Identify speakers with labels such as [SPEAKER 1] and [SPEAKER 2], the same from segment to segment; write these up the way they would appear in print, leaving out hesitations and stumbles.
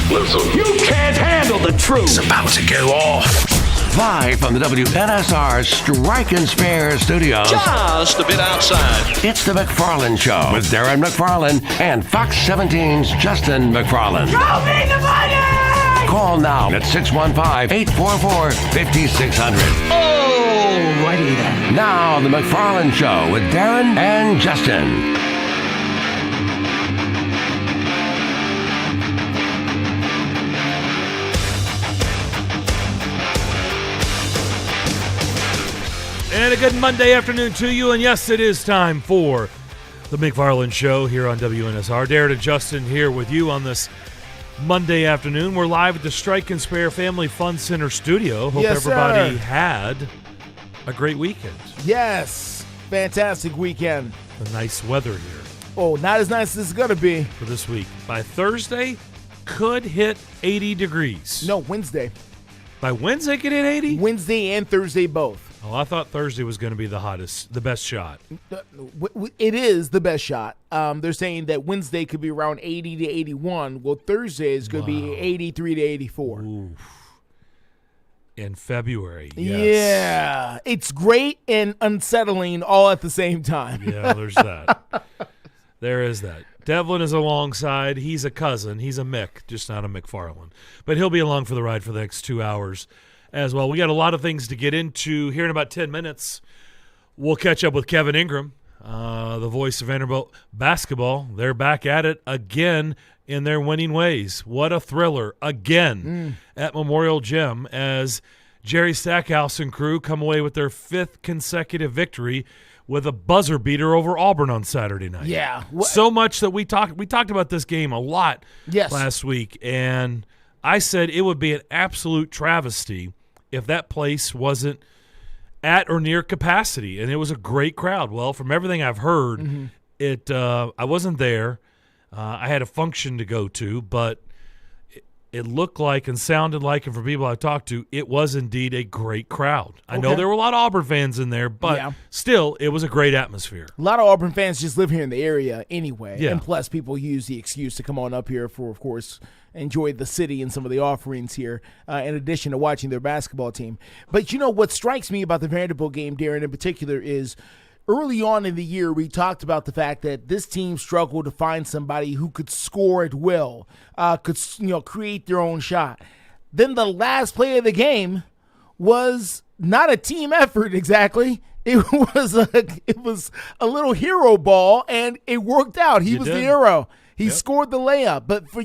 [SPEAKER 1] Listen.
[SPEAKER 2] You can't handle the truth.
[SPEAKER 1] It's about to go off.
[SPEAKER 3] Live from the WNSR Strike and Spare studios.
[SPEAKER 1] Just a bit outside.
[SPEAKER 3] It's the McFarland Show with Darren McFarland and Fox 17's Justin McFarland.
[SPEAKER 2] Show me the money!
[SPEAKER 3] Call now at 615-844-5600.
[SPEAKER 2] Alrighty then.
[SPEAKER 3] Now, the McFarland Show with Darren and Justin.
[SPEAKER 4] And a good Monday afternoon to you. And yes, it is time for the McFarland Show here on WNSR. Darren and Justin here with you on this Monday afternoon. We're live at the Strike and Spare Family Fun Center studio. Hope everybody had a great weekend.
[SPEAKER 5] Yes, fantastic weekend.
[SPEAKER 4] The nice weather here.
[SPEAKER 5] Oh, not as nice as it's going to be.
[SPEAKER 4] For this week. By Thursday, could hit 80 degrees.
[SPEAKER 5] No, Wednesday.
[SPEAKER 4] By Wednesday, could hit 80?
[SPEAKER 5] Wednesday and Thursday both.
[SPEAKER 4] Oh, I thought Thursday was going to be the hottest, the best shot.
[SPEAKER 5] It is the best shot. They're saying that Wednesday could be around 80 to 81. Well, Thursday is going to be 83 to 84.
[SPEAKER 4] Oof. In February, yes.
[SPEAKER 5] Yeah. It's great and unsettling all at the same time.
[SPEAKER 4] Yeah, there's that. There is that. Devlin is alongside. He's a cousin. He's a Mick, just not a McFarland. But he'll be along for the ride for the next 2 hours as well. We got a lot of things to get into here in about 10 minutes. We'll catch up with Kevin Ingram, the voice of Vanderbilt basketball. They're back at it again in their winning ways. What a thriller again at Memorial Gym as Jerry Stackhouse and crew come away with their 5th consecutive victory with a buzzer beater over Auburn on Saturday night.
[SPEAKER 5] Yeah.
[SPEAKER 4] So much that we talked about this game a lot last week, and I said it would be an absolute travesty if that place wasn't at or near capacity, and it was a great crowd. Well, from everything I've heard, I wasn't there. I had a function to go to, but it looked like and sounded like, and for people I talked to, it was indeed a great crowd. I know there were a lot of Auburn fans in there, but still, it was a great atmosphere.
[SPEAKER 5] A lot of Auburn fans just live here in the area anyway,
[SPEAKER 4] Yeah.
[SPEAKER 5] and plus people use the excuse to come on up here for, of course, enjoy the city and some of the offerings here, in addition to watching their basketball team. But you know what strikes me about the Vanderbilt game, Darren, in particular, is early on in the year, we talked about the fact that this team struggled to find somebody who could score at will, could create their own shot. Then the last play of the game was not a team effort exactly. It was a little hero ball, and it worked out. He was the hero. He scored the layup. But for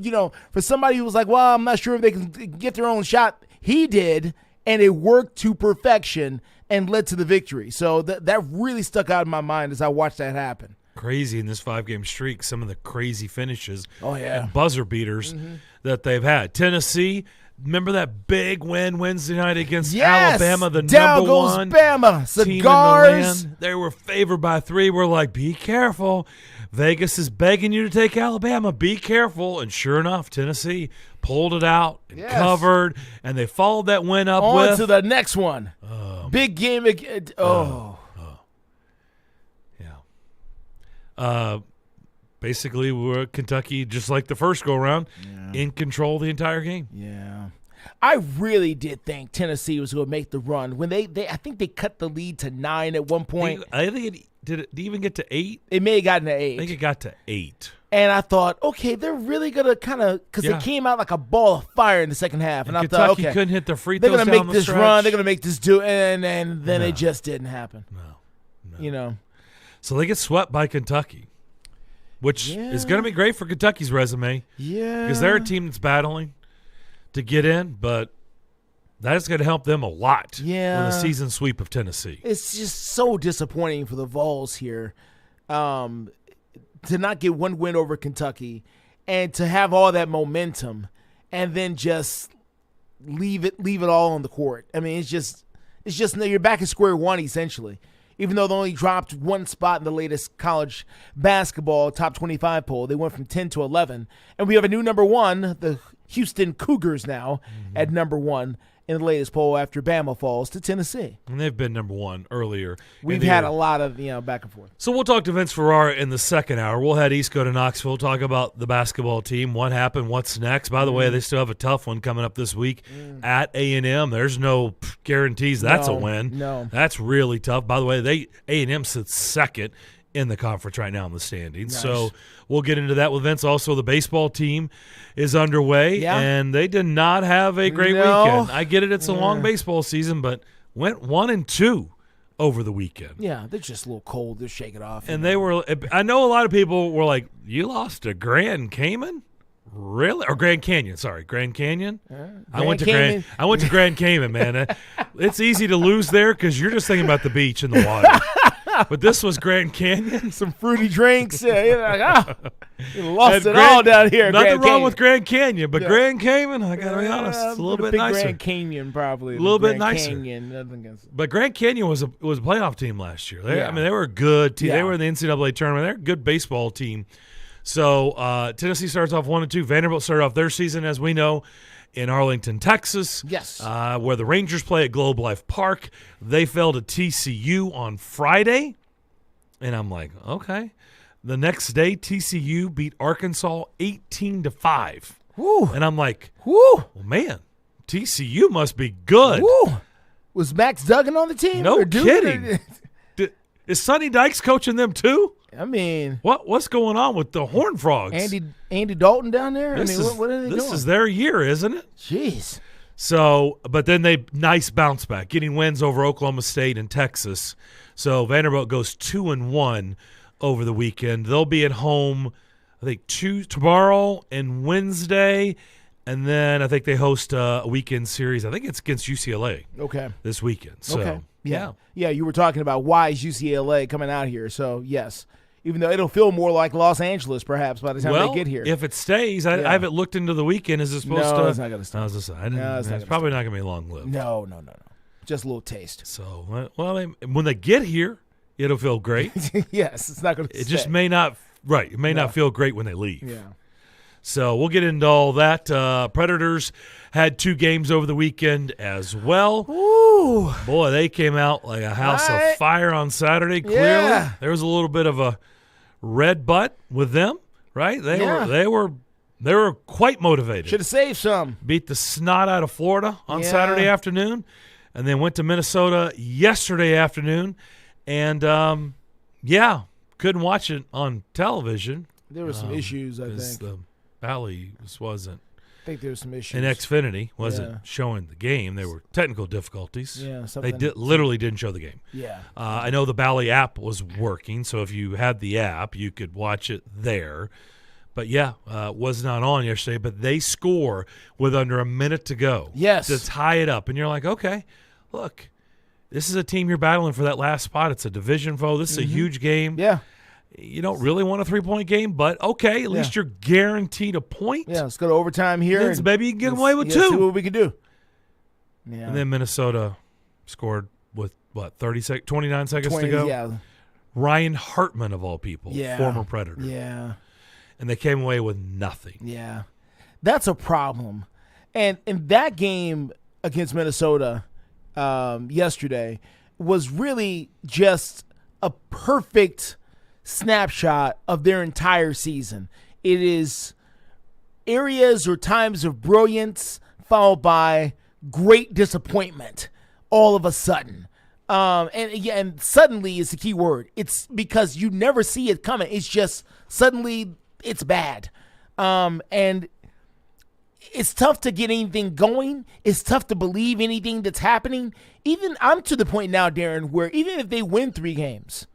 [SPEAKER 5] somebody who was like, well, I'm not sure if they can get their own shot, he did, and it worked to perfection and led to the victory. So that really stuck out in my mind as I watched that happen.
[SPEAKER 4] Crazy in this 5-game streak, some of the crazy finishes
[SPEAKER 5] and
[SPEAKER 4] buzzer beaters that they've had. Tennessee, remember that big win Wednesday night against Alabama, the
[SPEAKER 5] down
[SPEAKER 4] number
[SPEAKER 5] goes
[SPEAKER 4] one
[SPEAKER 5] Bama.
[SPEAKER 4] team in the
[SPEAKER 5] Cigars.
[SPEAKER 4] land? They were favored by 3. We're like, be careful. Vegas is begging you to take Alabama. Be careful. And sure enough, Tennessee pulled it out and covered, and they followed that win up
[SPEAKER 5] on to the next one. Big game again.
[SPEAKER 4] Basically, we're Kentucky, just like the first go-around, in control the entire game.
[SPEAKER 5] Yeah. I really did think Tennessee was going to make the run. When I think they cut the lead to 9 at one point.
[SPEAKER 4] I think did it even get to 8?
[SPEAKER 5] It may have gotten to 8.
[SPEAKER 4] I think it got to 8.
[SPEAKER 5] And I thought, okay, they're really going to kind of – because it came out like a ball of fire in the second half. And I thought, okay.
[SPEAKER 4] Kentucky couldn't hit the free throws
[SPEAKER 5] they're going to make this
[SPEAKER 4] stretch.
[SPEAKER 5] run. They're going to make this do – and then it just didn't happen.
[SPEAKER 4] No. So they get swept by Kentucky, which is going to be great for Kentucky's resume.
[SPEAKER 5] Yeah.
[SPEAKER 4] Because they're a team that's battling to get in, but that's going to help them a lot with a season sweep of Tennessee.
[SPEAKER 5] It's just so disappointing for the Vols here to not get one win over Kentucky and to have all that momentum and then just leave it all on the court. I mean, it's just you're back at square one essentially. Even though they only dropped one spot in the latest college basketball top 25 poll, they went from 10 to 11. And we have a new number one, the Houston Cougars now at number 1 in the latest poll after Bama falls to Tennessee.
[SPEAKER 4] And they've been number 1 earlier.
[SPEAKER 5] We've had a lot of back and forth.
[SPEAKER 4] So we'll talk to Vince Ferrara in the second hour. We'll head east, go to Knoxville, talk about the basketball team, what happened, what's next. By the way, they still have a tough one coming up this week at A&M. There's no guarantees that's a win.
[SPEAKER 5] No.
[SPEAKER 4] That's really tough. By the way, A&M sits second in the conference right now in the standings.
[SPEAKER 5] Nice.
[SPEAKER 4] So we'll get into that with Vince. Also, the baseball team is underway, and they did not have a great weekend. I get it. It's a long baseball season, but went 1-2 over the weekend.
[SPEAKER 5] Yeah, they're just a little cold. They're shaking it off.
[SPEAKER 4] And they were – I know a lot of people were like, you lost to Grand Cayman? Really? Or Grand Canyon, sorry. Grand Canyon? I went to Grand Cayman, man. It's easy to lose there because you're just thinking about the beach and the water. But this was Grand Canyon.
[SPEAKER 5] Some fruity drinks. You're like, you lost it all down here.
[SPEAKER 4] Nothing wrong with Grand Canyon, but Grand Cayman, I got to be honest, it's a little bit nicer.
[SPEAKER 5] Grand Canyon probably.
[SPEAKER 4] A little bit
[SPEAKER 5] Grand
[SPEAKER 4] nicer.
[SPEAKER 5] Canyon,
[SPEAKER 4] but Grand Canyon was a playoff team last year. I mean, they were a good team.
[SPEAKER 5] Yeah.
[SPEAKER 4] They were in the NCAA tournament. They're a good baseball team. So Tennessee starts off 1-2. Vanderbilt started off their season, as we know, in Arlington, Texas.
[SPEAKER 5] Yes.
[SPEAKER 4] Where the Rangers play at Globe Life Park. They fell to TCU on Friday. And I'm like, okay. The next day, TCU beat Arkansas 18-5.
[SPEAKER 5] Woo.
[SPEAKER 4] And I'm like,
[SPEAKER 5] woo.
[SPEAKER 4] Well, man, TCU must be good.
[SPEAKER 5] Woo. Was Max Duggan on the team?
[SPEAKER 4] No kidding. Is Sonny Dykes coaching them too?
[SPEAKER 5] I mean,
[SPEAKER 4] what's going on with the Horned Frogs?
[SPEAKER 5] Andy Dalton down there?
[SPEAKER 4] This
[SPEAKER 5] what are they doing?
[SPEAKER 4] This is their year, isn't it?
[SPEAKER 5] Jeez.
[SPEAKER 4] So, but then nice bounce back, getting wins over Oklahoma State and Texas. So Vanderbilt goes 2-1 over the weekend. They'll be at home, I think, tomorrow and Wednesday, and then I think they host a weekend series. I think it's against UCLA.
[SPEAKER 5] Okay.
[SPEAKER 4] This weekend. So,
[SPEAKER 5] okay. Yeah. You were talking about why is UCLA coming out here. So yes, even though it'll feel more like Los Angeles perhaps by the time they get here.
[SPEAKER 4] If it stays, I haven't looked into the weekend. Is it supposed to?
[SPEAKER 5] No, it's not going to stay.
[SPEAKER 4] It's probably not going to be long lived.
[SPEAKER 5] No. Just a little taste.
[SPEAKER 4] So, when they get here, it'll feel great.
[SPEAKER 5] Yes, it's not going to.
[SPEAKER 4] It just may not. Right, it may not feel great when they leave.
[SPEAKER 5] Yeah.
[SPEAKER 4] So we'll get into all that. Predators had 2 games over the weekend as well.
[SPEAKER 5] Ooh.
[SPEAKER 4] Boy, they came out like a house of fire on Saturday. Clearly, there was a little bit of a red butt with them. Right? They were quite motivated.
[SPEAKER 5] Should have saved some.
[SPEAKER 4] Beat the snot out of Florida on Saturday afternoon, and then went to Minnesota yesterday afternoon, and couldn't watch it on television.
[SPEAKER 5] There were some issues, I think.
[SPEAKER 4] The Valley wasn't.
[SPEAKER 5] I think there were some issues.
[SPEAKER 4] And Xfinity wasn't showing the game. There were technical difficulties.
[SPEAKER 5] Yeah,
[SPEAKER 4] they literally didn't show the game.
[SPEAKER 5] Yeah.
[SPEAKER 4] I know the Bally app was working, so if you had the app, you could watch it there. But, was not on yesterday. But they score with under a minute to go to tie it up. And you're like, okay, look, this is a team you're battling for that last spot. It's a division foe. This is a huge game.
[SPEAKER 5] Yeah.
[SPEAKER 4] You don't really want a 3-point game, but okay, at least you're guaranteed a point.
[SPEAKER 5] Yeah, let's go to overtime here.
[SPEAKER 4] And maybe you can get away with 2.
[SPEAKER 5] See what we can do. Yeah.
[SPEAKER 4] And then Minnesota scored with, 29 seconds to go?
[SPEAKER 5] Yeah.
[SPEAKER 4] Ryan Hartman, of all people, former Predator.
[SPEAKER 5] Yeah.
[SPEAKER 4] And they came away with nothing.
[SPEAKER 5] Yeah. That's a problem. And in that game against Minnesota yesterday was really just a perfect snapshot of their entire season. It is areas or times of brilliance followed by great disappointment all of a sudden. And suddenly is the key word. It's because you never see it coming. It's just suddenly it's bad. And it's tough to get anything going. It's tough to believe anything that's happening. Even I'm to the point now, Darren, where even if they win 3 games,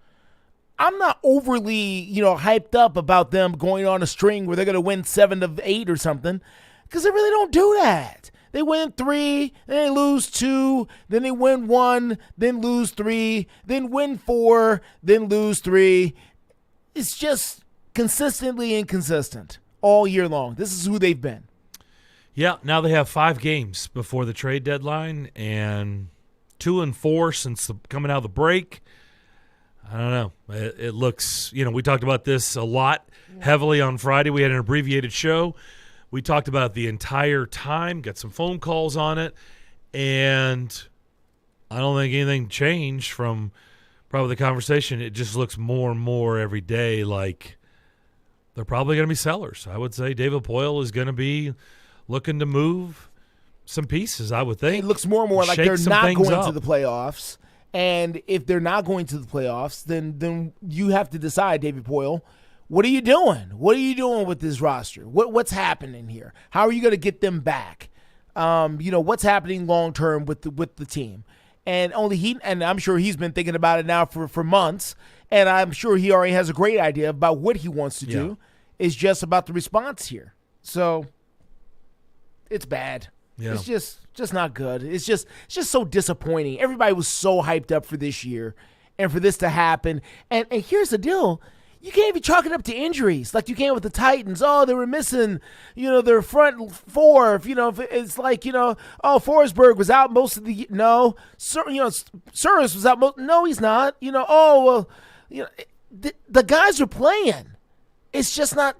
[SPEAKER 5] I'm not overly, hyped up about them going on a string where they're going to win 7 of 8 or something, because they really don't do that. They win 3, then they lose 2, then they win 1, then lose 3, then win 4, then lose 3. It's just consistently inconsistent all year long. This is who they've been.
[SPEAKER 4] Yeah, now they have 5 games before the trade deadline and 2-4 since coming out of the break. I don't know. It looks, we talked about this a lot heavily on Friday. We had an abbreviated show We talked about it the entire time, got some phone calls on it, and I don't think anything changed from probably the conversation. It just looks more and more every day like they're probably going to be sellers. I would say David Poile is going to be looking to move some pieces, I would think.
[SPEAKER 5] It looks more and more like
[SPEAKER 4] Shake
[SPEAKER 5] they're
[SPEAKER 4] some
[SPEAKER 5] not
[SPEAKER 4] things
[SPEAKER 5] going
[SPEAKER 4] up.
[SPEAKER 5] to the playoffs. And if they're not going to the playoffs, then you have to decide, David Poile, what are you doing? What are you doing with this roster? What's happening here? How are you going to get them back? What's happening long term with the team? And I'm sure he's been thinking about it now for months. And I'm sure he already has a great idea about what he wants to do. It's just about the response here. So it's bad.
[SPEAKER 4] Yeah.
[SPEAKER 5] It's just not good. It's just so disappointing. Everybody was so hyped up for this year and for this to happen. And here's the deal. You can't even chalk it up to injuries like you can with the Titans. Oh, they were missing, their front four. It's like, Forsberg was out most of the – no. Suris was out most – no, he's not. The guys are playing. It's just not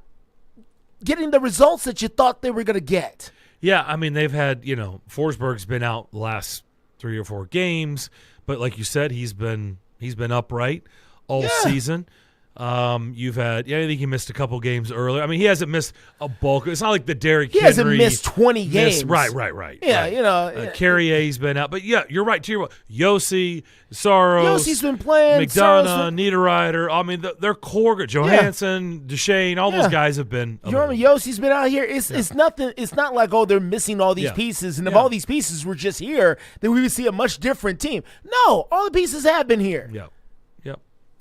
[SPEAKER 5] getting the results that you thought they were going to get.
[SPEAKER 4] Yeah, I mean, they've had, Forsberg's been out the last 3 or 4 games, but like you said, he's been upright all season. You've had, I think he missed a couple games earlier. I mean, he hasn't missed a bulk. It's not like the Derrick Henry.
[SPEAKER 5] He hasn't missed 20 games.
[SPEAKER 4] Right.
[SPEAKER 5] Yeah,
[SPEAKER 4] Carrier's been out. But, yeah, you're right. Yossi, Saros.
[SPEAKER 5] Yossi's been playing.
[SPEAKER 4] McDonough, Niederreiter. I mean, their core, Johansson, Duchesne, all those guys have been.
[SPEAKER 5] You remember Yossi's been out here? It's nothing. It's not like, they're missing all these pieces. And if all these pieces were just here, then we would see a much different team. No, all the pieces have been here.
[SPEAKER 4] Yeah.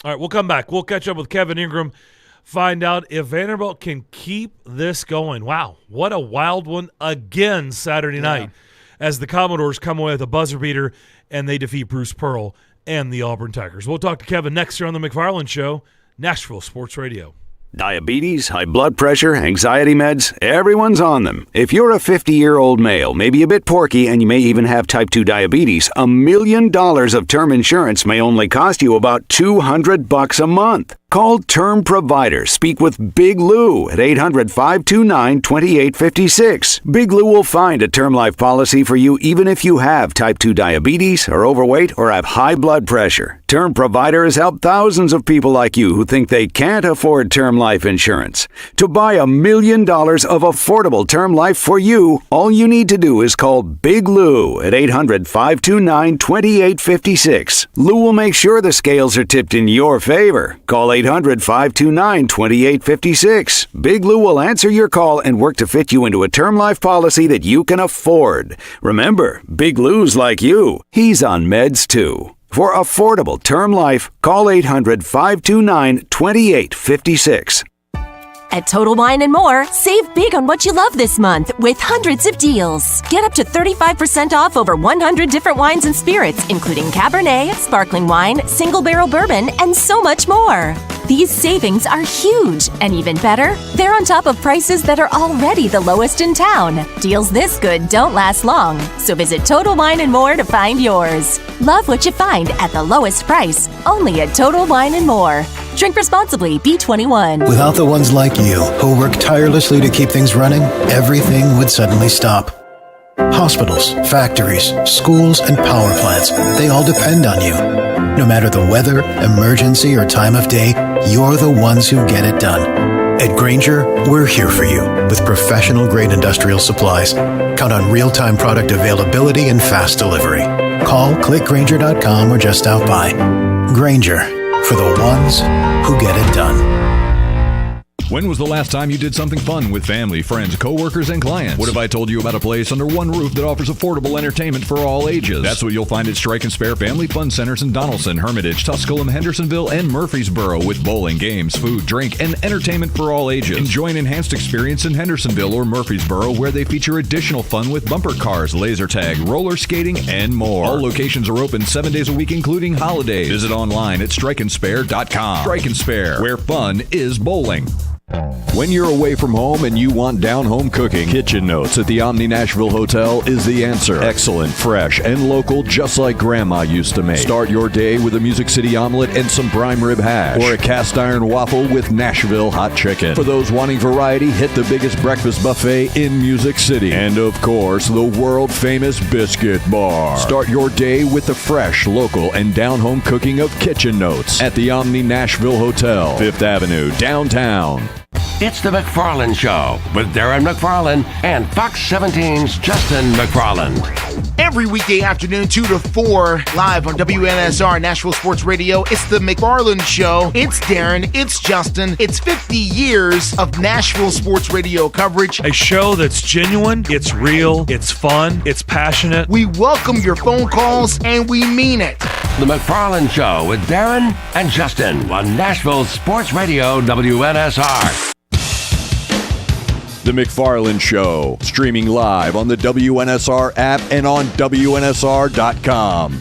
[SPEAKER 4] All right, we'll come back. We'll catch up with Kevin Ingram, find out if Vanderbilt can keep this going. Wow, what a wild one again Saturday night as the Commodores come away with a buzzer beater and they defeat Bruce Pearl and the Auburn Tigers. We'll talk to Kevin next year on the McFarland Show, Nashville Sports Radio.
[SPEAKER 6] Diabetes, high blood pressure, anxiety meds, everyone's on them. If you're a 50-year-old male, maybe a bit porky, and you may even have type 2 diabetes, $1 million of term insurance may only cost you about $200 a month. Call Term Provider. Speak with Big Lou at 800-529-2856. Big Lou will find a term life policy for you even if you have type 2 diabetes, are overweight, or have high blood pressure. Term Provider has helped thousands of people like you who think they can't afford term life insurance. To buy $1 million of affordable term life for you, all you need to do is call Big Lou at 800-529-2856. Lou will make sure the scales are tipped in your favor. Call 800-529-2856. Big Lou will answer your call and work to fit you into a term life policy that you can afford. Remember, Big Lou's like you. He's on meds too. For affordable term life, call 800-529-2856.
[SPEAKER 7] At Total Wine & More, save big on what you love this month with hundreds of deals. Get up to 35% off over 100 different wines and spirits, including Cabernet, sparkling wine, single barrel bourbon, and so much more. These savings are huge, and even better, they're on top of prices that are already the lowest in town. Deals this good don't last long, so visit Total Wine & More to find yours. Love what you find at the lowest price, only at Total Wine & More. Drink responsibly, B21.
[SPEAKER 8] Without the ones like you, who work tirelessly to keep things running, everything would suddenly stop. Hospitals, factories, schools, and power plants, they all depend on you. No matter the weather, emergency, or time of day, you're the ones who get it done. At Grainger, we're here for you with professional-grade industrial supplies. Count on real-time product availability and fast delivery. Call, clickgrainger.com, or just stop by. Grainger, for the ones who get it done.
[SPEAKER 9] When was the last time you did something fun with family, friends, coworkers, and clients? What if I told you about a place under one roof that offers affordable entertainment for all ages? That's what you'll find at Strike and Spare Family Fun Centers in Donaldson, Hermitage, Tusculum, Hendersonville, and Murfreesboro with bowling, games, food, drink, and entertainment for all ages. Enjoy an enhanced experience in Hendersonville or Murfreesboro where they feature additional fun with bumper cars, laser tag, roller skating, and more. All locations are open 7 days a week, including holidays. Visit online at strikeandspare.com. Strike and Spare, where fun is bowling. When you're away from home and you want down-home cooking, Kitchen Notes at the Omni Nashville Hotel is the answer. Excellent, fresh, and local, just like Grandma used to make. Start your day with a Music City omelet and some prime rib hash, or a cast-iron waffle with Nashville hot chicken. For those wanting variety, hit the biggest breakfast buffet in Music City. And, of course, the world-famous Biscuit Bar. Start your day with the fresh, local, and down-home cooking of Kitchen Notes at the Omni Nashville Hotel, 5th Avenue, downtown.
[SPEAKER 3] It's the McFarland Show with Darren McFarland and Fox 17's Justin McFarland.
[SPEAKER 5] Every weekday afternoon, 2 to 4, live on WNSR Nashville Sports Radio. It's the McFarland Show. It's Darren. It's Justin. It's 50 years of Nashville Sports Radio coverage.
[SPEAKER 4] A show that's genuine, it's real, it's fun, it's passionate.
[SPEAKER 5] We welcome your phone calls, and we mean it.
[SPEAKER 3] The McFarland Show with Darren and Justin on Nashville Sports Radio WNSR.
[SPEAKER 9] The McFarland Show, streaming live on the WNSR app and on WNSR.com.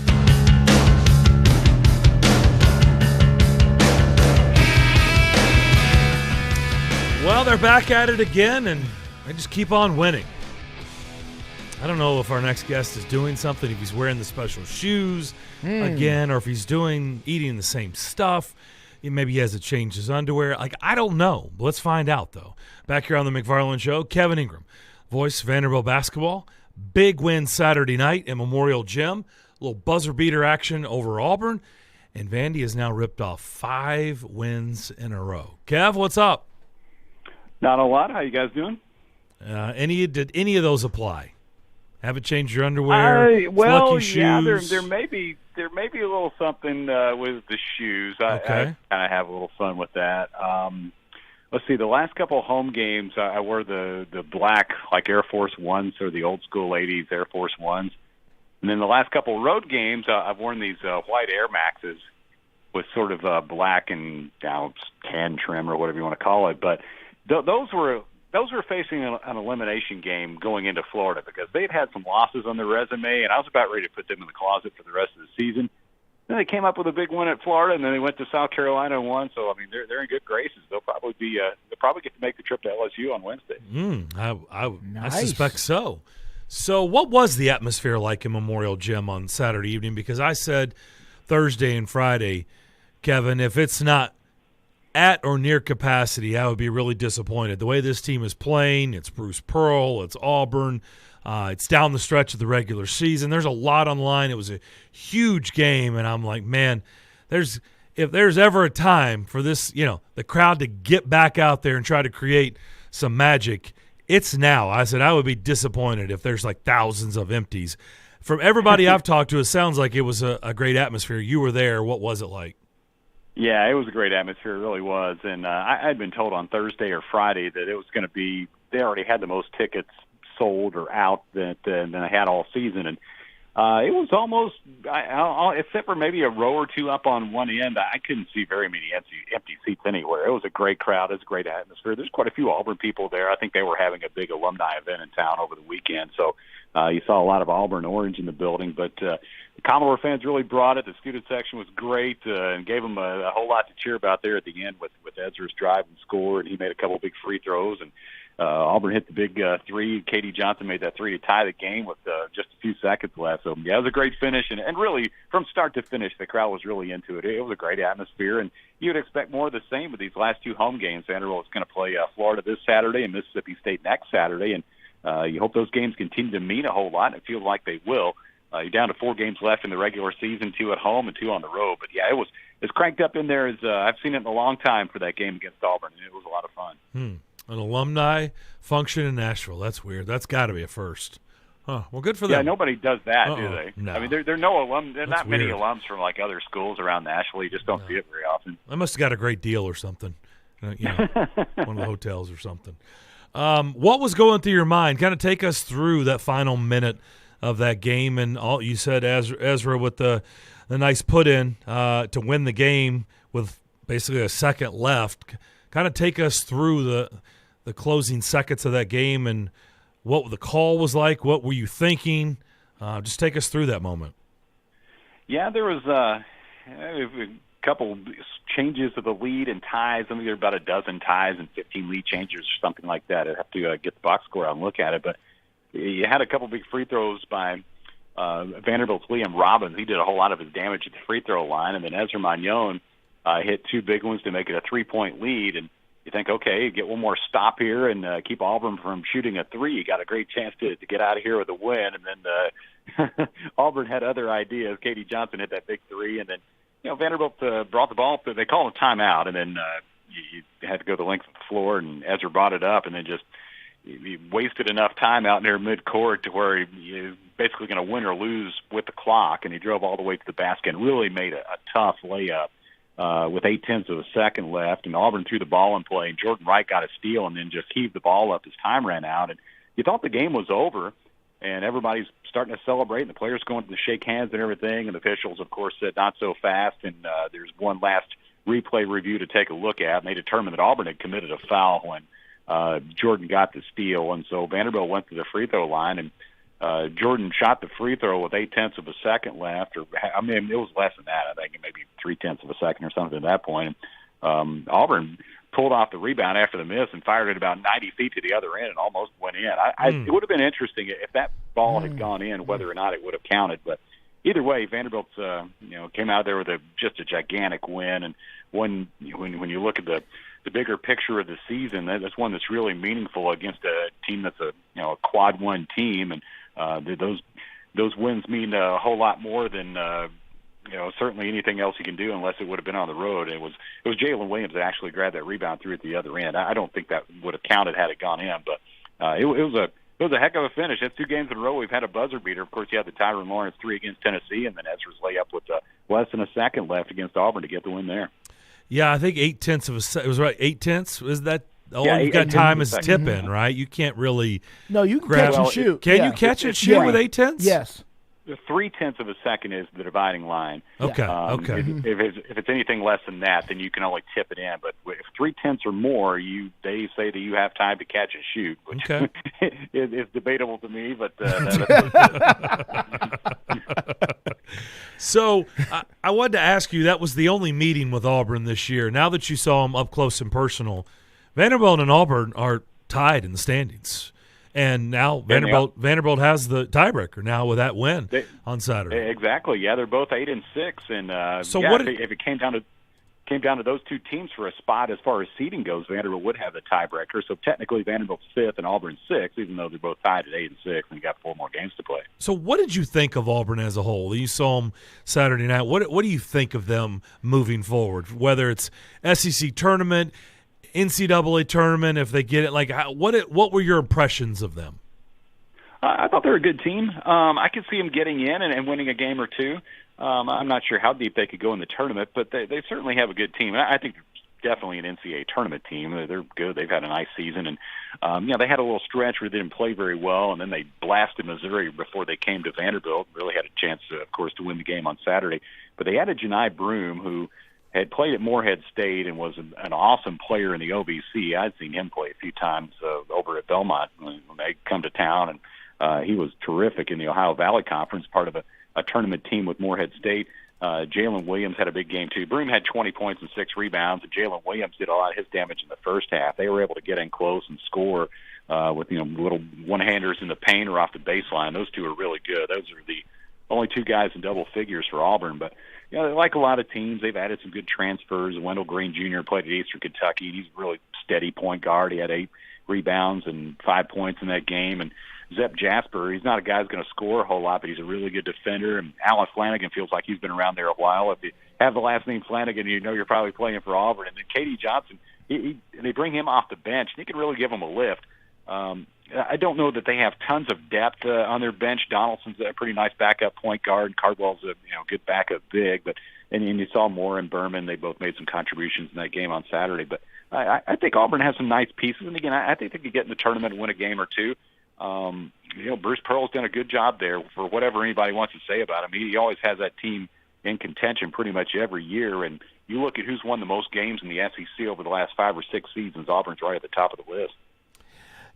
[SPEAKER 4] Well, they're back at it again, and they just keep on winning. I don't know if our next guest is doing something, if he's wearing the special shoes again, or if he's eating the same stuff. Maybe he has to change his underwear. I don't know. Let's find out, though. Back here on the McFarland Show, Kevin Ingram, voice Vanderbilt basketball. Big win Saturday night at Memorial Gym. A little buzzer beater action over Auburn. And Vandy has now ripped off 5 wins in a row. Kev, what's up?
[SPEAKER 10] Not a lot. How you guys doing?
[SPEAKER 4] Did any of those apply? Haven't changed your underwear?
[SPEAKER 10] Well,
[SPEAKER 4] shoes?
[SPEAKER 10] yeah, there may be a little something with the shoes. I kind of have a little fun with that. Let's see. The last couple of home games, I wore the black like Air Force Ones or the old school ladies Air Force Ones, and then the last couple of road games, I've worn these white Air Maxes with sort of black and tan trim or whatever you want to call it. But those were facing an elimination game going into Florida because they'd had some losses on their resume, and I was about ready to put them in the closet for the rest of the season. Then they came up with a big win at Florida, and then they went to South Carolina and won. So I mean, they're in good graces. They'll probably get to make the trip to LSU on Wednesday.
[SPEAKER 4] I suspect so. So what was the atmosphere like in Memorial Gym on Saturday evening? Because I said Thursday and Friday, Kevin, if it's not at or near capacity, I would be really disappointed. The way this team is playing, it's Bruce Pearl, it's Auburn, it's down the stretch of the regular season. There's a lot on the line. It was a huge game, and I'm like, man, if there's ever a time for this, the crowd to get back out there and try to create some magic, it's now. I said I would be disappointed if there's like thousands of empties. From everybody I've talked to, it sounds like it was a great atmosphere. You were there. What was it like?
[SPEAKER 10] Yeah, it was a great atmosphere. It really was. And I had been told on Thursday or Friday that it was going to be – they already had the most tickets sold or out than they had all season. And it was almost except for maybe a row or two up on one end, I couldn't see very many empty seats anywhere. It was a great crowd. It was a great atmosphere. There's quite a few Auburn people there. I think they were having a big alumni event in town over the weekend. So you saw a lot of Auburn orange in the building. But the Commodore fans really brought it. The student section was great and gave them a whole lot to cheer about there at the end with Ezra's drive and score. And he made a couple big free throws. And Auburn hit the big three. Katie Johnson made that three to tie the game with just a few seconds left. So, yeah, it was a great finish. And really, from start to finish, the crowd was really into it. It was a great atmosphere. And you would expect more of the same with these last two home games. Vanderbilt is going to play Florida this Saturday and Mississippi State next Saturday. And you hope those games continue to mean a whole lot, and it feels like they will. You're down to 4 games left in the regular season, 2 at home and 2 on the road. But, yeah, it was as cranked up in there as I've seen it in a long time for that game against Auburn, and it was a lot of fun.
[SPEAKER 4] An alumni function in Nashville. That's weird. That's got to be a first. Huh. Well, good for them.
[SPEAKER 10] Yeah, nobody does that, do they?
[SPEAKER 4] No.
[SPEAKER 10] I mean, there are no alum. There are not
[SPEAKER 4] weird.
[SPEAKER 10] many alums from like other schools around Nashville. You just don't see it very often.
[SPEAKER 4] I must have got a great deal or something. One of the hotels or something. What was going through your mind? Kind of take us through that final minute of that game, and all you said, Ezra, with the nice put in to win the game with basically a second left. Kind of take us through the closing seconds of that game and what the call was like. What were you thinking? Just take us through that moment.
[SPEAKER 10] Yeah, there was a couple changes of the lead and ties. I think there are about a dozen ties and 15 lead changes or something like that. I'd have to get the box score out and look at it. But you had a couple big free throws by Vanderbilt's Liam Robbins. He did a whole lot of his damage at the free throw line. And then Ezra Magnon hit two big ones to make it a 3-point lead. And you think, okay, get one more stop here and keep Auburn from shooting a three. You got a great chance to get out of here with a win. And then Auburn had other ideas. Katie Johnson hit that big three. And then, Vanderbilt brought the ball up. They called a timeout. And then you had to go the length of the floor. And Ezra brought it up and then just he wasted enough time out near midcourt to where he was basically going to win or lose with the clock. And he drove all the way to the basket and really made a tough layup. With 0.8 of a second left, and Auburn threw the ball in play, and Jordan Wright got a steal and then just heaved the ball up as time ran out. And you thought the game was over, and everybody's starting to celebrate, and the players going to shake hands and everything, and the officials, of course, said not so fast, and there's one last replay review to take a look at, and they determined that Auburn had committed a foul when Jordan got the steal, and so Vanderbilt went to the free throw line, and Jordan shot the free throw with 0.8 of a second left, it was less than that. I think maybe 0.3 of a second or something at that point. Auburn pulled off the rebound after the miss and fired it about 90 feet to the other end and almost went in. It would have been interesting if that ball had gone in, whether or not it would have counted. But either way, Vanderbilt, came out there with just a gigantic win. And when you look at the bigger picture of the season, that's one that's really meaningful against a team that's a quad one team, and those wins mean a whole lot more than certainly anything else you can do, unless it would have been on the road. It was Jalen Williams that actually grabbed that rebound through at the other end. I don't think that would have counted had it gone in, but it was a heck of a finish. That's 2 games in a row we've had a buzzer beater. Of course, you had the Tyron Lawrence 3 against Tennessee, and then Ezra's layup with less than a second left against Auburn to get the win there.
[SPEAKER 4] Yeah, I think 0.8 of a second. It was right, 0.8. Was that? All
[SPEAKER 10] yeah,
[SPEAKER 4] you've got time is tip in, right? You can't really.
[SPEAKER 5] No, you can catch and shoot.
[SPEAKER 4] Can you catch and shoot with 0.8?
[SPEAKER 5] Yes.
[SPEAKER 10] The 0.3 of a second is the dividing line.
[SPEAKER 4] Okay.
[SPEAKER 10] If it's anything less than that, then you can only tip it in. But if 0.3 or more, they say that you have time to catch and shoot, which is debatable to me. But
[SPEAKER 4] so I wanted to ask you. That was the only meeting with Auburn this year. Now that you saw them up close and personal, Vanderbilt and Auburn are tied in the standings. And now Vanderbilt has the tiebreaker now with that win on Saturday.
[SPEAKER 10] Exactly. Yeah, they're both 8-6, and
[SPEAKER 4] so
[SPEAKER 10] if it came down to those two teams for a spot as far as seeding goes, Vanderbilt would have the tiebreaker. So technically, Vanderbilt's 5th and Auburn's 6th, even though they're both tied at 8-6, and you got 4 more games to play.
[SPEAKER 4] So what did you think of Auburn as a whole? You saw them Saturday night. What do you think of them moving forward? Whether it's SEC tournament, NCAA tournament, if they get it, what were your impressions of them?
[SPEAKER 10] I thought they were a good team. I could see them getting in and winning a game or two. I'm not sure how deep they could go in the tournament, but they certainly have a good team. I think they're definitely an NCAA tournament team. They're good. They've had a nice season, and they had a little stretch where they didn't play very well, and then they blasted Missouri before they came to Vanderbilt. Really had a chance, of course, to win the game on Saturday. But they added Janai Broome, who had played at Morehead State and was an awesome player in the OVC. I'd seen him play a few times over at Belmont when they come to town, and he was terrific in the Ohio Valley Conference, part of a tournament team with Morehead State. Jalen Williams had a big game, too. Broome had 20 points and 6 rebounds, and Jalen Williams did a lot of his damage in the first half. They were able to get in close and score with little one-handers in the paint or off the baseline. Those two are really good. Those are the only 2 guys in double figures for Auburn, but like a lot of teams, they've added some good transfers. Wendell Green Jr. played at Eastern Kentucky. He's a really steady point guard. He had 8 rebounds and 5 points in that game. And Zep Jasper, he's not a guy who's going to score a whole lot, but he's a really good defender. And Alan Flanagan feels like he's been around there a while. If you have the last name Flanagan, you're probably playing for Auburn. And then Katie Johnson, they bring him off the bench, and he can really give them a lift. I don't know that they have tons of depth on their bench. Donaldson's a pretty nice backup point guard. Cardwell's a good backup big. But and you saw Moore and Berman. They both made some contributions in that game on Saturday. But I think Auburn has some nice pieces. And again, I think they could get in the tournament and win a game or two. Bruce Pearl's done a good job there. For whatever anybody wants to say about him, he always has that team in contention pretty much every year. And you look at who's won the most games in the SEC over the last 5 or 6 seasons. Auburn's right at the top of the list.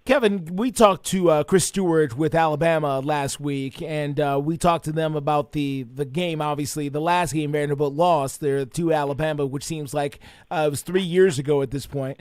[SPEAKER 5] Kevin, we talked to Chris Stewart with Alabama last week, and we talked to them about the game, obviously. The last game Vanderbilt lost there to Alabama, which seems like it was 3 years ago at this point.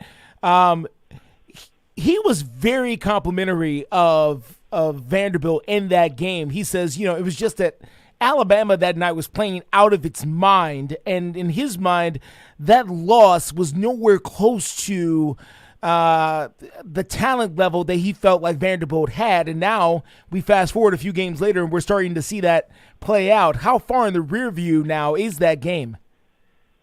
[SPEAKER 5] He was very complimentary of Vanderbilt in that game. He says, it was just that Alabama that night was playing out of its mind, and in his mind, that loss was nowhere close to the talent level that he felt like Vanderbilt had. And now we fast forward a few games later and we're starting to see that play out. How far in the rear view now is that game?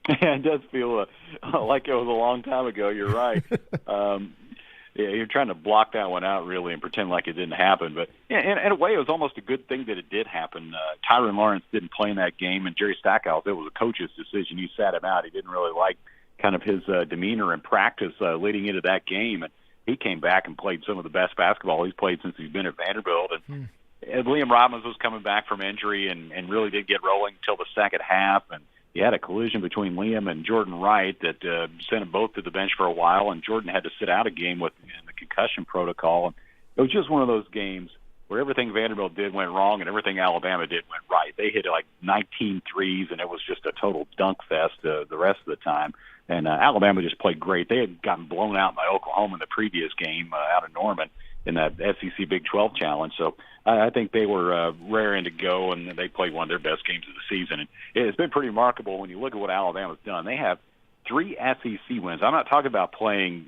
[SPEAKER 10] Yeah, it does feel like it was a long time ago. You're right. Yeah, you're trying to block that one out, really, and pretend like it didn't happen. But yeah, in a way, it was almost a good thing that it did happen. Tyron Lawrence didn't play in that game, and Jerry Stackhouse, it was a coach's decision. He sat him out. He didn't really like kind of his demeanor in practice leading into that game. And he came back and played some of the best basketball he's played since he's been at Vanderbilt. And Liam Robbins was coming back from injury and really did get rolling until the second half. And he had a collision between Liam and Jordan Wright that sent them both to the bench for a while, and Jordan had to sit out a game in the concussion protocol. And it was just one of those games where everything Vanderbilt did went wrong and everything Alabama did went right. They hit like 19 threes, and it was just a total dunk fest the rest of the time. And Alabama just played great. They had gotten blown out by Oklahoma in the previous game out of Norman in that SEC Big 12 Challenge. So I think they were raring to go, and they played one of their best games of the season. And it's been pretty remarkable when you look at what Alabama's done. They have 3 SEC wins. I'm not talking about playing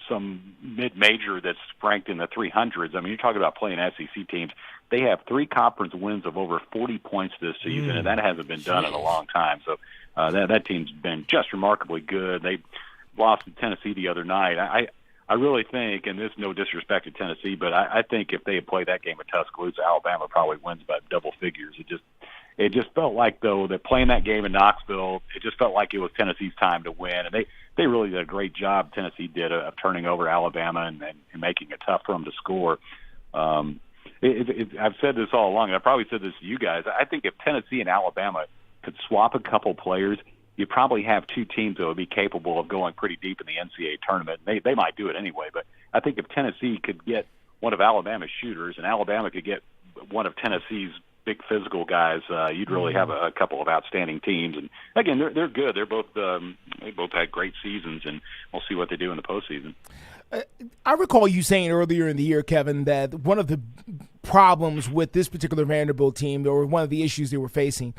[SPEAKER 10] some mid-major that's ranked in the 300s. I mean, you're talking about playing SEC teams. They have 3 conference wins of over 40 points this season, and that hasn't been done in a long time. So that team's been just remarkably good. They lost to Tennessee the other night. I really think, and this is no disrespect to Tennessee, but I think if they had played that game at Tuscaloosa, Alabama probably wins by double figures. It just felt like, though, that playing that game in Knoxville, it just felt like it was Tennessee's time to win. And they really did a great job, Tennessee did, of turning over Alabama and making it tough for them to score. I've said this all along, and I've probably said this to you guys. I think if Tennessee and Alabama could swap a couple players, you probably have 2 teams that would be capable of going pretty deep in the NCAA tournament. They might do it anyway, but I think if Tennessee could get one of Alabama's shooters and Alabama could get one of Tennessee's big physical guys, you'd really have a couple of outstanding teams. And again, they're good. They both had great seasons, and we'll see what they do in the postseason.
[SPEAKER 5] I recall you saying earlier in the year, Kevin, that one of the problems with this particular Vanderbilt team, or one of the issues they were facing,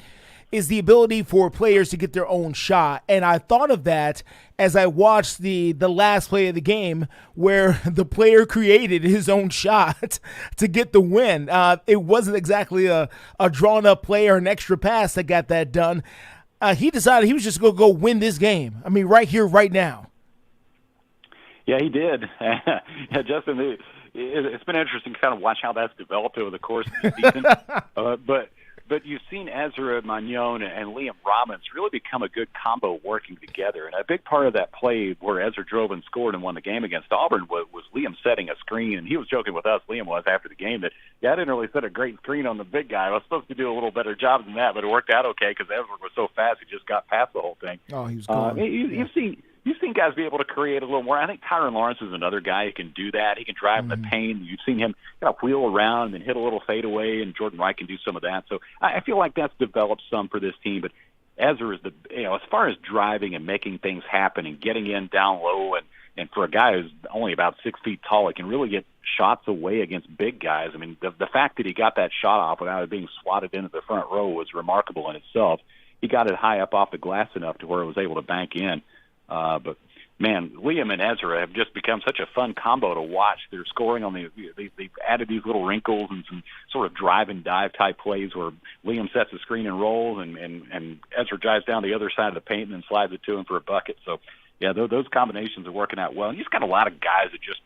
[SPEAKER 5] is the ability for players to get their own shot. And I thought of that as I watched the last play of the game where the player created his own shot to get the win. It wasn't exactly a drawn-up play or an extra pass that got that done. He decided he was just going to go win this game. I mean, right here, right now.
[SPEAKER 10] Yeah, he did. Yeah, Justin, it's been interesting to kind of watch how that's developed over the course of the season. But you've seen Ezra Magnon and Liam Robbins really become a good combo working together. And a big part of that play where Ezra drove and scored and won the game against Auburn was Liam setting a screen. And he was joking with us, Liam was, after the game, that, I didn't really set a great screen on the big guy. I was supposed to do a little better job than that, but it worked out okay because Ezra was so fast he just got past the whole thing.
[SPEAKER 5] Oh, he was gone.
[SPEAKER 10] You've seen guys be able to create a little more. I think Tyron Lawrence is another guy who can do that. He can drive in the paint. You've seen him kind of wheel around and hit a little fadeaway, and Jordan Wright can do some of that. So I feel like that's developed some for this team. But Ezra is as far as driving and making things happen and getting in down low, and for a guy who's only about 6 feet tall, he can really get shots away against big guys. I mean, the fact that he got that shot off without it being swatted into the front row was remarkable in itself. He got it high up off the glass enough to where it was able to bank in. But man, Liam and Ezra have just become such a fun combo to watch. They're scoring on they've added these little wrinkles and some sort of drive and dive type plays where Liam sets the screen and rolls, and Ezra drives down the other side of the paint and then slides it to him for a bucket. So yeah, those combinations are working out well. And you've got a lot of guys that just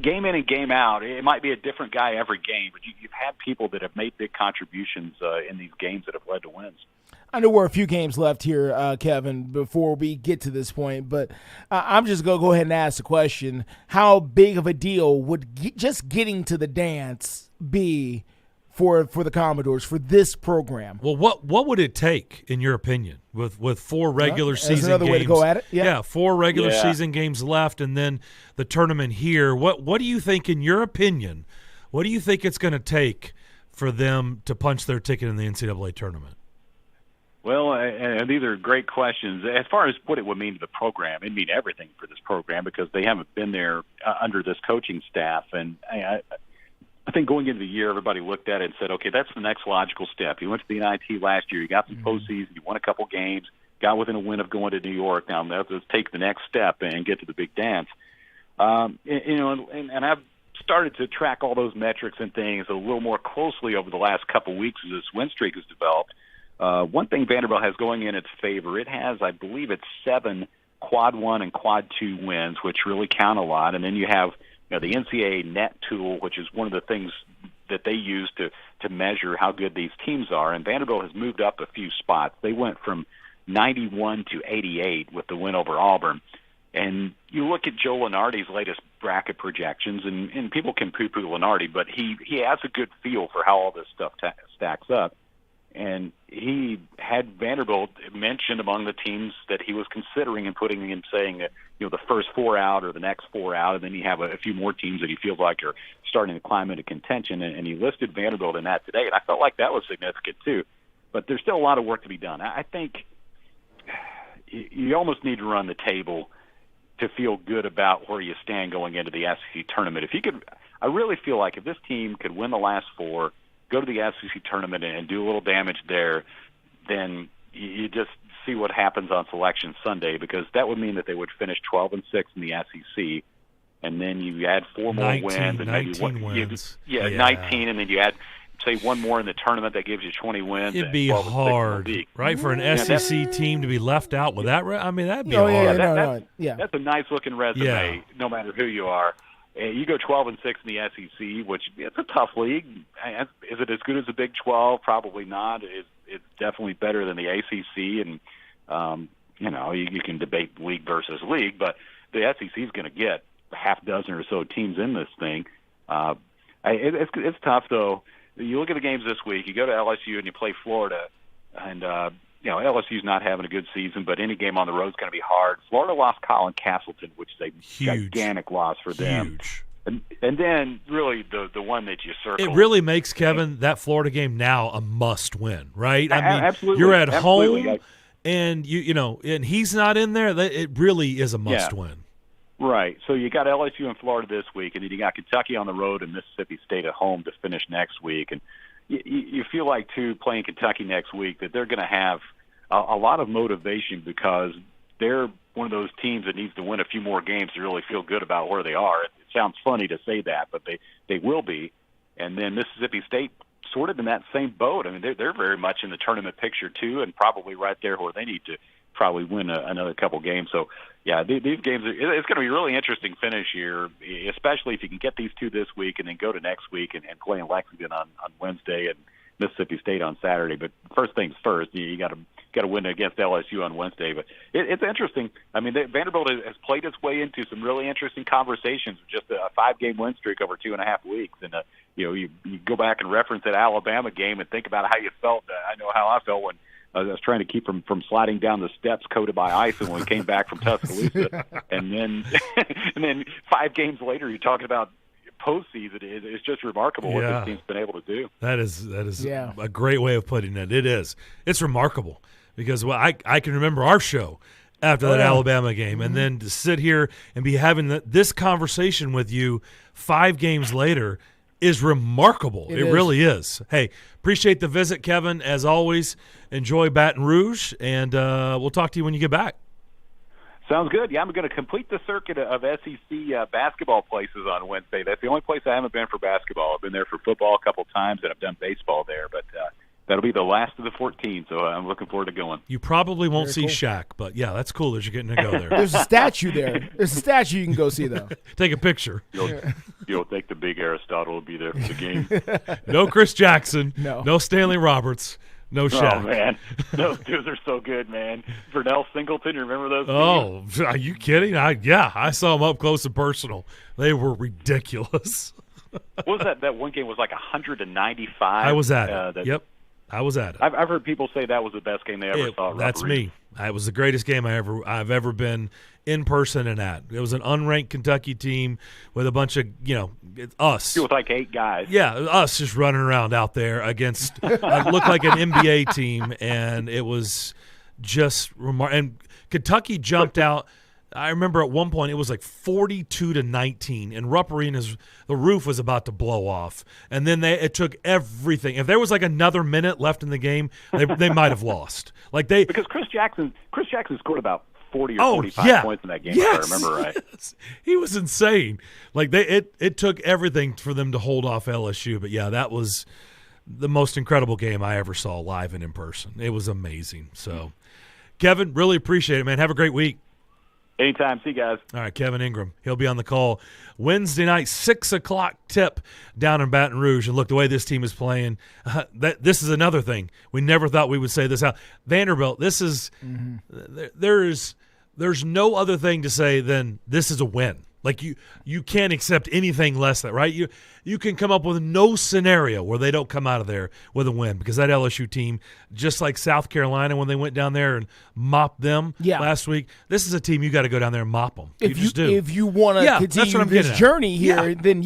[SPEAKER 10] game in and game out. It might be a different guy every game, but you've had people that have made big contributions in these games that have led to wins.
[SPEAKER 5] I know we're a few games left here, Kevin, before we get to this point, but I'm just going to go ahead and ask the question. How big of a deal would just getting to the dance be for the Commodores, for this program.
[SPEAKER 4] Well, what would it take, in your opinion, with 4 regular season games?
[SPEAKER 5] That's another way to go at it.
[SPEAKER 4] Yeah, 4 regular season games left, and then the tournament here. What do you think, in your opinion, what do you think it's going to take for them to punch their ticket in the NCAA tournament?
[SPEAKER 10] Well, and these are great questions. As far as what it would mean to the program, it'd mean everything for this program because they haven't been there under this coaching staff. And I think going into the year, everybody looked at it and said, okay, that's the next logical step. You went to the NIT last year. You got some postseason. You won a couple games, got within a win of going to New York. Now let's take the next step and get to the big dance. And I've started to track all those metrics and things a little more closely over the last couple of weeks as this win streak has developed. One thing Vanderbilt has going in its favor, it has, I believe it's 7 quad 1 and quad 2 wins, which really count a lot. And then you have the NCAA net tool, which is one of the things that they use to measure how good these teams are. And Vanderbilt has moved up a few spots. They went from 91 to 88 with the win over Auburn. And you look at Joe Lunardi's latest bracket projections, and people can poo-poo Lunardi, but he has a good feel for how all this stuff stacks up. And he had Vanderbilt mentioned among the teams that he was considering and putting in, saying that, the first 4 out or the next 4 out, and then you have a few more teams that he feels like are starting to climb into contention. And he listed Vanderbilt in that today, and I felt like that was significant too. But there's still a lot of work to be done. I think you almost need to run the table to feel good about where you stand going into the SEC tournament. If you could, I really feel like if this team could win the last 4, go to the SEC tournament and do a little damage there, then you just see what happens on Selection Sunday, because that would mean that they would finish 12-6 in the SEC, and then you add 4 more
[SPEAKER 4] 19,
[SPEAKER 10] wins. And
[SPEAKER 4] 19 wins.
[SPEAKER 10] 19, and then you add, say, 1 more in the tournament. That gives you 20 wins.
[SPEAKER 4] It'd be hard, right, for an SEC team to be left out with that. I mean, that'd be hard.
[SPEAKER 10] That's a nice-looking resume, no matter who you are. You go 12-6 in the SEC, which it's a tough league. Is it as good as the Big 12? Probably not. It's definitely better than the ACC, and you can debate league versus league, but the SEC is going to get a half dozen or so teams in this thing. It's tough though. You look at the games this week. You go to LSU and you play Florida, and LSU's not having a good season, but any game on the road is going to be hard. Florida lost Colin Castleton, which is a gigantic loss for them. And then really the one that you circle.
[SPEAKER 4] It really makes, Kevin, that Florida game now a must-win, right? I mean,
[SPEAKER 10] absolutely.
[SPEAKER 4] You're at home, and and he's not in there. It really is a must-win.
[SPEAKER 10] Right. So you got LSU and Florida this week, and then you got Kentucky on the road and Mississippi State at home to finish next week. And you feel like, too, playing Kentucky next week, that they're going to have a lot of motivation, because they're one of those teams that needs to win a few more games to really feel good about where they are. It sounds funny to say that, but they will be. And then Mississippi State sort of in that same boat. I mean, they're very much in the tournament picture, too, and probably right there where they need to probably win another couple games. So, yeah, these games, it's going to be a really interesting finish here, especially if you can get these 2 this week and then go to next week and play in Lexington on Wednesday and Mississippi State on Saturday. But first things first, you got to win against LSU on Wednesday. But it's interesting. I mean, Vanderbilt has played its way into some really interesting conversations with just a 5-game win streak over 2.5 weeks. And you go back and reference that Alabama game and think about how you felt. I know how I felt when I was trying to keep from sliding down the steps coated by ice, and when we came back from Tuscaloosa, and then 5 games later, you're talking about postseason. It's just remarkable what this team's been able to do.
[SPEAKER 4] That is a great way of putting it. It is. It's remarkable, because I can remember our show after that Alabama game, and then to sit here and be having this conversation with you 5 games later is remarkable. It really is. Hey, appreciate the visit, Kevin. As always, enjoy Baton Rouge, and we'll talk to you when you get back.
[SPEAKER 10] Sounds good. Yeah, I'm going to complete the circuit of SEC basketball places on Wednesday. That's the only place I haven't been for basketball. I've been there for football a couple times, and I've done baseball there, but that'll be the last of the 14, so I'm looking forward to going.
[SPEAKER 4] You probably won't see Shaq, but, yeah, that's cool that you're getting to go there.
[SPEAKER 5] There's a statue there. There's a statue you can go see, though.
[SPEAKER 4] Take a picture.
[SPEAKER 10] You'll think the big Aristotle will be there for the game.
[SPEAKER 4] No Chris Jackson. No Stanley Roberts. No Shaq.
[SPEAKER 10] Oh, man. Those dudes are so good, man. Vernell Singleton, remember those
[SPEAKER 4] teams? Are you kidding? I saw them up close and personal. They were ridiculous.
[SPEAKER 10] What was that? That one game was like 195.
[SPEAKER 4] I was at it. Yep, I was at it.
[SPEAKER 10] I've heard people say that was the best game they ever saw.
[SPEAKER 4] That's me. It was the greatest game I've ever been in person and at. It was an unranked Kentucky team with a bunch of us.
[SPEAKER 10] With like 8 guys.
[SPEAKER 4] Yeah, us just running around out there against looked like an NBA team, and it was just remarkable. And Kentucky jumped out. I remember at one point it was like 42-19, and Rupp Arena's the roof was about to blow off. And then it took everything. If there was like another minute left in the game, they might have lost. Because
[SPEAKER 10] Chris Jackson scored about 40 or 45 points in that game.
[SPEAKER 4] Yes.
[SPEAKER 10] If I remember right.
[SPEAKER 4] Yes. He was insane. It took everything for them to hold off LSU. But yeah, that was the most incredible game I ever saw live and in person. It was amazing. So, Kevin, really appreciate it, man. Have a great week.
[SPEAKER 10] Anytime. See you guys.
[SPEAKER 4] All right, Kevin Ingram. He'll be on the call Wednesday night, 6 o'clock tip down in Baton Rouge. And look, the way this team is playing, this is another thing. We never thought we would say this out. Vanderbilt, this is there's no other thing to say than this is a win. Like you can't accept anything less than, right? You can come up with no scenario where they don't come out of there with a win, because that LSU team, just like South Carolina when they went down there and mopped them last week, this is a team you got to go down there and mop them.
[SPEAKER 5] If you want to continue this journey here, then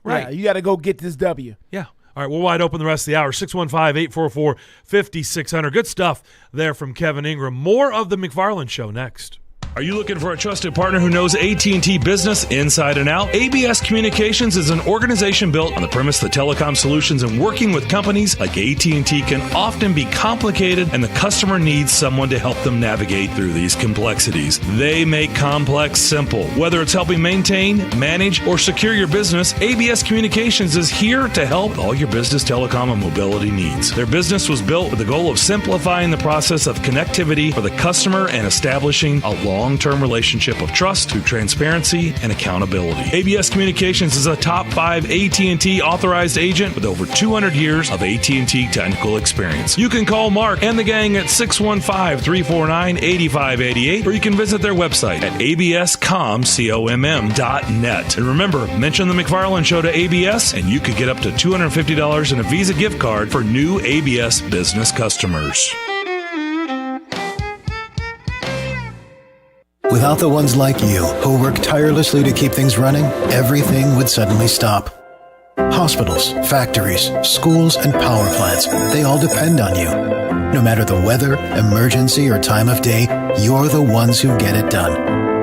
[SPEAKER 4] right.
[SPEAKER 5] You got to go get this W.
[SPEAKER 4] Yeah. All right, we're wide open the rest of the hour. 615-844-5600. Good stuff there from Kevin Ingram. More of the McFarland Show next. Are you looking for a trusted partner who knows AT&T business inside and out? ABS Communications is an organization built on the premise that telecom solutions and working with companies like AT&T can often be complicated, and the customer needs someone to help them navigate through these complexities. They make complex simple. Whether it's helping maintain, manage, or secure your business, ABS Communications is here to help with all your business telecom and mobility needs. Their business was built with the goal of simplifying the process of connectivity for the customer and establishing a long-term relationship of trust through transparency and accountability. ABS Communications is a top 5 AT&T authorized agent with over 200 years of AT&T technical experience. You can call Mark and the gang at 615-349-8588, or you can visit their website at abscomm.net. And remember, mention the McFarland Show to ABS, and you could get up to $250 in a Visa gift card for new ABS business customers.
[SPEAKER 8] Without the ones like you, who work tirelessly to keep things running, everything would suddenly stop. Hospitals, factories, schools, and power plants, they all depend on you. No matter the weather, emergency, or time of day, you're the ones who get it done.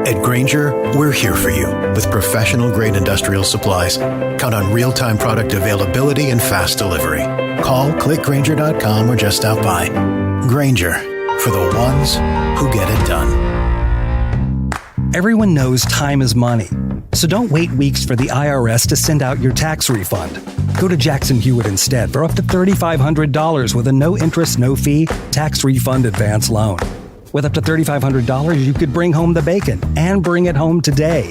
[SPEAKER 8] At Grainger, we're here for you with professional-grade industrial supplies. Count on real-time product availability and fast delivery. Call, click Grainger.com, or just stop by. Grainger, for the ones who get it done.
[SPEAKER 11] Everyone knows time is money, so don't wait weeks for the IRS to send out your tax refund. Go to Jackson Hewitt instead for up to $3,500 with a no-interest, no-fee tax refund advance loan. With up to $3,500, you could bring home the bacon and bring it home today.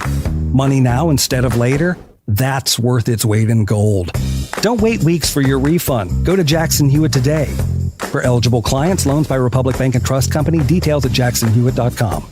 [SPEAKER 11] Money now instead of later? That's worth its weight in gold. Don't wait weeks for your refund. Go to Jackson Hewitt today. For eligible clients, loans by Republic Bank and Trust Company. Details at jacksonhewitt.com.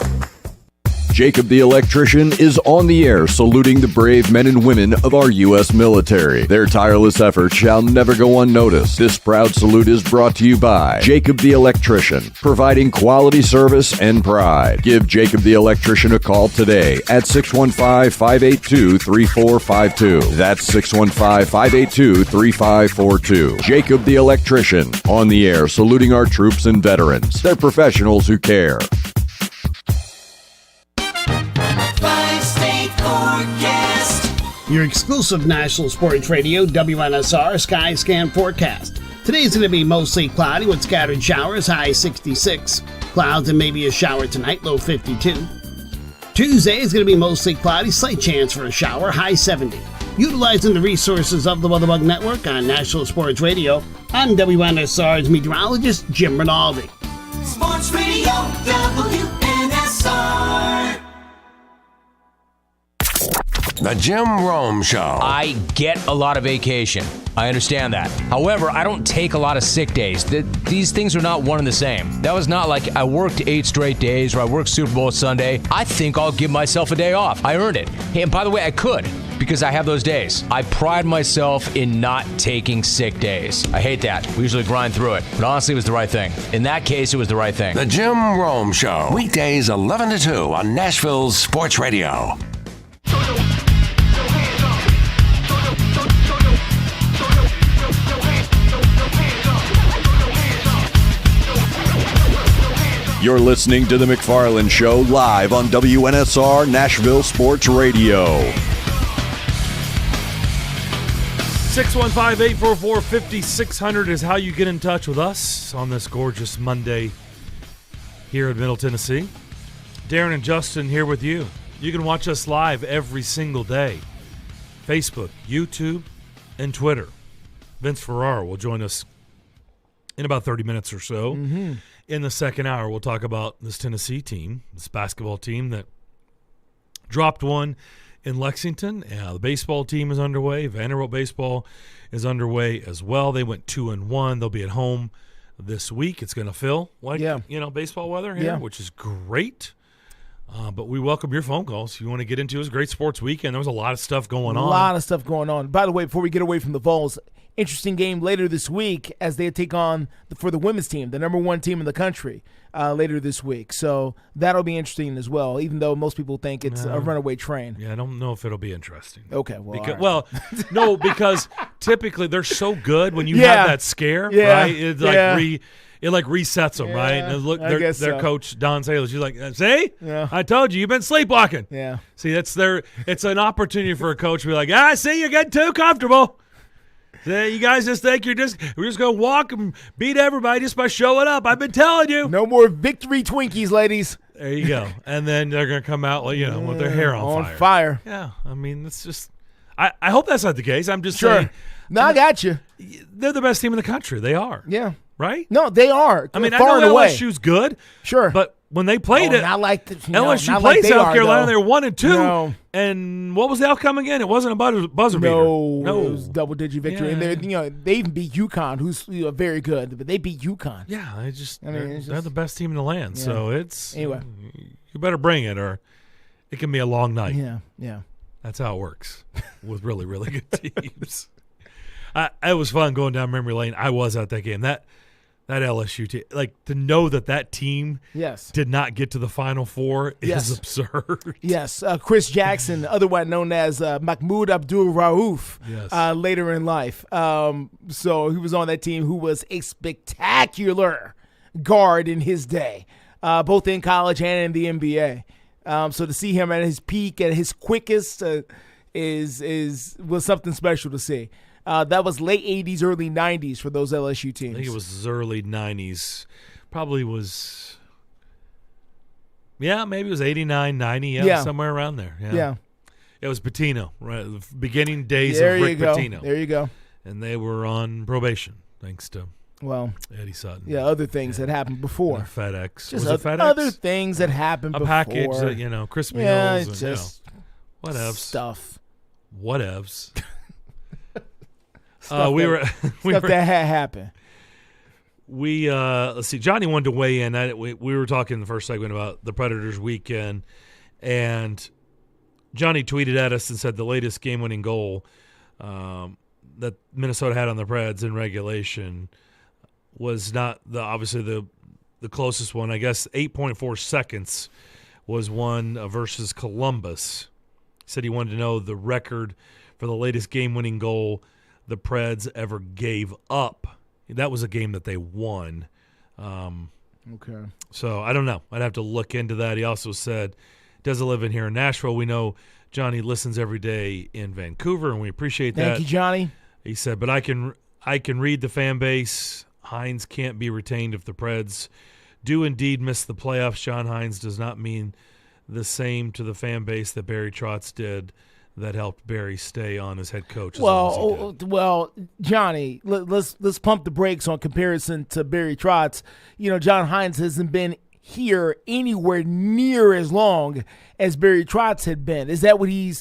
[SPEAKER 9] Jacob the Electrician is on the air saluting the brave men and women of our U.S. military. Their tireless efforts shall never go unnoticed. This proud salute is brought to you by Jacob the Electrician, providing quality service and pride. Give Jacob the Electrician a call today at 615-582-3452. That's 615-582-3542. Jacob the Electrician, on the air saluting our troops and veterans. They're professionals who care.
[SPEAKER 12] Your exclusive National Sports Radio, WNSR Sky Scan forecast. Today's going to be mostly cloudy with scattered showers, high 66. Clouds and maybe a shower tonight, low 52. Tuesday is going to be mostly cloudy, slight chance for a shower, high 70. Utilizing the resources of the WeatherBug Network on National Sports Radio, I'm WNSR's meteorologist, Jim Rinaldi.
[SPEAKER 13] Sports Radio, WNSR.
[SPEAKER 3] The Jim Rome Show.
[SPEAKER 14] I get a lot of vacation. I understand that. However, I don't take a lot of sick days. These things are not one and the same. That was not like I worked 8 straight days or I worked Super Bowl Sunday. I think I'll give myself a day off. I earned it. Hey, and by the way, I could. because I have those days. I pride myself in not taking sick days. I hate that. We usually grind through it. But honestly, it was the right thing. In that case, it was the right thing.
[SPEAKER 3] The Jim Rome Show. Weekdays 11 to 2 on Nashville's Sports Radio.
[SPEAKER 9] You're listening to The McFarland Show live on WNSR Nashville Sports Radio.
[SPEAKER 4] 615-844-5600 is how you get in touch with us on this gorgeous Monday here in Middle Tennessee. Darren and Justin here with you. You can watch us live every single day. Facebook, YouTube, and Twitter. Vince Ferrara will join us in about 30 minutes or so.
[SPEAKER 5] Mm-hmm.
[SPEAKER 4] In the second hour, we'll talk about this Tennessee team, this basketball team that dropped one in Lexington. The baseball team is underway. Vanderbilt baseball is underway as well. They went 2-1. They'll be at home this week. It's going to feel like baseball weather here, which is great. But we welcome your phone calls. If you want to get into it, it was a great sports weekend. There was a lot of stuff going on.
[SPEAKER 5] A lot of stuff going on. By the way, before we get away from the Vols, interesting game later this week as they take on for the women's team, the number one team in the country, later this week. So that'll be interesting as well, even though most people think it's a runaway train.
[SPEAKER 4] Yeah, I don't know if it'll be interesting.
[SPEAKER 5] Okay, well,
[SPEAKER 4] because typically they're so good when you have that scare, right? It's like it resets them, right? And look, their coach Don Saylor, she's like, "See, I told you, you've been sleepwalking."
[SPEAKER 5] Yeah.
[SPEAKER 4] See, it's an opportunity for a coach to be like, see, you're getting too comfortable. You guys just think we're just going to walk and beat everybody just by showing up. I've been telling you.
[SPEAKER 5] No more victory Twinkies, ladies.
[SPEAKER 4] There you go. And then they're going to come out with their hair on
[SPEAKER 5] fire.
[SPEAKER 4] Yeah. I mean, it's just I hope that's not the case. I'm just
[SPEAKER 5] sure.
[SPEAKER 4] saying.
[SPEAKER 5] No, I got you.
[SPEAKER 4] They're the best team in the country. They are.
[SPEAKER 5] Yeah.
[SPEAKER 4] Right?
[SPEAKER 5] No, they are.
[SPEAKER 4] I mean,
[SPEAKER 5] far
[SPEAKER 4] I know
[SPEAKER 5] and away.
[SPEAKER 4] LSU's good.
[SPEAKER 5] Sure.
[SPEAKER 4] But when they played
[SPEAKER 5] not like
[SPEAKER 4] LSU
[SPEAKER 5] not
[SPEAKER 4] played
[SPEAKER 5] like
[SPEAKER 4] South Carolina.
[SPEAKER 5] Though.
[SPEAKER 4] They were 1-2.
[SPEAKER 5] No.
[SPEAKER 4] And what was the outcome again? It wasn't a buzzer beater.
[SPEAKER 5] No, it was double-digit victory.
[SPEAKER 4] Yeah.
[SPEAKER 5] And they even beat UConn, who's very good, but they beat UConn.
[SPEAKER 4] Yeah, they're the best team in the land.
[SPEAKER 5] Yeah.
[SPEAKER 4] So it's
[SPEAKER 5] anyway.
[SPEAKER 4] You better bring it, or it can be a long night.
[SPEAKER 5] Yeah.
[SPEAKER 4] That's how it works with really, really good teams. It was fun going down memory lane. I was at that game. That LSU team, like, to know that team did not get to the Final Four is absurd.
[SPEAKER 5] Yes. Chris Jackson, otherwise known as Mahmoud Abdul-Rauf, later in life. So he was on that team, who was a spectacular guard in his day, both in college and in the NBA. So to see him at his peak, at his quickest, was something special to see. That was late 80s, early 90s for those LSU teams.
[SPEAKER 4] I think it was early 90s. Probably was, maybe it was 89, 90, somewhere around there. Yeah. It was Pitino, right? The beginning days of Rick Pitino.
[SPEAKER 5] There you go.
[SPEAKER 4] And they were on probation, thanks to Eddie Sutton.
[SPEAKER 5] Yeah, other things that happened before.
[SPEAKER 4] FedEx.
[SPEAKER 5] Just
[SPEAKER 4] was it FedEx?
[SPEAKER 5] Other things that happened before.
[SPEAKER 4] A package that, crispy meals. And,
[SPEAKER 5] just
[SPEAKER 4] whatevs.
[SPEAKER 5] Stuff.
[SPEAKER 4] Whatevs.
[SPEAKER 5] Stuff that had happened.
[SPEAKER 4] Let's see. Johnny wanted to weigh in. We were talking in the first segment about the Predators weekend, and Johnny tweeted at us and said the latest game-winning goal that Minnesota had on the Preds in regulation was not obviously the closest one. I guess 8.4 seconds was one versus Columbus. He said he wanted to know the record for the latest game-winning goal the Preds ever gave up. That was a game that they won.
[SPEAKER 5] Okay.
[SPEAKER 4] So I don't know. I'd have to look into that. He also said doesn't live in here in Nashville. We know Johnny listens every day in Vancouver, and we appreciate that.
[SPEAKER 5] Thank you, Johnny.
[SPEAKER 4] He said, but I can read the fan base. Hines can't be retained if the Preds do indeed miss the playoffs. John Hines does not mean the same to the fan base that Barry Trotz did, that helped Barry stay on as head coach.
[SPEAKER 5] Well, Johnny, let's pump the brakes on comparison to Barry Trotz. John Hines hasn't been here anywhere near as long as Barry Trotz had been. Is that what he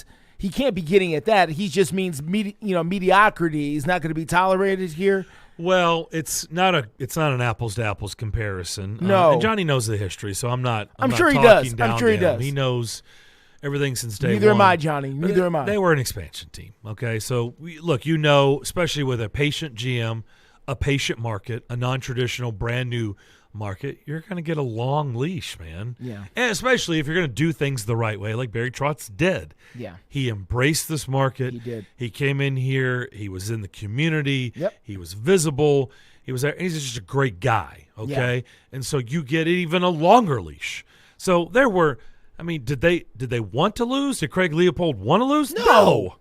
[SPEAKER 5] can't be getting at that? He just means mediocrity is not going to be tolerated here.
[SPEAKER 4] Well, it's not an apples to apples comparison.
[SPEAKER 5] No,
[SPEAKER 4] and Johnny knows the history, so I'm
[SPEAKER 5] sure he does. I'm sure he does.
[SPEAKER 4] He knows everything since day
[SPEAKER 5] Neither
[SPEAKER 4] one.
[SPEAKER 5] am I, Johnny. Neither am I.
[SPEAKER 4] They were an expansion team, okay? So, look, especially with a patient GM, a patient market, a non-traditional, brand-new market, you're going to get a long leash, man.
[SPEAKER 5] Yeah.
[SPEAKER 4] And especially if you're going to do things the right way, like Barry Trotz did.
[SPEAKER 5] Yeah.
[SPEAKER 4] He embraced this market.
[SPEAKER 5] He did.
[SPEAKER 4] He came in here. He was in the community.
[SPEAKER 5] Yep.
[SPEAKER 4] He was visible. He was there. He's just a great guy, okay?
[SPEAKER 5] Yeah.
[SPEAKER 4] And so you get even a longer leash. So there were – I mean, did they want to lose? Did Craig Leopold want to lose? No.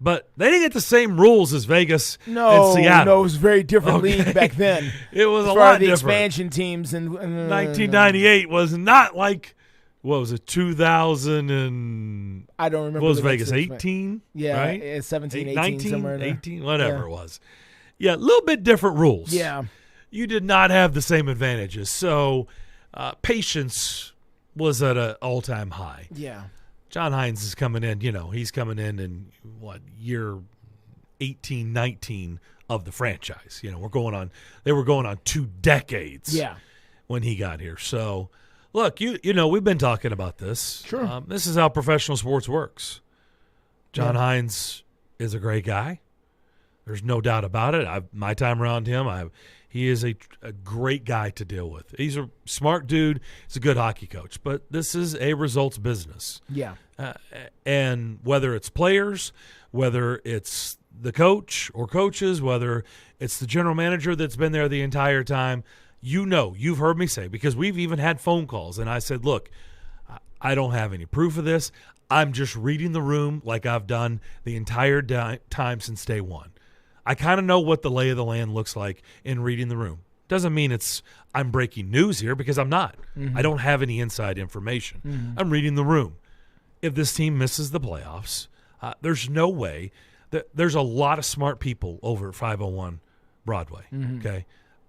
[SPEAKER 4] But they didn't get the same rules as Vegas and Seattle.
[SPEAKER 5] No, it was a very different league back then.
[SPEAKER 4] It was a
[SPEAKER 5] as far
[SPEAKER 4] lot
[SPEAKER 5] as the
[SPEAKER 4] different.
[SPEAKER 5] expansion teams and
[SPEAKER 4] 1998 was not like, what was it, 2000 and
[SPEAKER 5] I don't remember.
[SPEAKER 4] What was
[SPEAKER 5] the
[SPEAKER 4] Vegas,
[SPEAKER 5] next
[SPEAKER 4] 18?
[SPEAKER 5] Yeah,
[SPEAKER 4] right?
[SPEAKER 5] 17, 18,
[SPEAKER 4] 19,
[SPEAKER 5] somewhere in there.
[SPEAKER 4] 18, whatever
[SPEAKER 5] Yeah.
[SPEAKER 4] it was. Yeah, a little bit different rules.
[SPEAKER 5] Yeah.
[SPEAKER 4] You did not have the same advantages. So patience was at an all-time high.
[SPEAKER 5] Yeah.
[SPEAKER 4] John Hines is coming in, he's coming in year 18, 19 of the franchise. They were going on 2 decades when he got here. So, look, we've been talking about this.
[SPEAKER 5] Sure.
[SPEAKER 4] This is how professional sports works. John Hines is a great guy. There's no doubt about it. My time around him, he is a great guy to deal with. He's a smart dude. He's a good hockey coach. But this is a results business.
[SPEAKER 5] Yeah.
[SPEAKER 4] And whether it's players, whether it's the coach or coaches, whether it's the general manager that's been there the entire time, you've heard me say, because we've even had phone calls, and I said, look, I don't have any proof of this. I'm just reading the room like I've done the entire time since day one. I kind of know what the lay of the land looks like in reading the room. Doesn't mean I'm breaking news here, because I'm not.
[SPEAKER 5] Mm-hmm.
[SPEAKER 4] I don't have any inside information.
[SPEAKER 5] Mm-hmm.
[SPEAKER 4] I'm reading the room. If this team misses the playoffs, there's no way. There's a lot of smart people over at 501 Broadway, okay?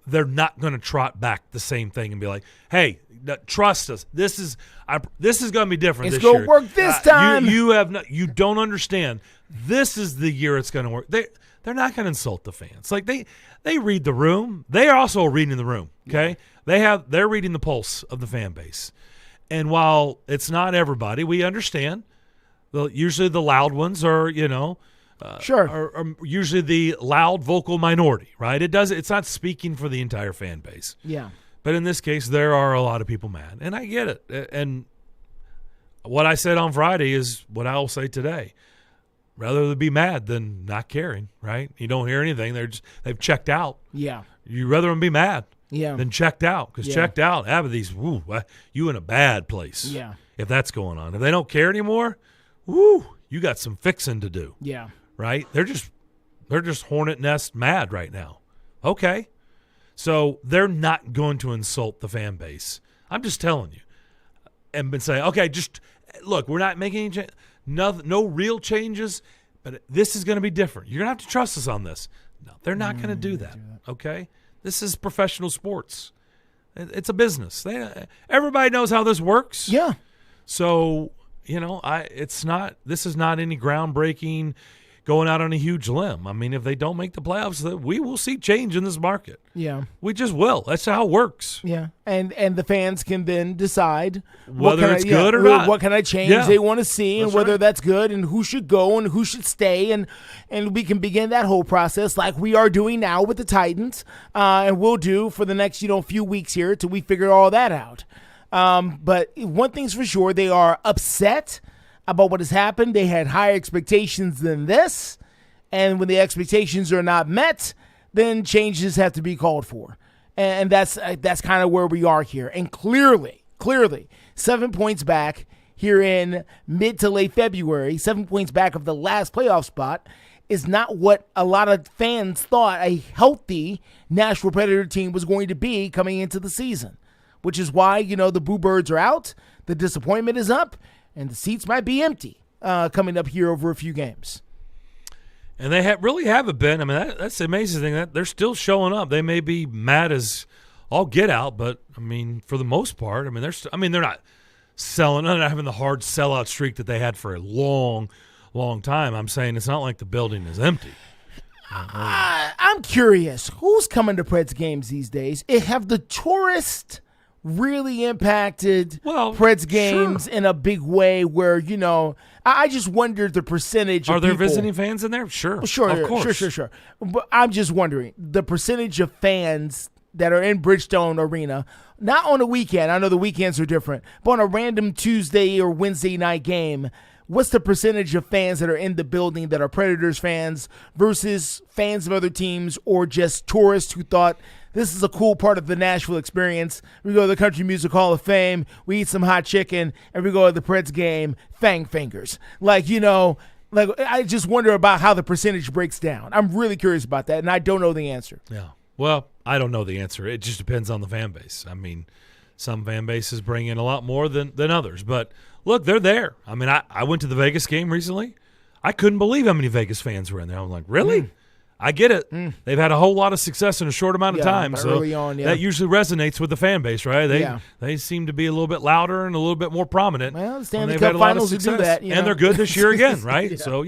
[SPEAKER 4] They're not going to trot back the same thing and be like, hey, trust us. This is going to be different
[SPEAKER 5] It's
[SPEAKER 4] this year.
[SPEAKER 5] going to work this time.
[SPEAKER 4] You don't understand. This is the year it's going to work. They're not going to insult the fans. Like they read the room. They are also reading the room, okay? They're reading the pulse of the fan base. And while it's not everybody, we understand. Usually the loud ones are,
[SPEAKER 5] sure,
[SPEAKER 4] are usually the loud vocal minority, right? It's not speaking for the entire fan base.
[SPEAKER 5] Yeah.
[SPEAKER 4] But in this case, there are a lot of people mad, and I get it. And what I said on Friday is what I will say today. Rather than be mad than not caring, right? You don't hear anything. They've checked out.
[SPEAKER 5] Yeah.
[SPEAKER 4] You rather them be mad than checked out, because checked out have these, you in a bad place.
[SPEAKER 5] Yeah.
[SPEAKER 4] If that's going on. If they don't care anymore, you got some fixing to do.
[SPEAKER 5] Yeah.
[SPEAKER 4] Right? They're just hornet nest mad right now. Okay. So they're not going to insult the fan base. I'm just telling you. And been saying, okay, just look, we're not making any change. No real changes, but this is going to be different. You're going to have to trust us on this. No, they're not going to do that, okay? This is professional sports. It's a business. Everybody knows how this works.
[SPEAKER 5] Yeah.
[SPEAKER 4] So, this is not any groundbreaking, going out on a huge limb. I mean, if they don't make the playoffs, we will see change in this market.
[SPEAKER 5] Yeah.
[SPEAKER 4] We just will. That's how it works.
[SPEAKER 5] Yeah. And the fans can then decide
[SPEAKER 4] whether it's good or not.
[SPEAKER 5] What kind of change they want to see, and whether that's good, and who should go and who should stay, and we can begin that whole process like we are doing now with the Titans, and we'll do for the next few weeks here till we figure all that out. But one thing's for sure, they are upset about what has happened. They had higher expectations than this, and when the expectations are not met, then changes have to be called for. And that's kind of where we are here. And clearly, 7 points back here in mid to late February, 7 points back of the last playoff spot, is not what a lot of fans thought a healthy Nashville Predator team was going to be coming into the season, which is why, the Boo Birds are out, the disappointment is up, and the seats might be empty coming up here over a few games.
[SPEAKER 4] And they really haven't been. I mean, that's the amazing thing. That they're still showing up. They may be mad as all get out, but, I mean, for the most part, I mean, they're not selling, they're not having the hard sellout streak that they had for a long, long time. I'm saying it's not like the building is empty.
[SPEAKER 5] I'm curious. Who's coming to Preds games these days? Have the tourist really impacted Preds games in a big way where, I just wondered the percentage of
[SPEAKER 4] Are there
[SPEAKER 5] people,
[SPEAKER 4] visiting fans in there? Sure.
[SPEAKER 5] Sure,
[SPEAKER 4] Of course.
[SPEAKER 5] sure. But I'm just wondering the percentage of fans that are in Bridgestone Arena, not on a weekend. I know the weekends are different, but on a random Tuesday or Wednesday night game, what's the percentage of fans that are in the building that are Predators fans versus fans of other teams or just tourists who thought this is a cool part of the Nashville experience? We go to the Country Music Hall of Fame, we eat some hot chicken, and we go to the Preds game, fang fingers. I just wonder about how the percentage breaks down. I'm really curious about that, and I don't know the answer.
[SPEAKER 4] Yeah. Well, I don't know the answer. It just depends on the fan base. I mean, some fan bases bring in a lot more than others. But, look, they're there. I mean, I went to the Vegas game recently. I couldn't believe how many Vegas fans were in there. I'm like, really? I get it. They've had a whole lot of success in a short amount of time. So
[SPEAKER 5] early on,
[SPEAKER 4] that usually resonates with the fan base, right? They seem to be a little bit louder and a little bit more prominent.
[SPEAKER 5] Well, the Stanley
[SPEAKER 4] they've
[SPEAKER 5] Cup
[SPEAKER 4] had a lot of
[SPEAKER 5] Finals will do
[SPEAKER 4] success.
[SPEAKER 5] that.
[SPEAKER 4] And they're good this year again, right? So,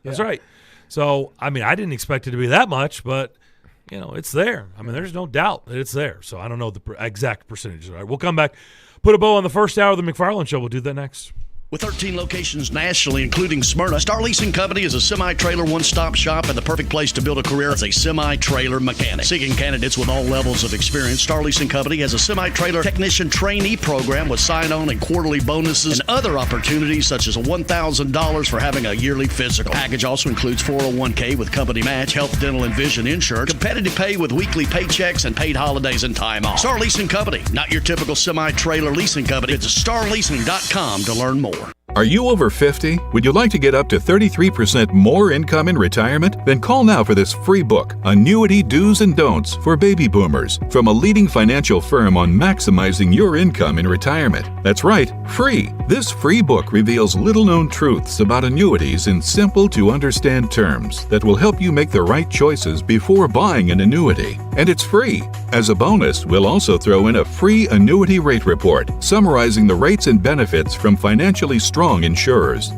[SPEAKER 4] that's right. So, I mean, I didn't expect it to be that much, but – it's there. I mean, there's no doubt that it's there. So I don't know the exact percentages. All right, we'll come back, put a bow on the first hour of the McFarland Show. We'll do that next.
[SPEAKER 1] With 13 locations nationally, including Smyrna, Star Leasing Company is a semi-trailer one-stop shop and the perfect place to build a career as a semi-trailer mechanic. Seeking candidates with all levels of experience, Star Leasing Company has a semi-trailer technician trainee program with sign-on and quarterly bonuses and other opportunities such as $1,000 for having a yearly physical. Package also includes 401k with company match, health, dental, and vision insurance, competitive pay with weekly paychecks, and paid holidays and time off. Star Leasing Company, not your typical semi-trailer leasing company. It's starleasing.com to learn more.
[SPEAKER 13] Are you over 50? Would you like to get up to 33% more income in retirement? Then call now for this free book, Annuity Do's and Don'ts for Baby Boomers, from a leading financial firm on maximizing your income in retirement. That's right, free. This free book reveals little-known truths about annuities in simple-to-understand terms that will help you make the right choices before buying an annuity. And it's free. As a bonus, we'll also throw in a free annuity rate report summarizing the rates and benefits from financially strong insurers.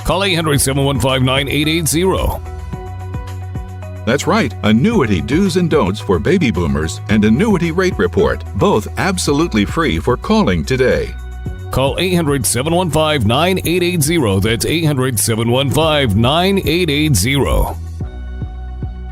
[SPEAKER 15] Call 800-715-9880.
[SPEAKER 13] That's right, Annuity Do's and Don'ts for Baby Boomers and Annuity Rate Report, both absolutely free for calling today.
[SPEAKER 15] Call 800-715-9880. That's 800-715-9880.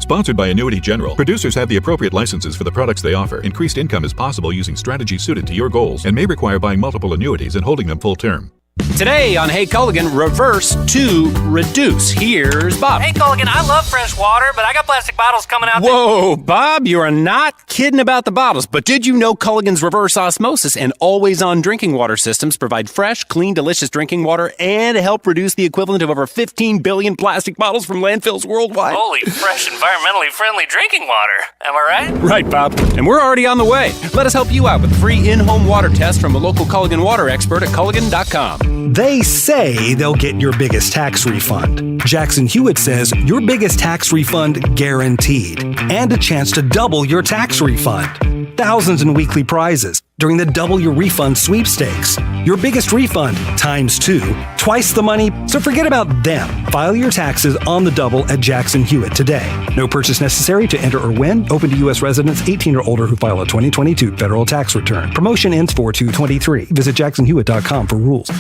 [SPEAKER 13] Sponsored by Annuity General. Producers have the appropriate licenses for the products they offer. Increased income is possible using strategies suited to your goals and may require buying multiple annuities and holding them full term.
[SPEAKER 16] Today on Hey Culligan, reverse to reduce. Here's Bob.
[SPEAKER 17] Hey Culligan, I love fresh water, but I got plastic bottles coming out.
[SPEAKER 16] Whoa, Bob, you are not kidding about the bottles. But did you know Culligan's reverse osmosis and always-on drinking water systems provide fresh, clean, delicious drinking water and help reduce the equivalent of over 15 billion plastic bottles from landfills worldwide?
[SPEAKER 17] Holy, fresh, environmentally friendly drinking water. Am I right?
[SPEAKER 16] Right, Bob. And we're already on the way. Let us help you out with a free in-home water test from a local Culligan water expert at Culligan.com.
[SPEAKER 11] They say they'll get your biggest tax refund. Jackson Hewitt says your biggest tax refund guaranteed, and a chance to double your tax refund. Thousands in weekly prizes during the Double Your Refund sweepstakes. Your biggest refund times 2, twice the money, so forget about them. File your taxes on the double at Jackson Hewitt today. No purchase necessary to enter or win. Open to U.S. residents 18 or older who file a 2022 federal tax return. Promotion ends 4/2/23. Visit jacksonhewitt.com for rules.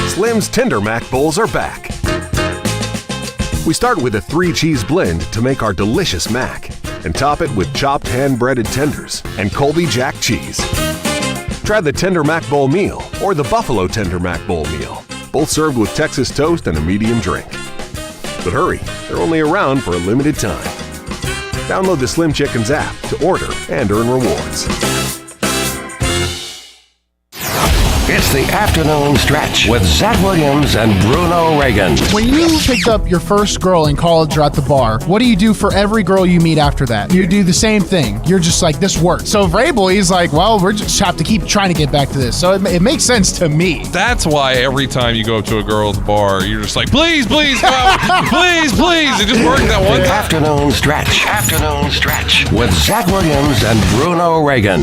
[SPEAKER 18] Slim's Tender Mac Bowls are back. We start with a 3-cheese blend to make our delicious mac and top it with chopped hand-breaded tenders and Colby Jack cheese. Try the Tender Mac Bowl meal or the Buffalo Tender Mac Bowl meal, both served with Texas toast and a medium drink. But hurry, they're only around for a limited time. Download the Slim Chickens app to order and earn rewards.
[SPEAKER 3] It's the afternoon stretch with Zach Williams and Bruno Reagan.
[SPEAKER 19] When you picked up your first girl in college or at the bar, what do you do for every girl you meet after that? You do the same thing. You're just like, this worked. So Vrabel, he's like, well, we just have to keep trying to get back to this. So it makes sense to me.
[SPEAKER 20] That's why every time you go up to a girl at the bar, you're just like, please, please, please, please. It just worked that one time.
[SPEAKER 3] Afternoon stretch. Afternoon stretch with Zach Williams and Bruno Reagan.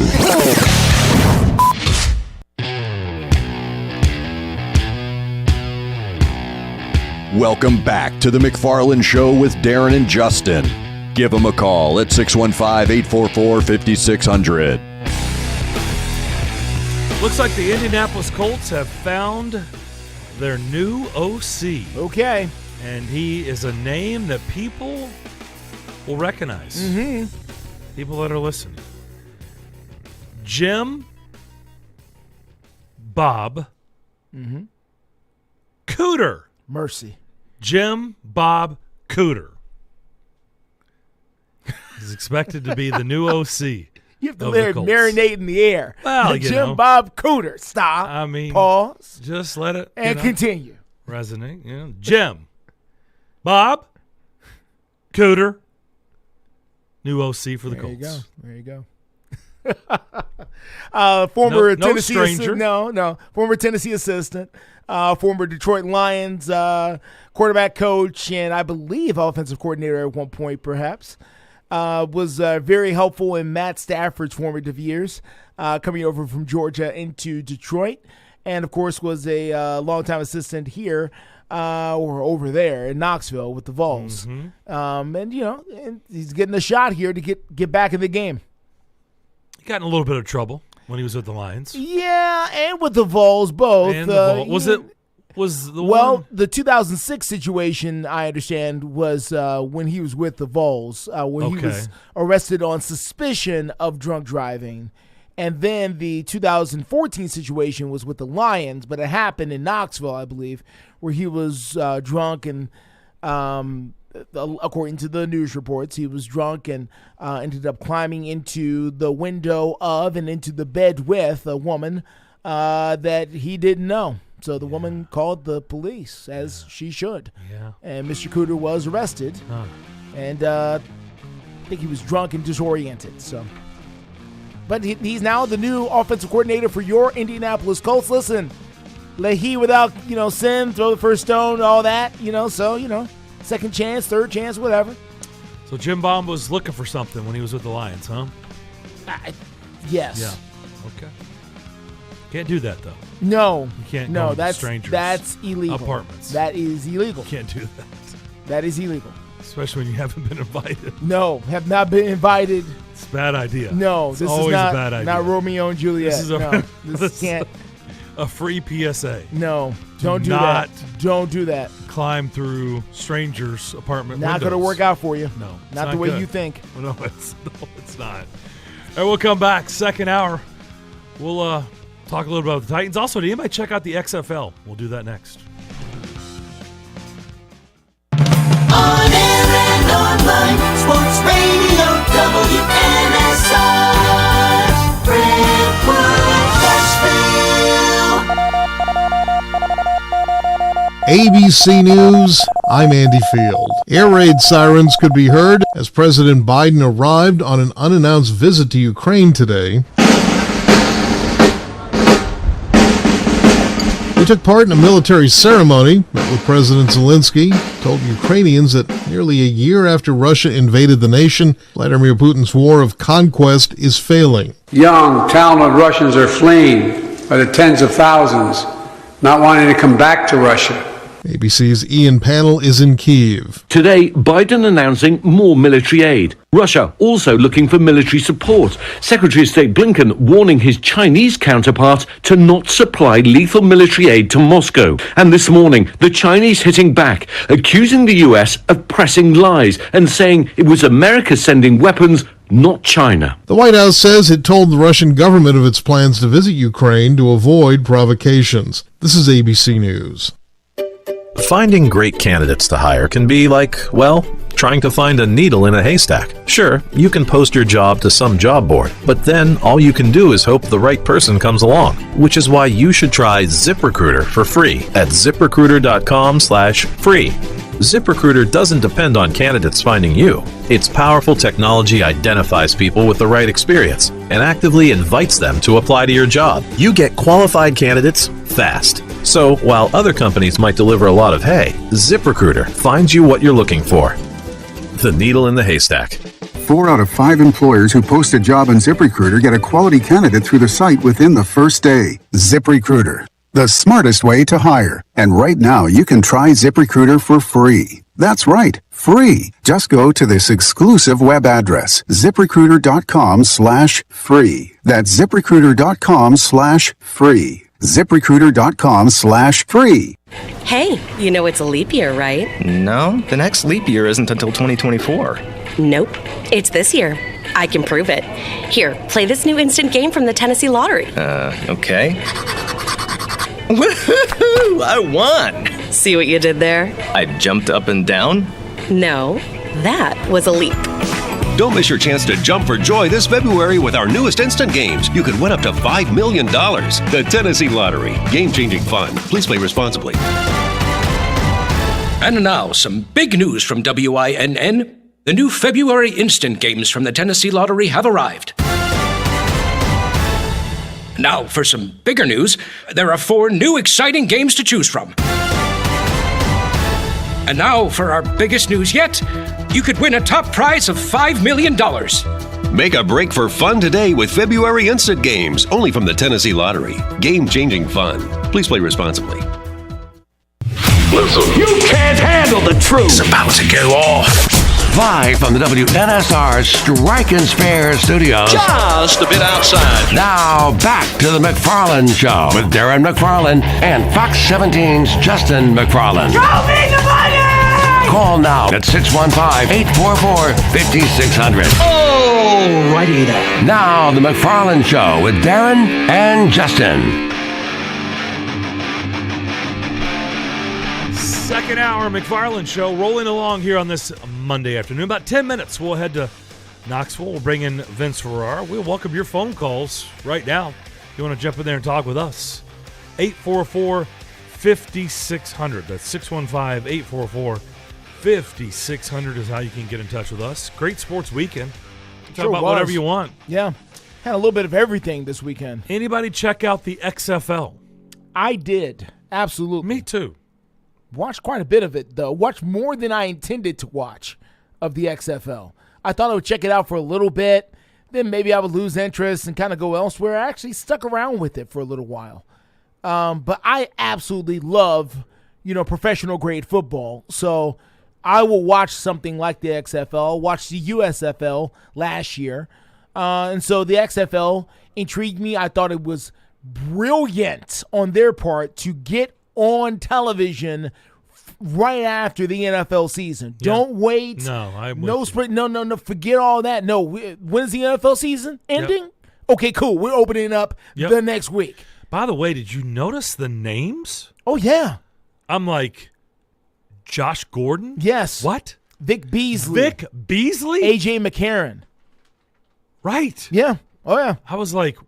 [SPEAKER 9] Welcome back to the McFarland Show with Darren and Justin.
[SPEAKER 21] Give them a call at 615-844-5600.
[SPEAKER 4] Looks like the Indianapolis Colts have found their new OC.
[SPEAKER 5] Okay.
[SPEAKER 4] And he is a name that people will recognize.
[SPEAKER 5] Mm-hmm.
[SPEAKER 4] People that are listening. Jim Bob Cooter.
[SPEAKER 5] Mercy.
[SPEAKER 4] Jim Bob Cooter is expected to be the new OC.
[SPEAKER 5] You have to let it marinate in the air.
[SPEAKER 4] Well,
[SPEAKER 5] the Jim Bob Cooter. Stop.
[SPEAKER 4] I mean,
[SPEAKER 5] pause.
[SPEAKER 4] Just let it
[SPEAKER 5] and continue.
[SPEAKER 4] Resonate. Jim Bob Cooter, new OC for the Colts.
[SPEAKER 5] There you go. Former Tennessee
[SPEAKER 4] stranger.
[SPEAKER 5] Former Tennessee assistant, former Detroit Lions quarterback coach, and I believe offensive coordinator at one point, perhaps. Was very helpful in Matt Stafford's formative years, coming over from Georgia into Detroit, and of course was a longtime assistant here or over there in Knoxville with the Vols. And he's getting a shot here to get back in the game.
[SPEAKER 4] He got in a little bit of trouble when he was with the Lions.
[SPEAKER 5] Yeah, and with the Vols both.
[SPEAKER 4] And the
[SPEAKER 5] the 2006 situation, I understand, was when he was with the Vols, when he was arrested on suspicion of drunk driving. And then the 2014 situation was with the Lions, but it happened in Knoxville, I believe, where he was drunk and, according to the news reports, he was drunk and ended up climbing into the window of and into the bed with a woman that he didn't know. So the woman called the police, as she should.
[SPEAKER 4] Yeah.
[SPEAKER 5] And Mr. Cooter was arrested. And I think he was drunk and disoriented. So, but he's now the new offensive coordinator for your Indianapolis Colts. Listen, Leahy without, sin, throw the first stone, all that, second chance, third chance, whatever.
[SPEAKER 4] So Jim Baum was looking for something when he was with the Lions, huh?
[SPEAKER 5] Yes.
[SPEAKER 4] Yeah. Okay. Can't do that, though.
[SPEAKER 5] No.
[SPEAKER 4] You can't
[SPEAKER 5] go
[SPEAKER 4] with strangers.
[SPEAKER 5] That's illegal.
[SPEAKER 4] Apartments.
[SPEAKER 5] That is illegal.
[SPEAKER 4] You can't do that.
[SPEAKER 5] That is illegal.
[SPEAKER 4] Especially when you haven't been invited.
[SPEAKER 5] No, have not been invited.
[SPEAKER 4] It's a bad idea.
[SPEAKER 5] No,
[SPEAKER 4] it's
[SPEAKER 5] this
[SPEAKER 4] always
[SPEAKER 5] is not,
[SPEAKER 4] a bad idea.
[SPEAKER 5] Not Romeo and Juliet.
[SPEAKER 4] This is
[SPEAKER 5] this can't.
[SPEAKER 4] A free PSA.
[SPEAKER 5] No, don't do that. Don't do that.
[SPEAKER 4] Climb through strangers' apartment
[SPEAKER 5] windows. Not going to work out for you.
[SPEAKER 4] No.
[SPEAKER 5] Not the way you think.
[SPEAKER 4] No, it's not. All right, we'll come back. Second hour. We'll talk a little about the Titans. Also, did anybody check out the XFL? We'll do that next.
[SPEAKER 2] On air and online, Sports Radio WNSR, Brentwood, Nashville.
[SPEAKER 22] ABC News, I'm Andy Field. Air raid sirens could be heard as President Biden arrived on an unannounced visit to Ukraine today. He took part in a military ceremony, met with President Zelensky, told Ukrainians that nearly a year after Russia invaded the nation, Vladimir Putin's war of conquest is failing.
[SPEAKER 23] Young, talented Russians are fleeing by the tens of thousands, not wanting to come back to Russia.
[SPEAKER 22] ABC's Ian Pannell is in Kyiv.
[SPEAKER 24] Today, Biden announcing more military aid. Russia also looking for military support. Secretary of State Blinken warning his Chinese counterpart to not supply lethal military aid to Moscow. And this morning, the Chinese hitting back, accusing the US of pressing lies and saying it was America sending weapons, not China.
[SPEAKER 22] The White House says it told the Russian government of its plans to visit Ukraine to avoid provocations. This is ABC News.
[SPEAKER 25] Finding great candidates to hire can be like, well, trying to find a needle in a haystack. Sure, you can post your job to some job board, but then all you can do is hope the right person comes along, which is why you should try ZipRecruiter for free at ZipRecruiter.com/free. ZipRecruiter doesn't depend on candidates finding you. Its powerful technology identifies people with the right experience and actively invites them to apply to your job. You get qualified candidates fast. So while other companies might deliver a lot of hay, ZipRecruiter finds you what you're looking for. The needle in the haystack.
[SPEAKER 26] 4 out of 5 employers who post a job on ZipRecruiter get a quality candidate through the site within the first day. ZipRecruiter, the smartest way to hire. And right now, you can try ZipRecruiter for free. That's right, free. Just go to this exclusive web address, ZipRecruiter.com/free. That's ZipRecruiter.com/free. ZipRecruiter.com/free.
[SPEAKER 6] Hey, you know it's a leap year, right?
[SPEAKER 7] No, the next leap year isn't until 2024.
[SPEAKER 6] Nope, it's this year. I can prove it. Here, play this new instant game from the Tennessee Lottery.
[SPEAKER 7] Okay. Woohoo! I won!
[SPEAKER 6] See what you did there?
[SPEAKER 7] I jumped up and down?
[SPEAKER 6] No, that was a leap.
[SPEAKER 8] Don't miss your chance to jump for joy this February with our newest instant games. You could win up to $5 million. The Tennessee Lottery. Game-changing fun. Please play responsibly.
[SPEAKER 10] And now, some big news from WINN. The new February instant games from the Tennessee Lottery have arrived. Now, for some bigger news, there are 4 new exciting games to choose from. And now, for our biggest news yet, you could win a top prize of $5 million.
[SPEAKER 8] Make a break for fun today with February instant games, only from the Tennessee Lottery. Game-changing fun. Please play responsibly.
[SPEAKER 3] Listen, you can't handle the truth. It's about to go off. Live from the WNSR Strike and Spare studios.
[SPEAKER 8] Just a bit outside.
[SPEAKER 3] Now back to the McFarland Show with Darren McFarland and Fox 17's Justin McFarland.
[SPEAKER 2] Show me the money!
[SPEAKER 3] Call now at 615-844-5600.
[SPEAKER 2] Oh, righty there.
[SPEAKER 3] Now the McFarland Show with Darren and Justin.
[SPEAKER 4] Second hour McFarland Show rolling along here on this Monday afternoon. About 10 minutes, we'll head to Knoxville. We'll bring in Vince Ferrara. We'll welcome your phone calls right now. If you want to jump in there and talk with us, 844-5600. That's 615-844-5600 is how you can get in touch with us. Great sports weekend. Talk about whatever you want.
[SPEAKER 5] Yeah. Had a little bit of everything this weekend.
[SPEAKER 4] Anybody check out the XFL?
[SPEAKER 5] I did. Absolutely.
[SPEAKER 4] Me too.
[SPEAKER 5] Watched quite a bit of it, though. Watched more than I intended to watch of the XFL. I thought I would check it out for a little bit, then maybe I would lose interest and kind of go elsewhere. I actually stuck around with it for a little while. But I absolutely love, professional grade football. So I will watch something like the XFL, watch the USFL last year. And so the XFL intrigued me. I thought it was brilliant on their part to get on television right after the NFL season. Yeah. Don't wait. No sprint. No. Forget all that. No. When's the NFL season ending? Yep. Okay, cool. We're opening up the next week.
[SPEAKER 4] By the way, did you notice the names?
[SPEAKER 5] Oh, yeah.
[SPEAKER 4] I'm like, Josh Gordon?
[SPEAKER 5] Yes.
[SPEAKER 4] What?
[SPEAKER 5] Vic Beasley? AJ McCarron.
[SPEAKER 4] Right.
[SPEAKER 5] Yeah. Oh, yeah.
[SPEAKER 4] I was like,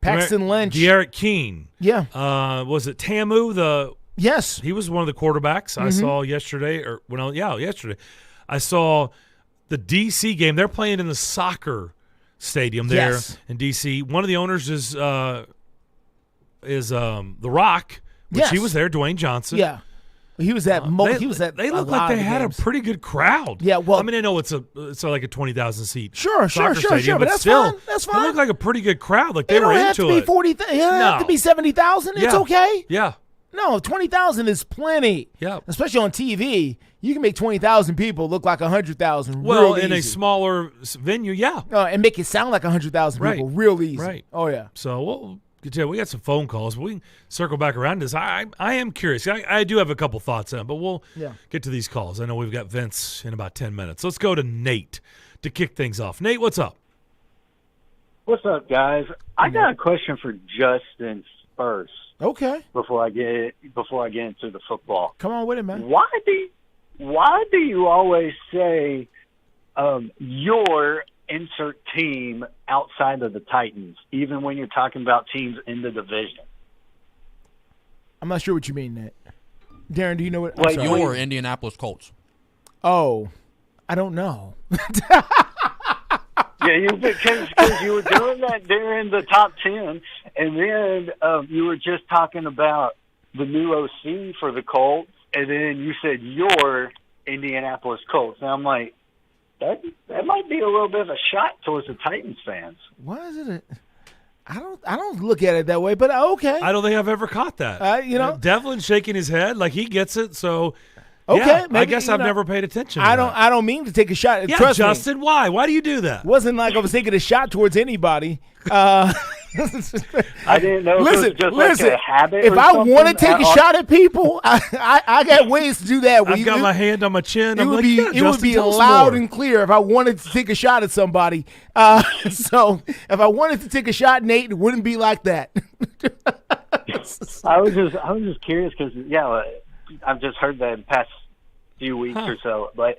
[SPEAKER 5] Paxton Lynch.
[SPEAKER 4] De'Aaron Keene.
[SPEAKER 5] Yeah.
[SPEAKER 4] Was it Tamu?
[SPEAKER 5] Yes.
[SPEAKER 4] He was one of the quarterbacks I saw yesterday. Yesterday. I saw the D.C. game. They're playing in the soccer stadium there in D.C. One of the owners is The Rock, which he was there, Dwayne Johnson.
[SPEAKER 5] Yeah. He was at
[SPEAKER 4] They look like they had a pretty good crowd.
[SPEAKER 5] Yeah, well,
[SPEAKER 4] I mean, I know it's like a 20,000 seat.
[SPEAKER 5] Sure,
[SPEAKER 4] stadium,
[SPEAKER 5] but
[SPEAKER 4] that's
[SPEAKER 5] still, fine. That's fine.
[SPEAKER 4] They look like a pretty good crowd. Like they were into it.
[SPEAKER 5] It don't have to be 40,000. It doesn't have to be 70,000. It's okay.
[SPEAKER 4] Yeah.
[SPEAKER 5] No, 20,000 is plenty.
[SPEAKER 4] Yeah.
[SPEAKER 5] Especially on TV, you can make 20,000 people look like 100,000.
[SPEAKER 4] Well,
[SPEAKER 5] real
[SPEAKER 4] in
[SPEAKER 5] easy.
[SPEAKER 4] a smaller venue, yeah.
[SPEAKER 5] And make it sound like 100,000 people real easy.
[SPEAKER 4] Right.
[SPEAKER 5] Oh yeah.
[SPEAKER 4] So we got some phone calls, but we can circle back around to this. I am curious. I do have a couple thoughts on it, but we'll get to these calls. I know we've got Vince in about 10 minutes. Let's go to Nate to kick things off. Nate, what's up?
[SPEAKER 12] What's up, guys? I got a question for Justin first.
[SPEAKER 5] Okay.
[SPEAKER 12] Before I get into the football.
[SPEAKER 5] Come on with it, man.
[SPEAKER 12] Why do you always say your insert team outside of the Titans, even when you're talking about teams in the division?
[SPEAKER 5] I'm not sure what you mean, Nate. Darren, do you know what?
[SPEAKER 21] Your Indianapolis Colts.
[SPEAKER 5] Oh, I don't know.
[SPEAKER 12] Yeah, because you were doing that during the top 10, and then you were just talking about the new OC for the Colts, and then you said your Indianapolis Colts. And I'm like, that might be a little bit of a shot towards the Titans fans.
[SPEAKER 5] Why is it? I don't look at it that way, but okay.
[SPEAKER 4] I don't think I've ever caught that.
[SPEAKER 5] Devlin's
[SPEAKER 4] shaking his head like he gets it. So
[SPEAKER 5] Okay,
[SPEAKER 4] Yeah,
[SPEAKER 5] maybe,
[SPEAKER 4] I guess I've never paid attention. To
[SPEAKER 5] I don't mean to take a shot.
[SPEAKER 4] Yeah,
[SPEAKER 5] Trust me.
[SPEAKER 4] Justin, why? Why do you do that?
[SPEAKER 5] It wasn't like I was taking a shot towards anybody.
[SPEAKER 12] I didn't know if it was just like a habit.
[SPEAKER 5] If
[SPEAKER 12] or
[SPEAKER 5] I
[SPEAKER 12] something.
[SPEAKER 5] want to take a shot at people, I got ways to do that.
[SPEAKER 4] I've got my hand on my chin.
[SPEAKER 5] It would be loud and clear if I wanted to take a shot at somebody. So if I wanted to take a shot, Nate, it wouldn't be like that.
[SPEAKER 12] I was just curious because I've just heard that in the past few weeks or so, but.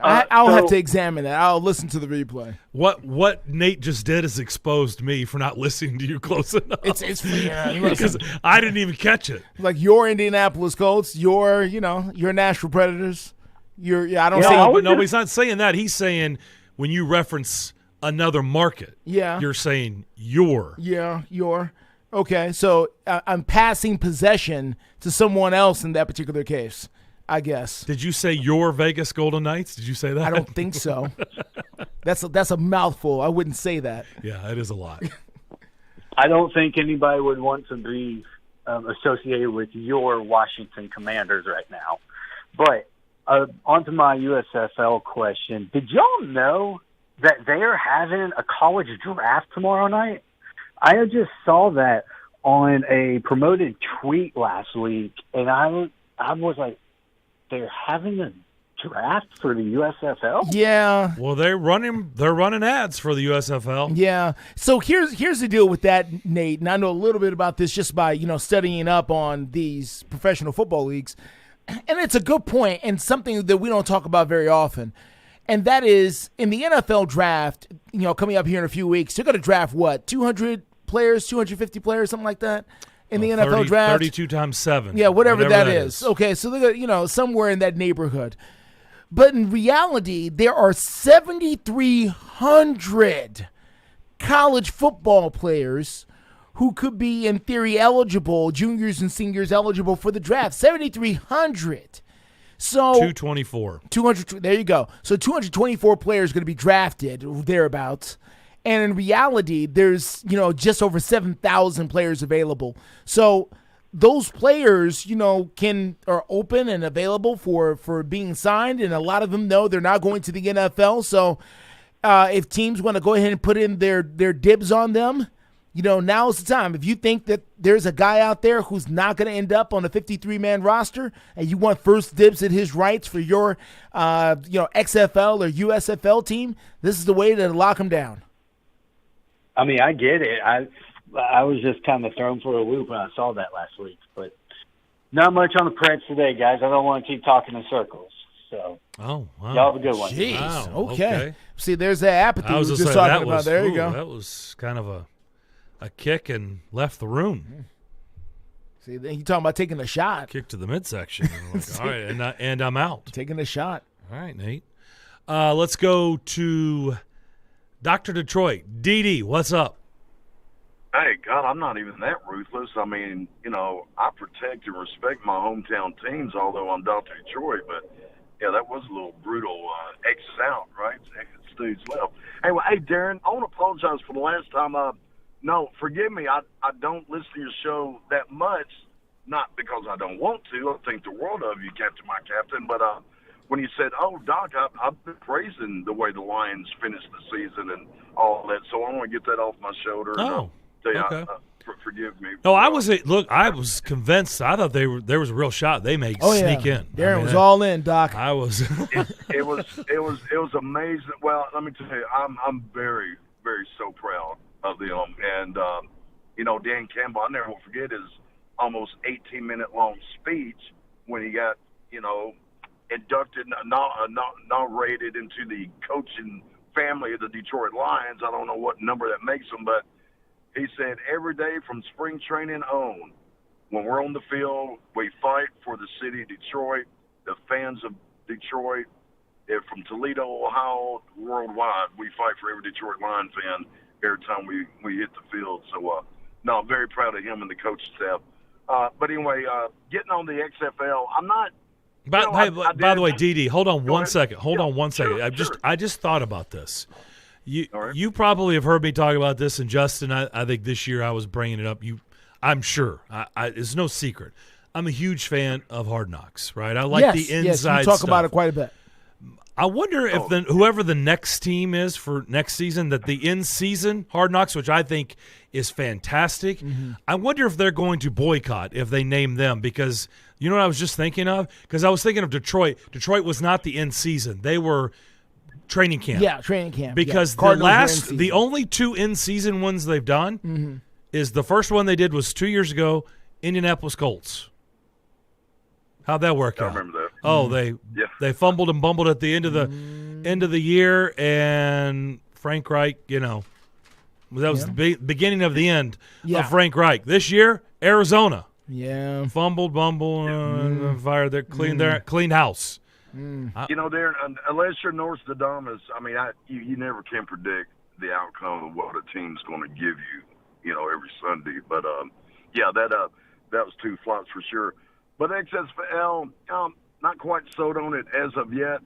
[SPEAKER 5] I'll have to examine that. I'll listen to the replay.
[SPEAKER 4] What Nate just did is exposed me for not listening to you close enough.
[SPEAKER 5] It's
[SPEAKER 4] because I didn't even catch it.
[SPEAKER 5] Like your Indianapolis Colts, your Nashville Predators. No,
[SPEAKER 4] he's not saying that. He's saying when you reference another market, you're saying your.
[SPEAKER 5] Yeah, your. Okay, so I'm passing possession to someone else in that particular case. I guess.
[SPEAKER 4] Did you say your Vegas Golden Knights? Did you say that?
[SPEAKER 5] I don't think so. That's a mouthful. I wouldn't say that.
[SPEAKER 4] Yeah, it is a lot.
[SPEAKER 12] I don't think anybody would want to be associated with your Washington Commanders right now. But onto my USFL question. Did y'all know that they are having a college draft tomorrow night? I just saw that on a promoted tweet last week, and I was like, they're having a draft for the USFL?
[SPEAKER 5] Yeah.
[SPEAKER 4] Well, they're running ads for the USFL.
[SPEAKER 5] Yeah. So here's the deal with that, Nate, and I know a little bit about this just by, studying up on these professional football leagues. And it's a good point and something that we don't talk about very often. And that is in the NFL draft, coming up here in a few weeks, they're going to draft what? 200 players, 250 players, something like that? In the NFL draft,
[SPEAKER 4] 32 times 7.
[SPEAKER 5] Yeah, whatever that is. Okay, so they're somewhere in that neighborhood. But in reality, there are 7,300 college football players who could be, in theory, eligible, juniors and seniors eligible for the draft. 7,300. So
[SPEAKER 4] 224.
[SPEAKER 5] 200. There you go. So 224 players going to be drafted thereabouts. And in reality, there's, just over 7,000 players available. So those players, are open and available for being signed. And a lot of them know they're not going to the NFL. So if teams want to go ahead and put in their dibs on them, now's the time. If you think that there's a guy out there who's not going to end up on a 53-man roster and you want first dibs at his rights for your, XFL or USFL team, this is the way to lock him down.
[SPEAKER 12] I mean, I get it. I was just kind of thrown for a loop when I saw that last week. But not much on the Preds today, guys. I don't want to keep talking in circles. So,
[SPEAKER 4] wow.
[SPEAKER 12] Y'all have a good one.
[SPEAKER 5] Jeez.
[SPEAKER 4] Wow,
[SPEAKER 5] okay. See, there's that apathy we were just talking about. There you go.
[SPEAKER 4] That was kind of a kick and left the room.
[SPEAKER 5] See, then you talking about taking a shot.
[SPEAKER 4] Kick to the midsection. All right, and I'm out.
[SPEAKER 5] Taking a shot.
[SPEAKER 4] All right, Nate. Let's go to Dr. Detroit. DD, what's up?
[SPEAKER 1] Hey, God, I'm not even that ruthless. I mean, I protect and respect my hometown teams, although I'm Dr. Detroit. But, yeah, that was a little brutal. X out, right? X dudes left. Anyway, hey, Darren, I want to apologize for the last time. No, forgive me. I don't listen to your show that much, not because I don't want to. I think the world of you, Captain, my captain. But when you said, oh, Doc, I've been praising the way the Lions finished the season and all that, so I want to get that off my shoulder.
[SPEAKER 4] Oh, okay.
[SPEAKER 1] Forgive me.
[SPEAKER 4] No, I was convinced. I thought there was a real shot they may sneak in.
[SPEAKER 5] Darren was all in, Doc.
[SPEAKER 4] I was.
[SPEAKER 1] It was amazing. Well, let me tell you, I'm very, very so proud of them. And, Dan Campbell, I never will forget his almost 18-minute long speech when he got, inducted, inaugurated into the coaching family of the Detroit Lions. I don't know what number that makes them, but he said every day from spring training on, when we're on the field, we fight for the city of Detroit, the fans of Detroit. From Toledo, Ohio, worldwide, we fight for every Detroit Lion fan every time we hit the field. So, I'm very proud of him and the coaching staff. But anyway, getting on the XFL, I'm not.
[SPEAKER 4] By the way, DD, hold on one second. Hold on one second.
[SPEAKER 1] Sure.
[SPEAKER 4] I just thought about this. You probably have heard me talk about this, and Justin, I think this year I was bringing it up. I'm sure. It's no secret. I'm a huge fan of Hard Knocks, right? I like the inside
[SPEAKER 5] Yes, you talk
[SPEAKER 4] stuff.
[SPEAKER 5] about it quite a bit.
[SPEAKER 4] I wonder if whoever the next team is for next season, that the in-season Hard Knocks, which I think is fantastic, I wonder if they're going to boycott if they name them, because you know what I was just thinking of? Because I was thinking of Detroit. Detroit was not the in-season. They were training camp.
[SPEAKER 5] Yeah, training camp.
[SPEAKER 4] Because the only 2 in-season ones they've done is the first one they did was 2 years ago, Indianapolis Colts. How'd that work out?
[SPEAKER 1] I remember that.
[SPEAKER 4] Oh, they fumbled and bumbled at the end of the year, and Frank Reich, that was the beginning of the end of Frank Reich. This year, Arizona.
[SPEAKER 5] Yeah.
[SPEAKER 4] Fumbled, bumbled, fired their clean house.
[SPEAKER 1] Darren, unless you're Nostradamus, I mean, you never can predict the outcome of what a team's going to give you, every Sunday. But that was 2 flops for sure. But XFL, not quite sold on it as of yet.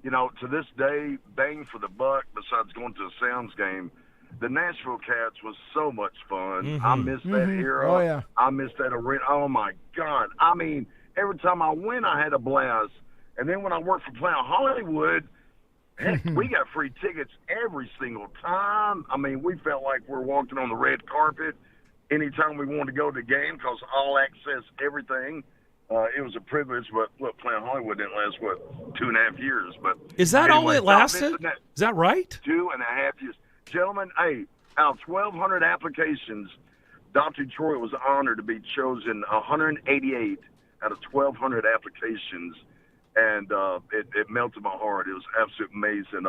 [SPEAKER 1] To this day, bang for the buck, besides going to a Sounds game, the Nashville Cats was so much fun. I miss that era.
[SPEAKER 5] Oh, yeah.
[SPEAKER 1] I miss that arena. Oh, my God. I mean, every time I went, I had a blast. And then when I worked for Planet Hollywood, heck, we got free tickets every single time. I mean, we felt like we're walking on the red carpet anytime we wanted to go to the game because all access, everything. It was a privilege, but look, Planet Hollywood didn't last, 2.5 years. But
[SPEAKER 4] is that all it lasted? Is that right?
[SPEAKER 1] 2.5 years. Gentlemen, out of 1,200 applications, Dr. Detroit was honored to be chosen 188 out of 1,200 applications, and it melted my heart. It was absolutely amazing.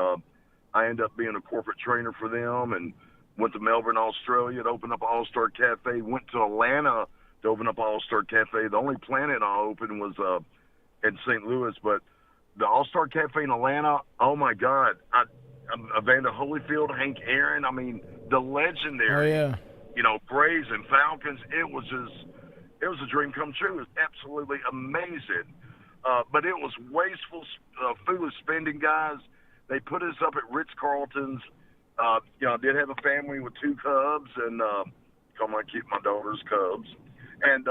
[SPEAKER 1] I ended up being a corporate trainer for them and went to Melbourne, Australia to open up an All-Star Cafe, went to Atlanta to open up All-Star Cafe. The only Planet I opened was in St. Louis, but the All-Star Cafe in Atlanta, oh, my God. Evander Holyfield, Hank Aaron, I mean, the legendary, Braves and Falcons. It was a dream come true. It was absolutely amazing. But it was wasteful, foolish spending, guys. They put us up at Ritz-Carlton's. I did have a family with 2 cubs, and call my daughters Cubs. And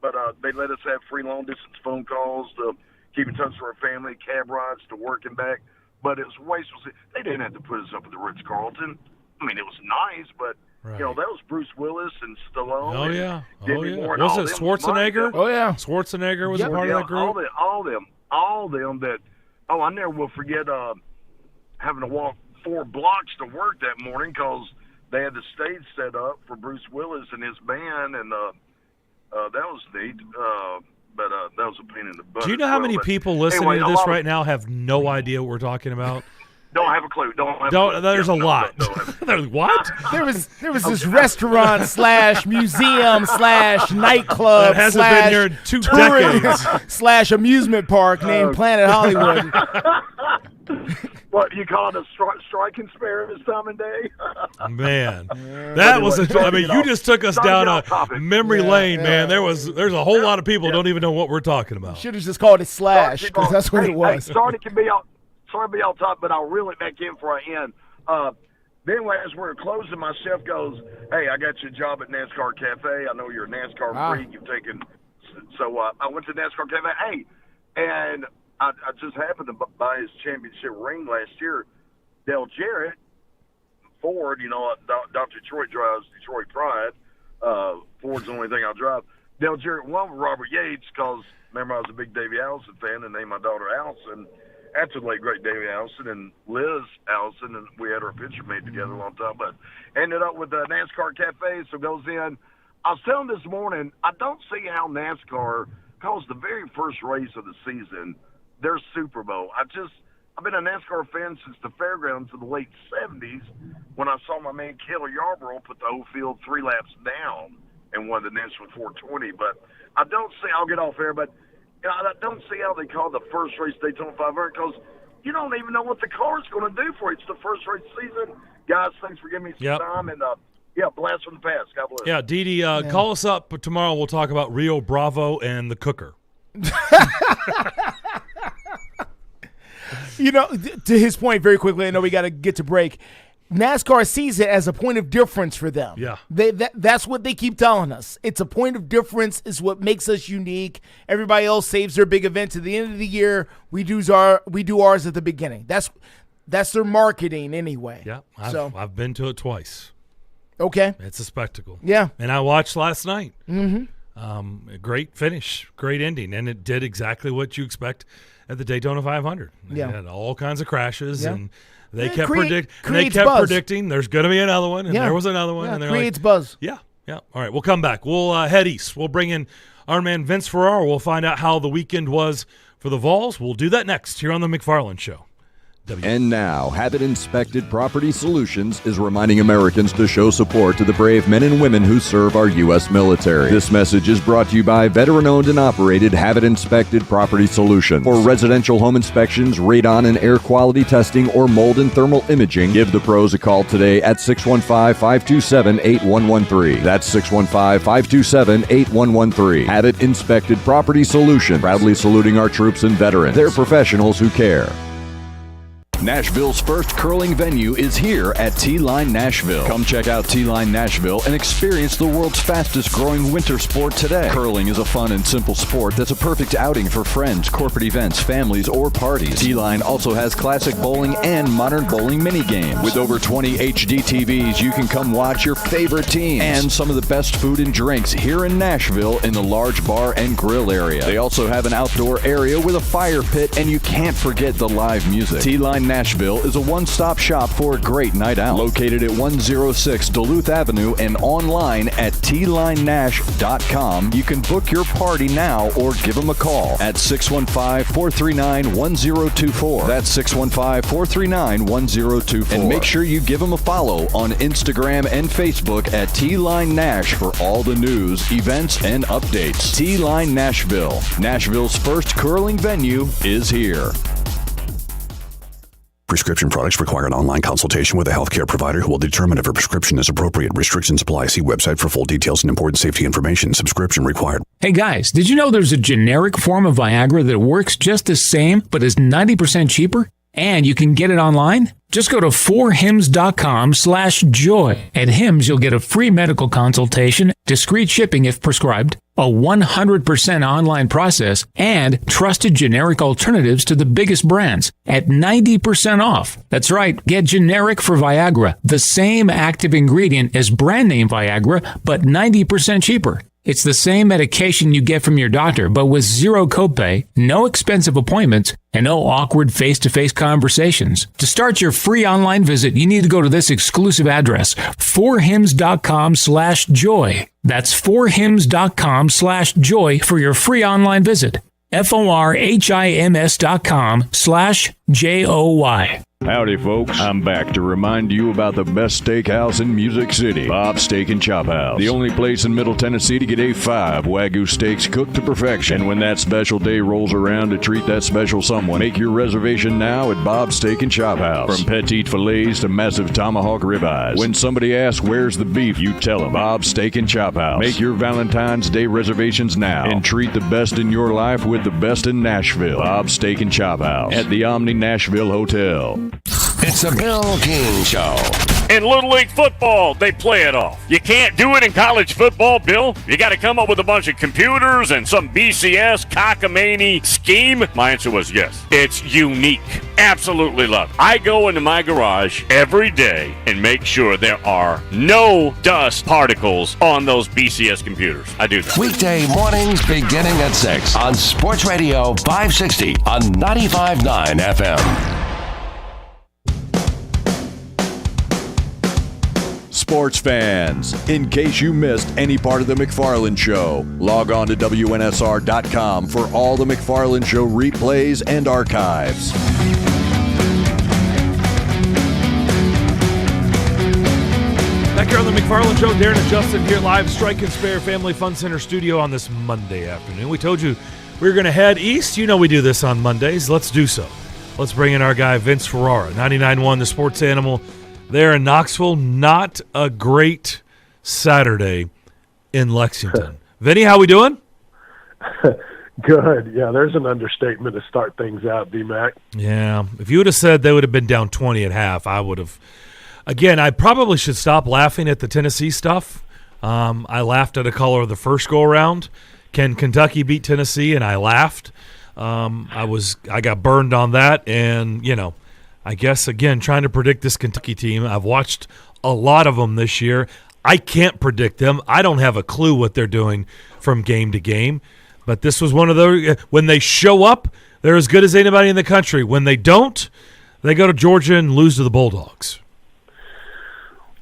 [SPEAKER 1] but they let us have free long-distance phone calls to keep in touch with our family, cab rides to work and back. But it was wasteful. They didn't have to put us up at the Ritz-Carlton. I mean, it was nice, but, that was Bruce Willis and Stallone.
[SPEAKER 4] Oh, yeah.
[SPEAKER 1] Moore,
[SPEAKER 4] was it Schwarzenegger?
[SPEAKER 1] Oh,
[SPEAKER 5] yeah.
[SPEAKER 4] Schwarzenegger was a part of that group?
[SPEAKER 1] All them that – I never will forget having to walk 4 blocks to work that morning because they had the stage set up for Bruce Willis and his band, and that was neat. But that was a pain in the butt.
[SPEAKER 4] Do you know how many people listening to this right now have no idea what we're talking about?
[SPEAKER 1] Don't have a clue.
[SPEAKER 4] There's a lot. What?
[SPEAKER 5] There was this restaurant / museum / nightclub
[SPEAKER 4] that hasn't been here in 2 decades
[SPEAKER 5] / amusement park named Planet Hollywood.
[SPEAKER 1] What, you call it a striking spare this time of day?
[SPEAKER 4] Man, that was you just took us down a memory lane, man. There's a whole lot of people don't even know what we're talking about.
[SPEAKER 5] Should have just called it Slash, because that's what it was.
[SPEAKER 1] Sorry to be off top, but I'll reel it back in before I end. Then as we're closing, my chef goes, "Hey, I got you a job at NASCAR Cafe. I know you're a NASCAR freak. You've taken." So I went to NASCAR Cafe. Hey, and I just happened to buy his championship ring last year. Dale Jarrett, Ford, Dr. Detroit drives Detroit Pride. Ford's the only thing I'll drive. Dale Jarrett won with Robert Yates because, remember, I was a big Davey Allison fan and named my daughter Allison after the late great Davey Allison and Liz Allison, and we had our picture made together a long time. But ended up with the NASCAR Cafe, so goes in. I was telling this morning, I don't see how NASCAR calls the very first race of the season their Super Bowl. I've been a NASCAR fan since the fairgrounds of the late 70s when I saw my man Cale Yarborough put the whole field 3 laps down and won the National 420. But I don't see, I'll get off air, but I don't see how they call the first race Daytona 500 because you don't even know what the car is going to do for you. It's the first race season. Guys, thanks for giving me some time. And, blast from the past. God bless.
[SPEAKER 4] Yeah, Dee call us up tomorrow. We'll talk about Rio Bravo and the cooker.
[SPEAKER 5] To his point, very quickly, I know we got to get to break. NASCAR sees it as a point of difference for them.
[SPEAKER 4] Yeah.
[SPEAKER 5] That's what they keep telling us. It's a point of difference is what makes us unique. Everybody else saves their big events at the end of the year. We do ours at the beginning. That's their marketing anyway.
[SPEAKER 4] Yeah, I've been to it twice.
[SPEAKER 5] Okay.
[SPEAKER 4] It's a spectacle.
[SPEAKER 5] Yeah.
[SPEAKER 4] And I watched last night.
[SPEAKER 5] Mm-hmm.
[SPEAKER 4] A great finish, great ending, and it did exactly what you expect at the Daytona 500. They had all kinds of crashes, and they kept predicting there's going to be another one, and there was another one. And they're
[SPEAKER 5] creates buzz.
[SPEAKER 4] Yeah. All right, we'll come back. We'll head east. We'll bring in our man Vince Ferrara. We'll find out how the weekend was for the Vols. We'll do that next here on the McFarland Show.
[SPEAKER 9] And now, Habit Inspected Property Solutions is reminding Americans to show support to the brave men and women who serve our U.S. military. This message is brought to you by veteran-owned and operated Habit Inspected Property Solutions. For residential home inspections, radon and air quality testing, or mold and thermal imaging, give the pros a call today at 615-527-8113. That's 615-527-8113. Habit Inspected Property Solutions, proudly saluting our troops and veterans. They're professionals who care. Nashville's first curling venue is here at T-Line Nashville. Come check out T-Line Nashville and experience the world's fastest growing winter sport today. Curling is a fun and simple sport that's a perfect outing for friends, corporate events, families, or parties. T-Line also has classic bowling and modern bowling mini games. With over 20 HD TVs, you can come watch your favorite teams and some of the best food and drinks here in Nashville in the large bar and grill area. They also have an outdoor area with a fire pit, and you can't forget the live music. T-Line Nashville is a one-stop shop for a great night out. Located at 106 Duluth Avenue and online at tlinenash.com. You can book your party now or give them a call at 615-439-1024. That's 615-439-1024. And make sure you give them a follow on Instagram and Facebook at T-Line Nash for all the news, events, and updates. T-Line Nashville. Nashville's first curling venue is here.
[SPEAKER 11] Prescription products require an online consultation with a healthcare provider who will determine if a prescription is appropriate. Restrictions apply. See website for full details and important safety information. Subscription required.
[SPEAKER 13] Hey guys, did you know there's a generic form of Viagra that works just the same but is 90% cheaper? And you can get it online? Just go to 4hims.com/joy. At Hims, you'll get a free medical consultation, discreet shipping if prescribed, a 100% online process, and trusted generic alternatives to the biggest brands at 90% off. That's right, get generic for Viagra, the same active ingredient as brand name Viagra, but 90% cheaper. It's the same medication you get from your doctor, but with zero copay, no expensive appointments, and no awkward face-to-face conversations. To start your free online visit, you need to go to this exclusive address, 4hims.com/joy. That's 4hims.com/joy for your free online visit. FORHIMS.com/JOY.
[SPEAKER 9] Howdy, folks. I'm back to remind you about the best steakhouse in Music City, Bob's Steak and Chop House. The only place in Middle Tennessee to get A5 Wagyu steaks cooked to perfection. And when that special day rolls around to treat that special someone, make your reservation now at Bob's Steak and Chop House. From petite fillets to massive tomahawk ribeyes. When somebody asks where's the beef, you tell them Bob's Steak and Chop House. Make your Valentine's Day reservations now and treat the best in your life with the best in Nashville. Bob's Steak and Chop House at the Omni Nashville Hotel.
[SPEAKER 3] It's a Bill King Show.
[SPEAKER 14] In Little League football, they play it off. You can't do it in college football, Bill. You got to come up with a bunch of computers and some BCS cockamamie scheme. My answer was yes. It's unique. Absolutely love it. I go into my garage every day and make sure there are no dust particles on those BCS computers. I do that.
[SPEAKER 3] Weekday mornings beginning at 6 on Sports Radio 560 on 95.9 FM.
[SPEAKER 9] Sports fans, in case you missed any part of the McFarland Show, log on to WNSR.com for all the McFarland Show replays and archives.
[SPEAKER 4] Back here on the McFarland Show, Darren and Justin here live, Strike and Spare Family Fun Center studio on this Monday afternoon. We told you we were going to head east. You know we do this on Mondays. Let's do so. Let's bring in our guy, Vince Ferrara, 99.1 The Sports Animal, there in Knoxville. Not a great Saturday in Lexington. Vinny, how we doing?
[SPEAKER 15] Good. Yeah, there's an understatement to start things out, D-Mac.
[SPEAKER 4] Yeah. If you would have said they would have been down 20 at half, I would have Again, I probably should stop laughing at the Tennessee stuff. I laughed at a caller the first go-around. Can Kentucky beat Tennessee? And I laughed. I got burned on that. And, I guess, again, trying to predict this Kentucky team, I've watched a lot of them this year. I can't predict them. I don't have a clue what they're doing from game to game. But this was one of those, when they show up, they're as good as anybody in the country. When they don't, they go to Georgia and lose to the Bulldogs.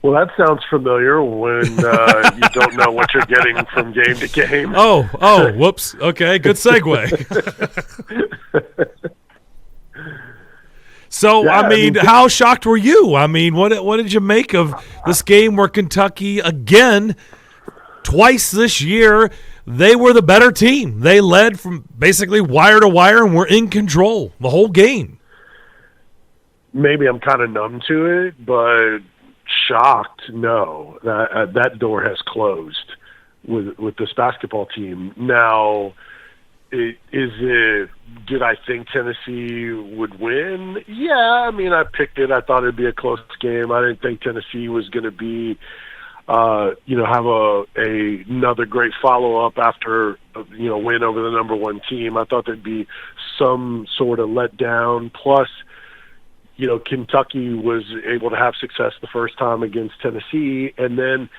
[SPEAKER 15] Well, that sounds familiar when you don't know what you're getting from game to game.
[SPEAKER 4] Oh, whoops. Okay, good segue. So, yeah, how shocked were you? What did you make of this game where Kentucky, again, twice this year, they were the better team. They led from basically wire to wire and were in control the whole game.
[SPEAKER 15] Maybe I'm kind of numb to it, but shocked, no. That door has closed with this basketball team. Now, did I think Tennessee would win? Yeah, I picked it. I thought it'd be a close game. I didn't think Tennessee was going to be have another great follow-up after, win over the number one team. I thought there'd be some sort of letdown. Plus, Kentucky was able to have success the first time against Tennessee, and then,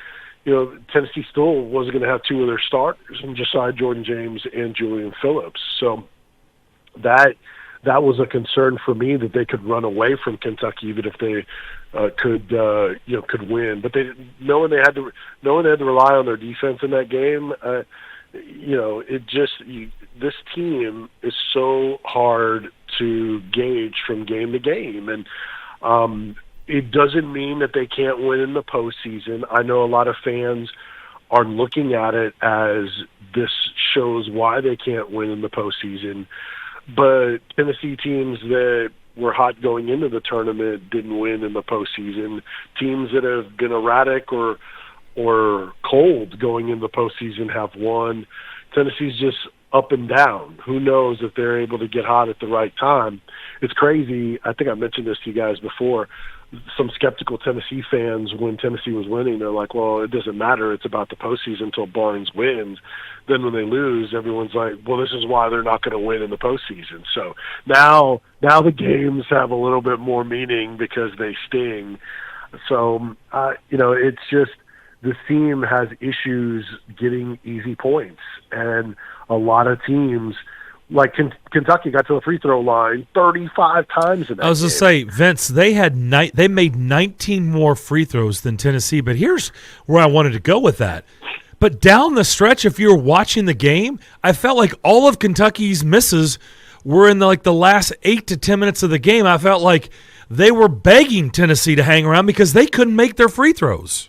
[SPEAKER 15] Tennessee still wasn't going to have two of their starters, and Josiah Jordan-James and Julian Phillips. So that was a concern for me, that they could run away from Kentucky even if they could win. But knowing they had to rely on their defense in that game, this team is so hard to gauge from game to game, and it doesn't mean that they can't win in the postseason. I know a lot of fans are looking at it as this shows why they can't win in the postseason, but Tennessee teams that were hot going into the tournament didn't win in the postseason. Teams that have been erratic or cold going into the postseason have won. Tennessee's just up and down. Who knows if they're able to get hot at the right time? It's crazy. I think I mentioned this to you guys before. Some skeptical Tennessee fans, when Tennessee was winning, they're like, well, it doesn't matter. It's about the postseason until Barnes wins. Then when they lose, everyone's like, well, this is why they're not going to win in the postseason. So now the games have a little bit more meaning because they sting. So, it's just this team has issues getting easy points. And a lot of teams, like Kentucky, got to the free throw line 35 times in that
[SPEAKER 4] I was going to say, Vince, they made 19 more free throws than Tennessee, but here's where I wanted to go with that. But down the stretch, if you were watching the game, I felt like all of Kentucky's misses were in the last 8 to 10 minutes of the game. I felt like they were begging Tennessee to hang around because they couldn't make their free throws.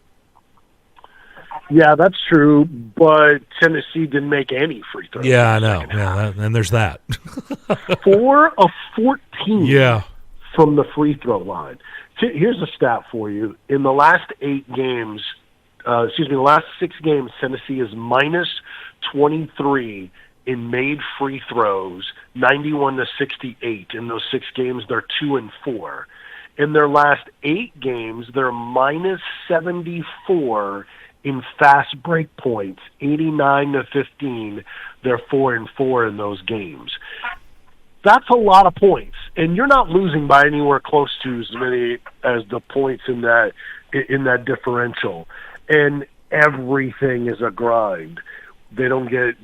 [SPEAKER 15] Yeah, that's true, but Tennessee didn't make any free throws.
[SPEAKER 4] Yeah, I know. Yeah, and there's that.
[SPEAKER 15] 4 of 14
[SPEAKER 4] yeah.
[SPEAKER 15] from the free throw line. Here's a stat for you. In the last 8 games, the last 6 games, Tennessee is minus 23 in made free throws, 91-68. In those 6 games, they're 2-4. In their last 8 games, they're minus 74 in fast break points, 89-15. They're 4-4 in those games. That's a lot of points, and you're not losing by anywhere close to as many as the points in that differential. And everything is a grind. They don't get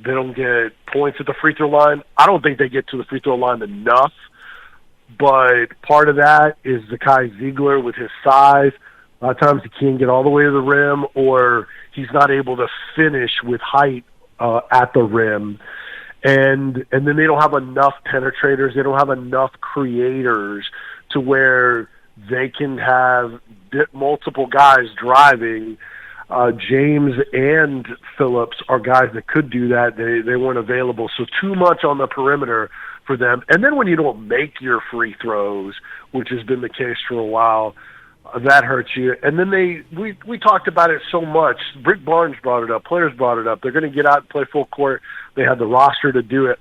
[SPEAKER 15] points at the free throw line. I don't think they get to the free throw line enough. But part of that is Zakai Ziegler with his size. A lot of times he can't get all the way to the rim, or he's not able to finish with height at the rim. And then they don't have enough penetrators. They don't have enough creators to where they can have multiple guys driving. James and Phillips are guys that could do that. They weren't available. So too much on the perimeter for them. And then when you don't make your free throws, which has been the case for a while, that hurts you. And then we talked about it so much. Rick Barnes brought it up. Players brought it up. They're going to get out and play full court. They have the roster to do it,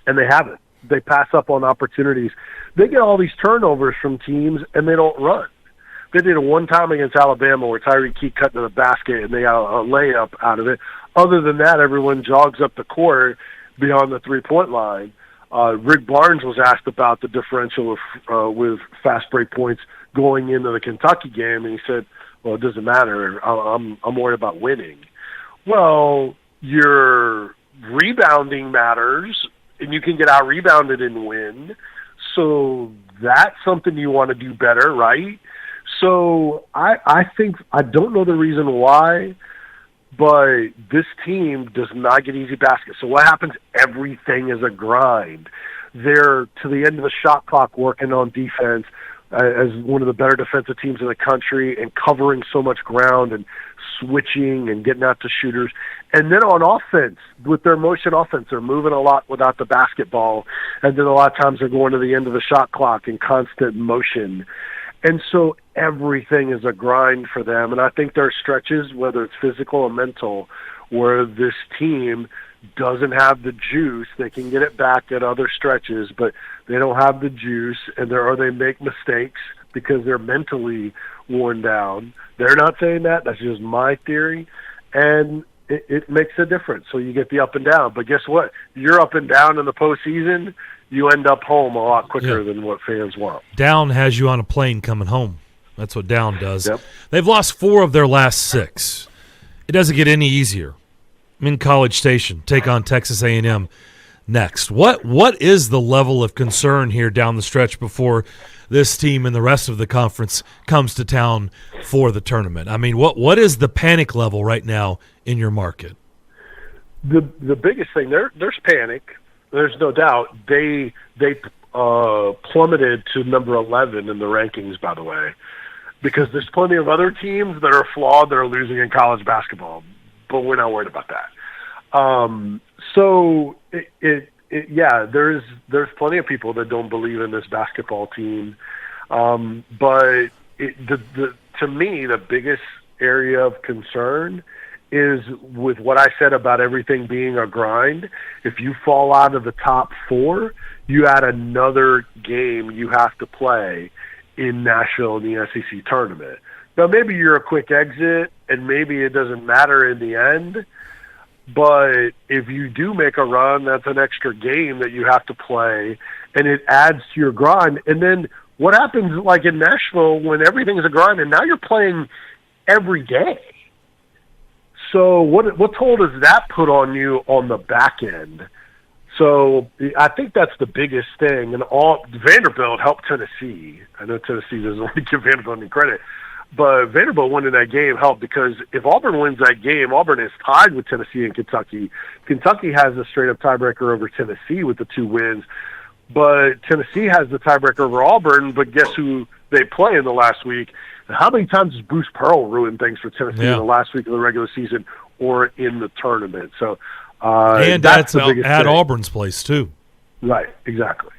[SPEAKER 15] and they haven't. They pass up on opportunities. They get all these turnovers from teams, and they don't run. They did it one time against Alabama where Tyreek Key cut to the basket and they got a layup out of it. Other than that, everyone jogs up the court beyond the three-point line. Rick Barnes was asked about the differential with fast break points going into the Kentucky game, and he said, well, it doesn't matter. I'm worried about winning. Well, your rebounding matters, and you can get out-rebounded and win. So that's something you want to do better, right? So I think – I don't know the reason why, but this team does not get easy baskets. So what happens? Everything is a grind. They're to the end of the shot clock working on defense as one of the better defensive teams in the country and covering so much ground and switching and getting out to shooters. And then on offense, with their motion offense, they're moving a lot without the basketball. And then a lot of times they're going to the end of the shot clock in constant motion. And so everything is a grind for them. And I think there are stretches, whether it's physical or mental, where this team doesn't have the juice. They can get it back at other stretches, but they don't have the juice, or they make mistakes because they're mentally worn down. They're not saying that. That's just my theory. And it makes a difference. So you get the up and down. But guess what? You're up and down in the postseason, you end up home a lot quicker than what fans want.
[SPEAKER 4] Down has you on a plane coming home. That's what down does.
[SPEAKER 15] Yep.
[SPEAKER 4] They've lost 4 of their last 6. It doesn't get any easier. I'm in College Station, take on Texas A&M next. What is the level of concern here down the stretch before this team and the rest of the conference comes to town for the tournament? I mean, what is the panic level right now in your market?
[SPEAKER 15] The biggest thing, there's panic. There's no doubt. They plummeted to number 11 in the rankings, by the way, because there's plenty of other teams that are flawed that are losing in college basketball, but we're not worried about that. So there's plenty of people that don't believe in this basketball team. But to me, the biggest area of concern is with what I said about everything being a grind. If you fall out of the top 4, you add another game you have to play in Nashville in the SEC tournament. Now, maybe you're a quick exit, and maybe it doesn't matter in the end, but if you do make a run, that's an extra game that you have to play, and it adds to your grind. And then what happens, like in Nashville, when everything's a grind, and now you're playing every day? So what toll does that put on you on the back end? So I think that's the biggest thing. And Vanderbilt helped Tennessee. I know Tennessee doesn't want to give Vanderbilt any credit, but Vanderbilt winning that game helped, because if Auburn wins that game, Auburn is tied with Tennessee and Kentucky. Kentucky has a straight-up tiebreaker over Tennessee with the 2 wins, but Tennessee has the tiebreaker over Auburn, but guess who they play in the last week? And how many times has Bruce Pearl ruined things for Tennessee in the last week of the regular season or in the tournament? So
[SPEAKER 4] and
[SPEAKER 15] that's the biggest
[SPEAKER 4] at
[SPEAKER 15] thing.
[SPEAKER 4] Auburn's place, too.
[SPEAKER 15] Right, exactly.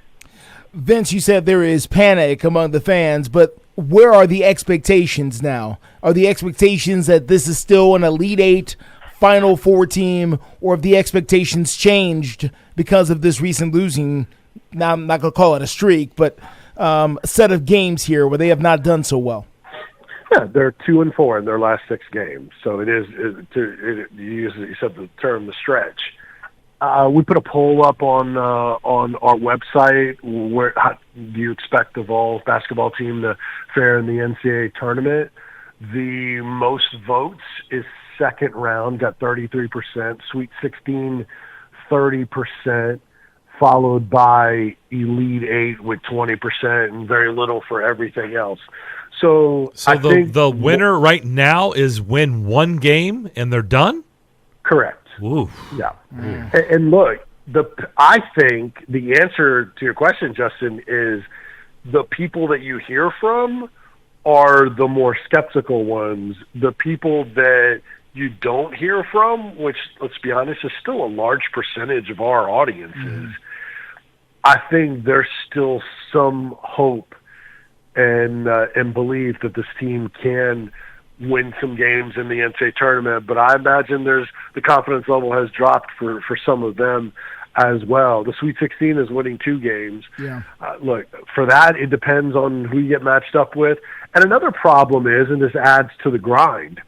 [SPEAKER 5] Vince, you said there is panic among the fans, but where are the expectations now? Are the expectations that this is still an Elite 8 Final Four team, or have the expectations changed because of this recent losing? Now, I'm not going to call it a streak, but a set of games here where they have not done so well.
[SPEAKER 15] Yeah, they're 2-4 in their last 6 games. So you said the term, the stretch. We put a poll up on our website. How do you expect the Vols basketball team to fare in the NCAA tournament? The most votes is second round, got 33%. Sweet 16, 30%, followed by Elite 8 with 20%, and very little for everything else. So I think
[SPEAKER 4] the winner right now is win 1 game and they're done?
[SPEAKER 15] Correct.
[SPEAKER 4] Ooh.
[SPEAKER 15] Yeah. And look, I think the answer to your question, Justin, is the people that you hear from are the more skeptical ones. The people that you don't hear from, which, let's be honest, is still a large percentage of our audiences, I think there's still some hope and belief that this team can win some games in the NCAA tournament. But I imagine the confidence level has dropped for some of them as well. The Sweet 16 is winning 2 games.
[SPEAKER 5] Yeah.
[SPEAKER 15] Look, for that, it depends on who you get matched up with. And another problem is, and this adds to the grind,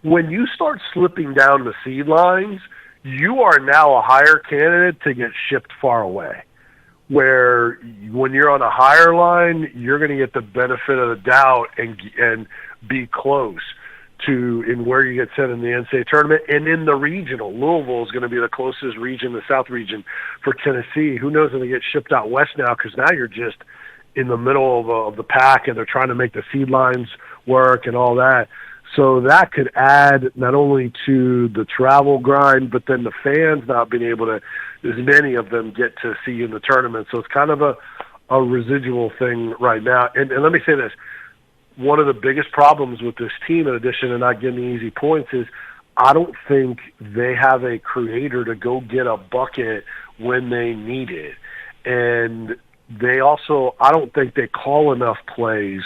[SPEAKER 15] when you start slipping down the seed lines, you are now a higher candidate to get shipped far away. Where when you're on a higher line, you're going to get the benefit of the doubt and be close to in where you get sent in the NCAA tournament. And in the regional, Louisville is going to be the closest region, the South region for Tennessee. Who knows when they get shipped out west now, because now you're just in the middle of the pack, and they're trying to make the seed lines work and all that. So that could add not only to the travel grind, but then the fans not being able to, as many of them get to see you in the tournament. So it's kind of a residual thing right now. And let me say this. One of the biggest problems with this team, in addition to not getting easy points, is I don't think they have a creator to go get a bucket when they need it. And they also, I don't think they call enough plays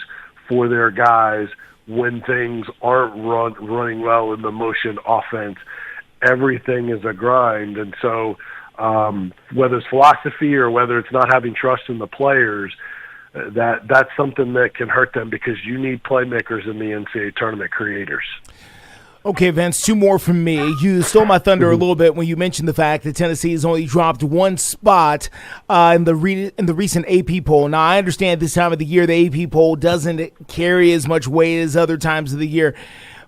[SPEAKER 15] for their guys when things aren't running well in the motion offense. Everything is a grind. And so whether it's philosophy or whether it's not having trust in the players, that's something that can hurt them, because you need playmakers in the NCAA tournament, creators.
[SPEAKER 5] Okay, Vince, two more from me. You stole my thunder a little bit when you mentioned the fact that Tennessee has only dropped one spot in the recent AP poll. Now, I understand this time of the year the AP poll doesn't carry as much weight as other times of the year.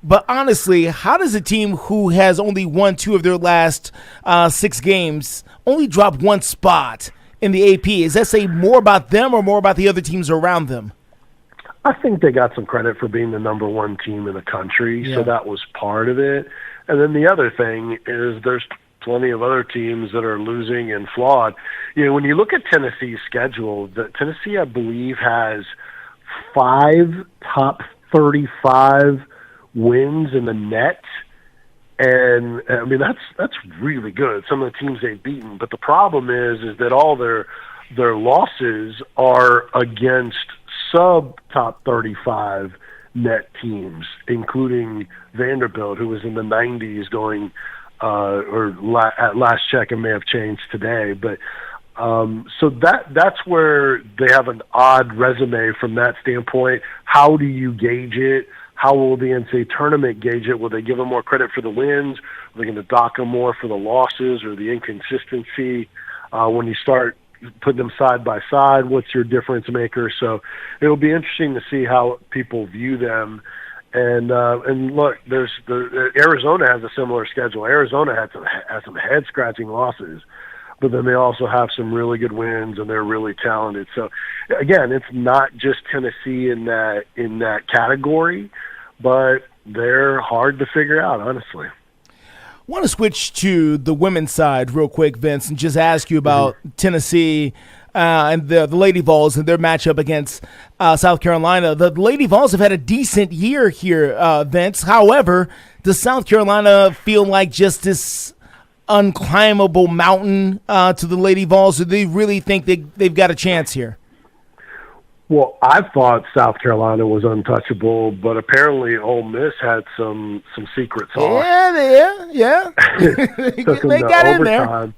[SPEAKER 5] But honestly, how does a team who has only won 2 of their last 6 games only drop one spot in the AP? Does that say more about them or more about the other teams around them?
[SPEAKER 15] I think they got some credit for being the number 1 team in the country, so that was part of it. And then the other thing is there's plenty of other teams that are losing and flawed. You know, when you look at Tennessee's schedule, Tennessee, I believe, has 5 top 35 wins in the net. And I mean, that's really good. Some of the teams they've beaten, but the problem is that all their losses are against sub-top 35 net teams, including Vanderbilt, who was in the 90s going, at last check, it may have changed today. But so that's where they have an odd resume from that standpoint. How do you gauge it? How will the NCAA tournament gauge it? Will they give them more credit for the wins? Are they going to dock them more for the losses or the inconsistency? When you start putting them side by side, what's your difference maker? So it'll be interesting to see how people view them. And look, Arizona has a similar schedule. Arizona has some head scratching losses, but then they also have some really good wins, and they're really talented. So again, it's not just Tennessee in that category, but they're hard to figure out, honestly.
[SPEAKER 5] I want to switch to the women's side real quick, Vince, and just ask you about Tennessee and the Lady Vols and their matchup against South Carolina. The Lady Vols have had a decent year here, Vince. However, does South Carolina feel like just this unclimbable mountain to the Lady Vols, or do they really think they've got a chance here?
[SPEAKER 15] Well, I thought South Carolina was untouchable, but apparently Ole Miss had some secret sauce.
[SPEAKER 5] Yeah. they got in there.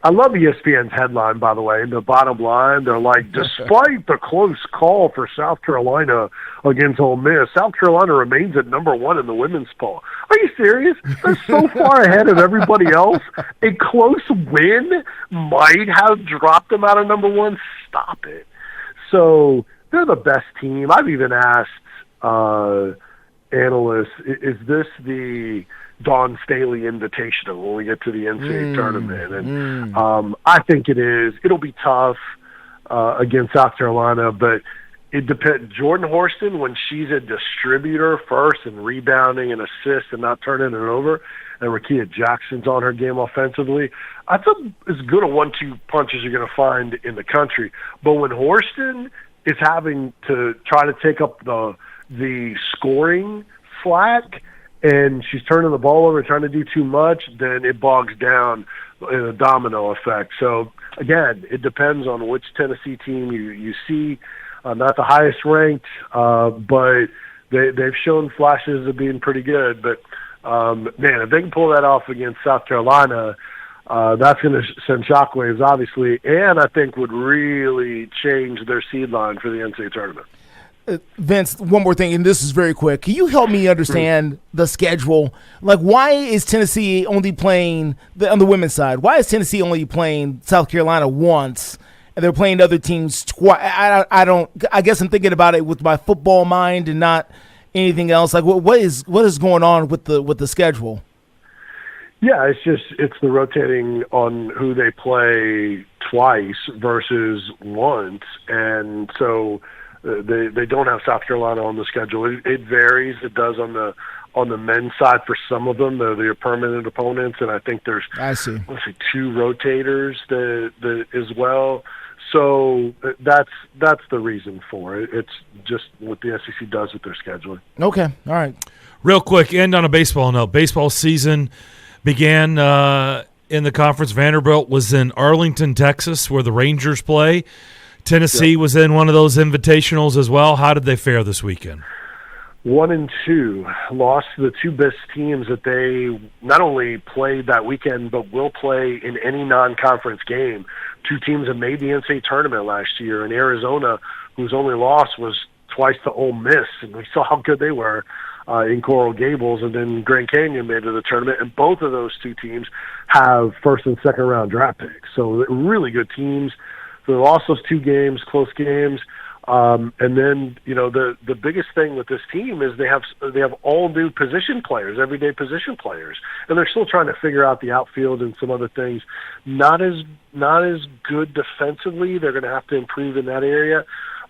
[SPEAKER 15] I love ESPN's headline, by the way. In the bottom line, they're like, despite the close call for South Carolina against Ole Miss, South Carolina remains at number 1 in the women's poll. Are you serious? They're so far ahead of everybody else. A close win might have dropped them out of number 1. Stop it. So they're the best team. I've even asked analysts, is this the Dawn Staley Invitational when we get to the NCAA tournament? And I think it is. It'll be tough against South Carolina, but it depends. Jordan Horston, when she's a distributor first and rebounding and assists and not turning it over, and Rakia Jackson's on her game offensively, that's as good a 1-2 punch as you're going to find in the country. But when Horston is having to try to take up the scoring slack, and she's turning the ball over and trying to do too much, then it bogs down in a domino effect. So, again, it depends on which Tennessee team you see. Not the highest ranked, but they've shown flashes of being pretty good. But, man, if they can pull that off against South Carolina, that's going to send shockwaves, obviously, and I think would really change their seed line for the NCAA tournament.
[SPEAKER 5] Vince, one more thing, and this is very quick. Can you help me understand the schedule? Like, why is Tennessee only playing on the women's side? Why is Tennessee only playing South Carolina once, and they're playing other teams twice? I guess I'm thinking about it with my football mind and not anything else. Like, what is going on with the schedule?
[SPEAKER 15] Yeah, it's the rotating on who they play twice versus once, and so they don't have South Carolina on the schedule. It varies. It does on the men's side for some of them. They're permanent opponents, and I think there's let's say 2 rotators that as well. So that's the reason for it. It's just what the SEC does with their scheduling.
[SPEAKER 5] Okay, all right.
[SPEAKER 4] Real quick, end on a baseball note. Baseball season began in the conference. Vanderbilt was in Arlington, Texas, where the Rangers play. Tennessee was in one of those invitationals as well. How did they fare this weekend?
[SPEAKER 15] 1-2, lost to the 2 best teams that they not only played that weekend, but will play in any non-conference game. 2 teams that made the NCAA tournament last year, and Arizona, whose only loss was twice to Ole Miss, and we saw how good they were in Coral Gables, and then Grand Canyon made it to the tournament, and both of those 2 teams have first and second round draft picks. So really good teams. So they lost those 2 games, close games. And then, the biggest thing with this team is they have all new position players, everyday position players, and they're still trying to figure out the outfield and some other things. Not as good defensively. They're going to have to improve in that area,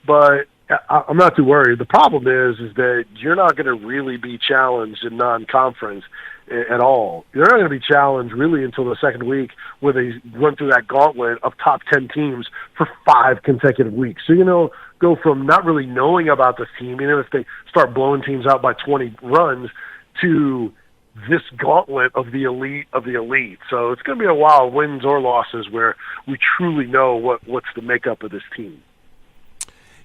[SPEAKER 15] but I'm not too worried. The problem is that you're not going to really be challenged in non-conference at all. You're not going to be challenged really until the second week, where they run through that gauntlet of top 10 teams for 5 consecutive weeks. So, go from not really knowing about this team, even if they start blowing teams out by 20 runs, to this gauntlet of the elite of the elite. So it's going to be a while, wins or losses, where we truly know what's the makeup of this team.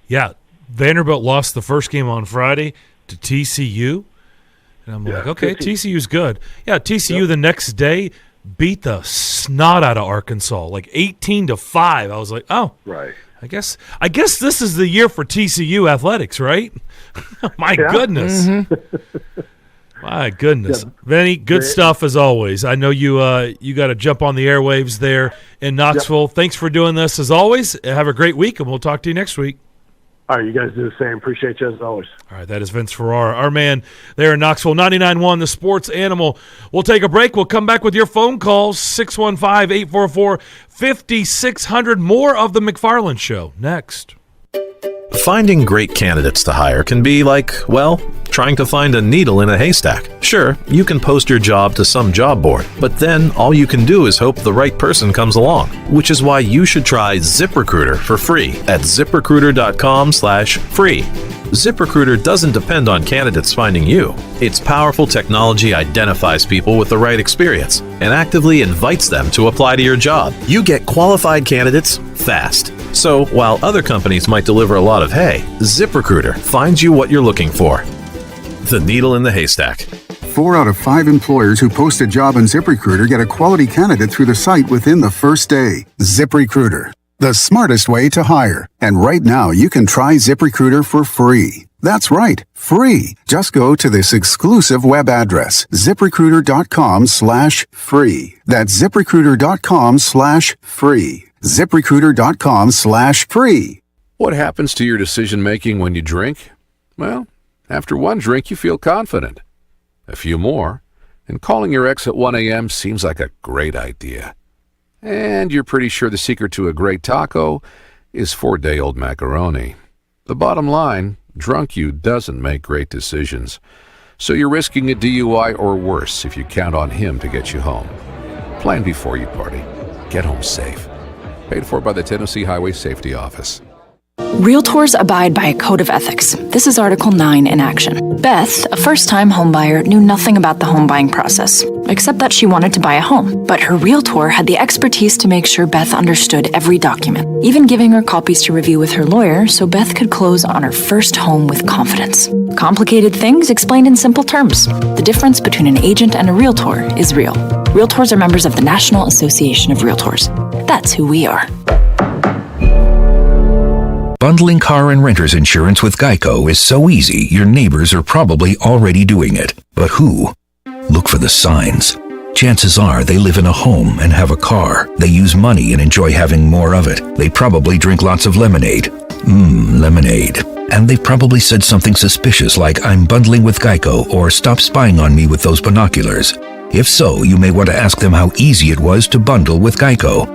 [SPEAKER 4] Yeah, Vanderbilt lost the first game on Friday to TCU. And I'm like, okay, TCU's good. Yeah, TCU the next day beat the snot out of Arkansas, like 18-5. I was like, oh,
[SPEAKER 15] right.
[SPEAKER 4] I guess this is the year for TCU athletics, right? My goodness. Mm-hmm. My goodness. Yeah. Vinny, good stuff as always. I know you got to jump on the airwaves there in Knoxville. Yep. Thanks for doing this as always. Have a great week, and we'll talk to you next week.
[SPEAKER 15] All right, you guys do the same. Appreciate you as always.
[SPEAKER 4] All right, that is Vince Ferrara, our man there in Knoxville. 99.1, the sports animal. We'll take a break. We'll come back with your phone calls, 615-844-5600. More of the McFarland Show next.
[SPEAKER 25] Finding great candidates to hire can be like, well, trying to find a needle in a haystack. Sure, you can post your job to some job board, but then all you can do is hope the right person comes along, which is why you should try ZipRecruiter for free at ZipRecruiter.com/free. ZipRecruiter doesn't depend on candidates finding you. Its powerful technology identifies people with the right experience and actively invites them to apply to your job. You get qualified candidates fast. So while other companies might deliver a lot of hay, ZipRecruiter finds you what you're looking for. The needle in the haystack.
[SPEAKER 26] 4 out of 5 employers who post a job on ZipRecruiter get a quality candidate through the site within the first day. ZipRecruiter, the smartest way to hire. And right now, you can try ZipRecruiter for free. That's right, free. Just go to this exclusive web address, ZipRecruiter.com/free. That's ZipRecruiter.com/free. ZipRecruiter.com/free.
[SPEAKER 16] What happens to your decision making when you drink? Well, after one drink, you feel confident. A few more, and calling your ex at 1 a.m. seems like a great idea. And you're pretty sure the secret to a great taco is 4-day-old macaroni. The bottom line, drunk you doesn't make great decisions. So you're risking a DUI or worse if you count on him to get you home. Plan before you party. Get home safe. Paid for by the Tennessee Highway Safety Office.
[SPEAKER 17] Realtors abide by a code of ethics. This is Article 9 in action. Beth, a first-time homebuyer, knew nothing about the home buying process, except that she wanted to buy a home. But her realtor had the expertise to make sure Beth understood every document, even giving her copies to review with her lawyer so Beth could close on her first home with confidence. Complicated things explained in simple terms. The difference between an agent and a realtor is real. Realtors are members of the National Association of Realtors. That's who we are.
[SPEAKER 18] Bundling car and renter's insurance with Geico is so easy, your neighbors are probably already doing it. But who? Look for the signs. Chances are they live in a home and have a car. They use money and enjoy having more of it. They probably drink lots of lemonade. Lemonade. And they probably said something suspicious like, "I'm bundling with Geico," or "Stop spying on me with those binoculars." If so, you may want to ask them how easy it was to bundle with Geico.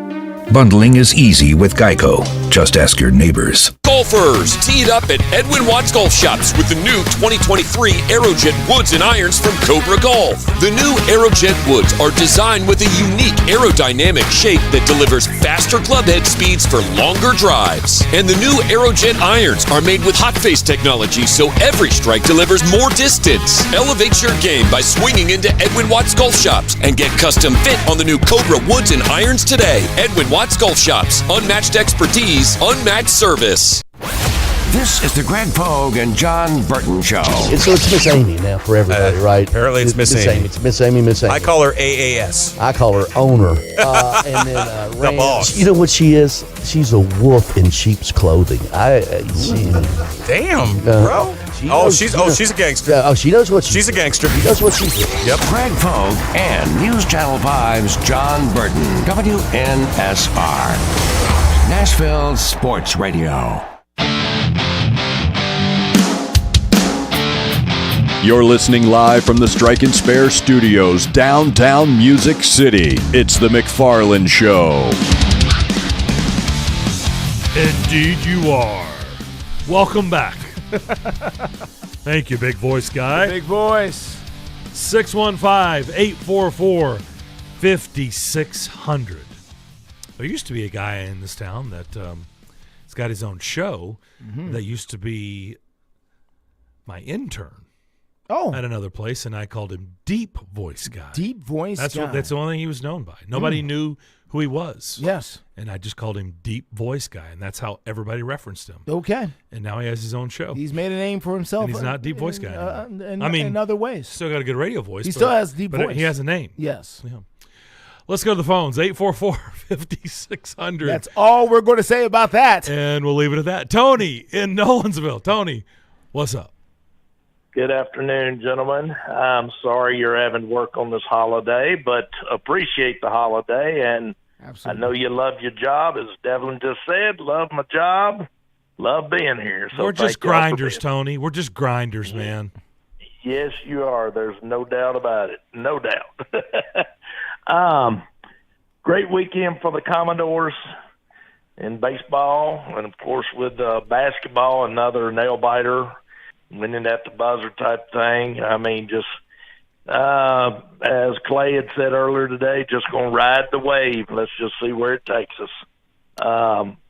[SPEAKER 18] Bundling is easy with Geico. Just ask your neighbors.
[SPEAKER 19] Golfers, tee it up at Edwin Watts Golf Shops with the new 2023 Aerojet woods and irons from Cobra Golf. The new Aerojet woods are designed with a unique aerodynamic shape that delivers faster clubhead speeds for longer drives. And the new Aerojet irons are made with hot face technology, so every strike delivers more distance. Elevate your game by swinging into Edwin Watts Golf Shops and get custom fit on the new Cobra woods and irons today. Edwin Watts Golf Shops. Unmatched expertise, unmatched service.
[SPEAKER 3] This is the Greg Pogue and John Burton Show.
[SPEAKER 20] It's Miss Amy now for everybody, right?
[SPEAKER 22] Apparently it's Miss Amy.
[SPEAKER 20] It's Miss Amy, Miss Amy.
[SPEAKER 22] I call her AAS.
[SPEAKER 20] I call her owner. And then
[SPEAKER 22] The boss.
[SPEAKER 20] You know what she is? She's a wolf in sheep's clothing.
[SPEAKER 22] Damn, bro. She's a gangster.
[SPEAKER 20] She knows what
[SPEAKER 22] she's a gangster.
[SPEAKER 20] She knows what she's doing.
[SPEAKER 22] Yep.
[SPEAKER 3] Greg Pogue and News Channel 5's John Burton, WNSR, Nashville Sports Radio.
[SPEAKER 9] You're listening live from the Strike and Spare Studios, downtown Music City. It's the McFarland Show.
[SPEAKER 4] Indeed you are. Welcome back. Thank you, big voice guy.
[SPEAKER 5] Big voice.
[SPEAKER 4] 615-844-5600. There used to be a guy in this town that has got his own show that used to be my intern. At another place, and I called him Deep Voice Guy.
[SPEAKER 5] Deep Voice Guy.
[SPEAKER 4] That's the only thing he was known by. Nobody knew who he was.
[SPEAKER 5] Yes.
[SPEAKER 4] And I just called him Deep Voice Guy, and that's how everybody referenced him.
[SPEAKER 5] Okay.
[SPEAKER 4] And now he has his own show.
[SPEAKER 5] He's made a name for himself.
[SPEAKER 4] And he's not Deep Voice Guy anymore.
[SPEAKER 5] In other ways.
[SPEAKER 4] Still got a good radio voice.
[SPEAKER 5] He still has deep voice.
[SPEAKER 4] He has a name.
[SPEAKER 5] Yes.
[SPEAKER 4] Yeah. Let's go to the phones, 844-5600.
[SPEAKER 5] That's all we're going to say about that.
[SPEAKER 4] And we'll leave it at that. Tony in Nolensville. Tony, what's up?
[SPEAKER 23] Good afternoon, gentlemen. I'm sorry you're having work on this holiday, but appreciate the holiday. And
[SPEAKER 5] Absolutely.
[SPEAKER 23] I know you love your job. As Devlin just said, love my job, love being here. So
[SPEAKER 4] We're just
[SPEAKER 23] thank y'all for
[SPEAKER 4] grinders,
[SPEAKER 23] being-
[SPEAKER 4] Tony. We're just grinders, man.
[SPEAKER 23] Yes, you are. There's no doubt about it. No doubt. Great weekend for the Commodores in baseball, and, of course, with basketball, another nail-biter. Winning at the buzzer type thing. I mean, just as Clay had said earlier today, just going to ride the wave. Let's just see where it takes us.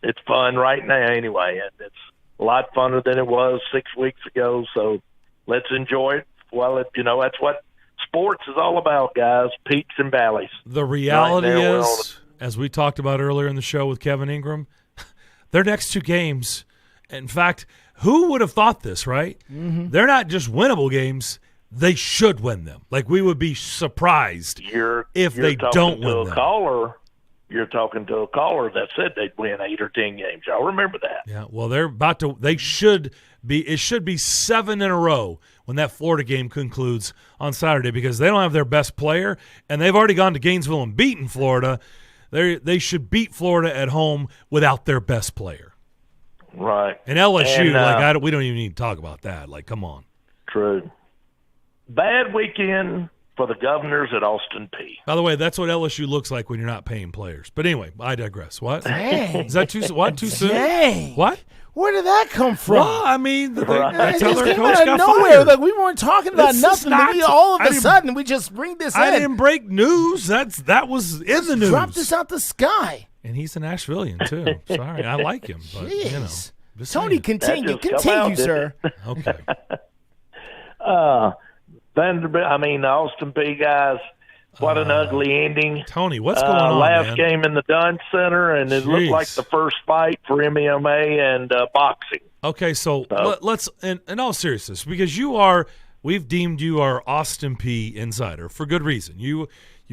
[SPEAKER 23] It's fun right now anyway, and it's a lot funner than it was 6 weeks ago. So let's enjoy it. Well, that's what sports is all about, guys. Peaks and valleys.
[SPEAKER 4] The reality
[SPEAKER 23] Right now,
[SPEAKER 4] is, as we talked about earlier in the show with Kevin Ingram, their next two games, in fact, who would have thought this, right?
[SPEAKER 5] Mm-hmm.
[SPEAKER 4] They're not just winnable games. They should win them. Like, we would be surprised if they don't win them.
[SPEAKER 23] You're talking to a caller that said they'd win 8 or 10 games. Y'all remember that.
[SPEAKER 4] Yeah, well, they're about to – it should be 7 in a row when that Florida game concludes on Saturday, because they don't have their best player, and they've already gone to Gainesville and beaten Florida. They should beat Florida at home without their best player.
[SPEAKER 23] Right.
[SPEAKER 4] And LSU, we don't even need to talk about that. Like, come on.
[SPEAKER 23] True. Bad weekend for the Governors at Austin Peay.
[SPEAKER 4] By the way, that's what LSU looks like when you're not paying players. But anyway, I digress. What?
[SPEAKER 5] Dang.
[SPEAKER 4] Is that too soon?
[SPEAKER 5] Dang.
[SPEAKER 4] What?
[SPEAKER 5] Where did that come from?
[SPEAKER 4] Well, I mean, that's how their
[SPEAKER 5] came
[SPEAKER 4] coach
[SPEAKER 5] out of
[SPEAKER 4] got
[SPEAKER 5] nowhere.
[SPEAKER 4] fired.
[SPEAKER 5] Like, we weren't talking about nothing. All of a sudden, we just bring this in.
[SPEAKER 4] I didn't break news. That was in the news.
[SPEAKER 5] Drop this out the sky.
[SPEAKER 4] And he's an Ashevillean, too. Sorry, I like him. But,
[SPEAKER 5] Jeez.
[SPEAKER 4] Just
[SPEAKER 5] Tony,
[SPEAKER 4] saying.
[SPEAKER 5] continue, sir.
[SPEAKER 4] Okay.
[SPEAKER 23] The Austin Peay guys, what an ugly ending.
[SPEAKER 4] Tony, what's going on,
[SPEAKER 23] last
[SPEAKER 4] man?
[SPEAKER 23] game in the Dunn Center, and it looked like the first fight for MMA and boxing.
[SPEAKER 4] Okay, so let's, in all seriousness, because we've deemed you our Austin Peay insider for good reason. You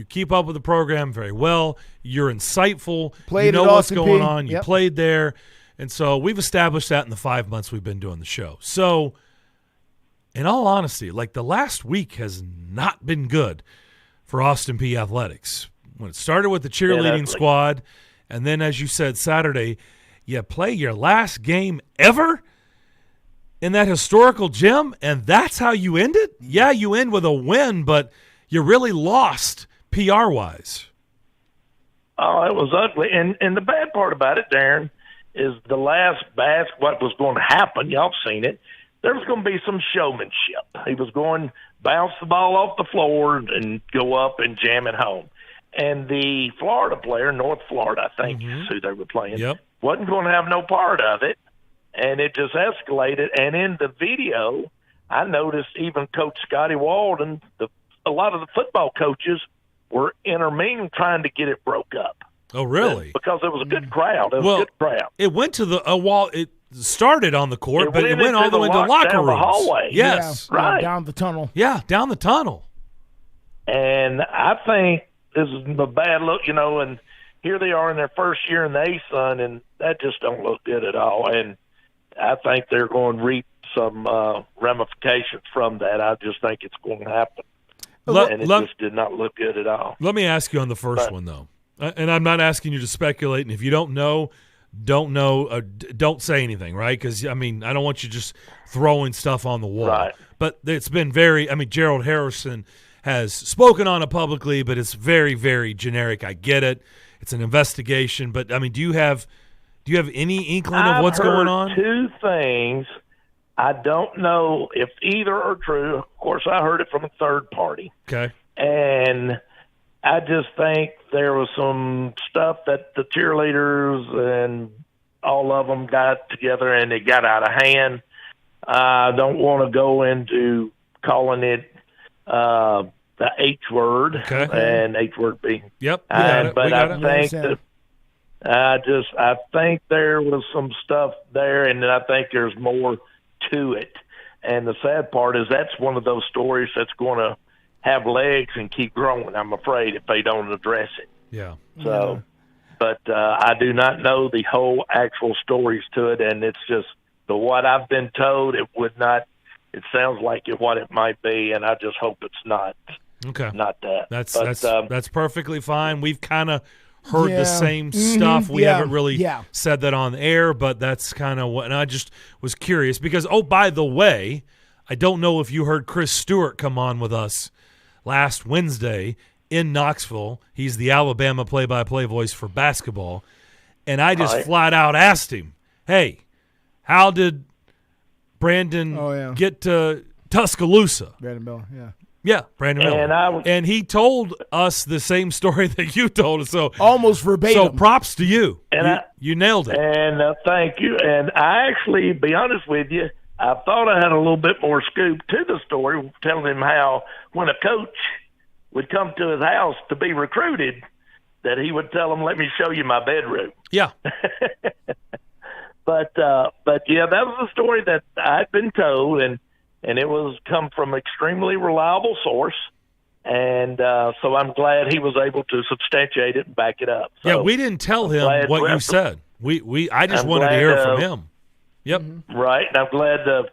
[SPEAKER 4] keep up with the program very well. You're insightful.
[SPEAKER 5] Played
[SPEAKER 4] you know
[SPEAKER 5] at
[SPEAKER 4] what's
[SPEAKER 5] Austin
[SPEAKER 4] going
[SPEAKER 5] Peay.
[SPEAKER 4] on. You
[SPEAKER 5] Yep.
[SPEAKER 4] played there. And so we've established that in the 5 months we've been doing the show. So in all honesty, like the last week has not been good for Austin Peay athletics. When it started with the cheerleading squad, and then, as you said, Saturday, you play your last game ever in that historical gym, and that's how you end it? Yeah, you end with a win, but you really lost PR-wise.
[SPEAKER 23] Oh, it was ugly. And the bad part about it, Darren, is the last what was going to happen, y'all seen it, there was going to be some showmanship. He was going to bounce the ball off the floor and go up and jam it home. And the Florida player, North Florida, I think is who they were playing, wasn't going to have no part of it. And it just escalated. And in the video, I noticed even Coach Scotty Walden, a lot of the football coaches were intervening trying to get it broke up.
[SPEAKER 4] Oh, really?
[SPEAKER 23] Because it was a good crowd. It was a good crowd.
[SPEAKER 4] It went to the wall. It started on the court, but it went all the way to the locker rooms.
[SPEAKER 23] The hallway.
[SPEAKER 4] Yes.
[SPEAKER 23] Yeah, right.
[SPEAKER 5] Down the tunnel.
[SPEAKER 4] Yeah, down the tunnel.
[SPEAKER 23] And I think this is a bad look, and here they are in their first year in the ASUN, and that just don't look good at all. And I think they're going to reap some ramifications from that. I just think it's going to happen. And it just did not look good at all.
[SPEAKER 4] Let me ask you on the first one, though. And I'm not asking you to speculate, and if you don't know, don't say anything, right? Because, I don't want you just throwing stuff on the wall.
[SPEAKER 23] Right.
[SPEAKER 4] But it's been Gerald Harrison has spoken on it publicly, but it's very, very generic. I get it. It's an investigation. But, do you have any inkling of what's going on?
[SPEAKER 23] I've heard 2 things. I don't know if either are true. Of course, I heard it from a third party.
[SPEAKER 4] Okay.
[SPEAKER 23] And I just think there was some stuff that the cheerleaders and all of them got together and it got out of hand. I don't want to go into calling it the H word, and H word being
[SPEAKER 4] but
[SPEAKER 23] I think that I think there was some stuff there, and I think there's more to it. And the sad part is that's one of those stories that's going to have legs and keep growing, I'm afraid, if they don't address it.
[SPEAKER 4] Yeah.
[SPEAKER 23] So, but I do not know the whole actual stories to it, and it's just what I've been told. It sounds like what it might be, and I just hope it's not.
[SPEAKER 4] Okay.
[SPEAKER 23] Not that.
[SPEAKER 4] That's perfectly fine. We've kind of heard the same stuff. We haven't really said that on air, but that's kind of what. And I just was curious because, by the way, I don't know if you heard Chris Stewart come on with us last Wednesday in Knoxville. He's the Alabama play-by-play voice for basketball, and I just flat out asked him, "Hey, how did Brandon get to Tuscaloosa?"
[SPEAKER 5] Brandon Miller, yeah.
[SPEAKER 4] Yeah, Brandon Miller. And he told us the same story that you told us. So
[SPEAKER 5] almost verbatim.
[SPEAKER 4] So props to you.
[SPEAKER 23] And
[SPEAKER 4] you nailed it.
[SPEAKER 23] And thank you. And I actually, be honest with you, I thought I had a little bit more scoop to the story, telling him how when a coach would come to his house to be recruited, that he would tell him, "Let me show you my bedroom."
[SPEAKER 4] Yeah.
[SPEAKER 23] But yeah, that was a story that I'd been told, and it was come from extremely reliable source, and so I'm glad he was able to substantiate it and back it up. So
[SPEAKER 4] yeah, we didn't tell him what you said. I just wanted to hear from him. Yep.
[SPEAKER 23] Right, and I'm glad to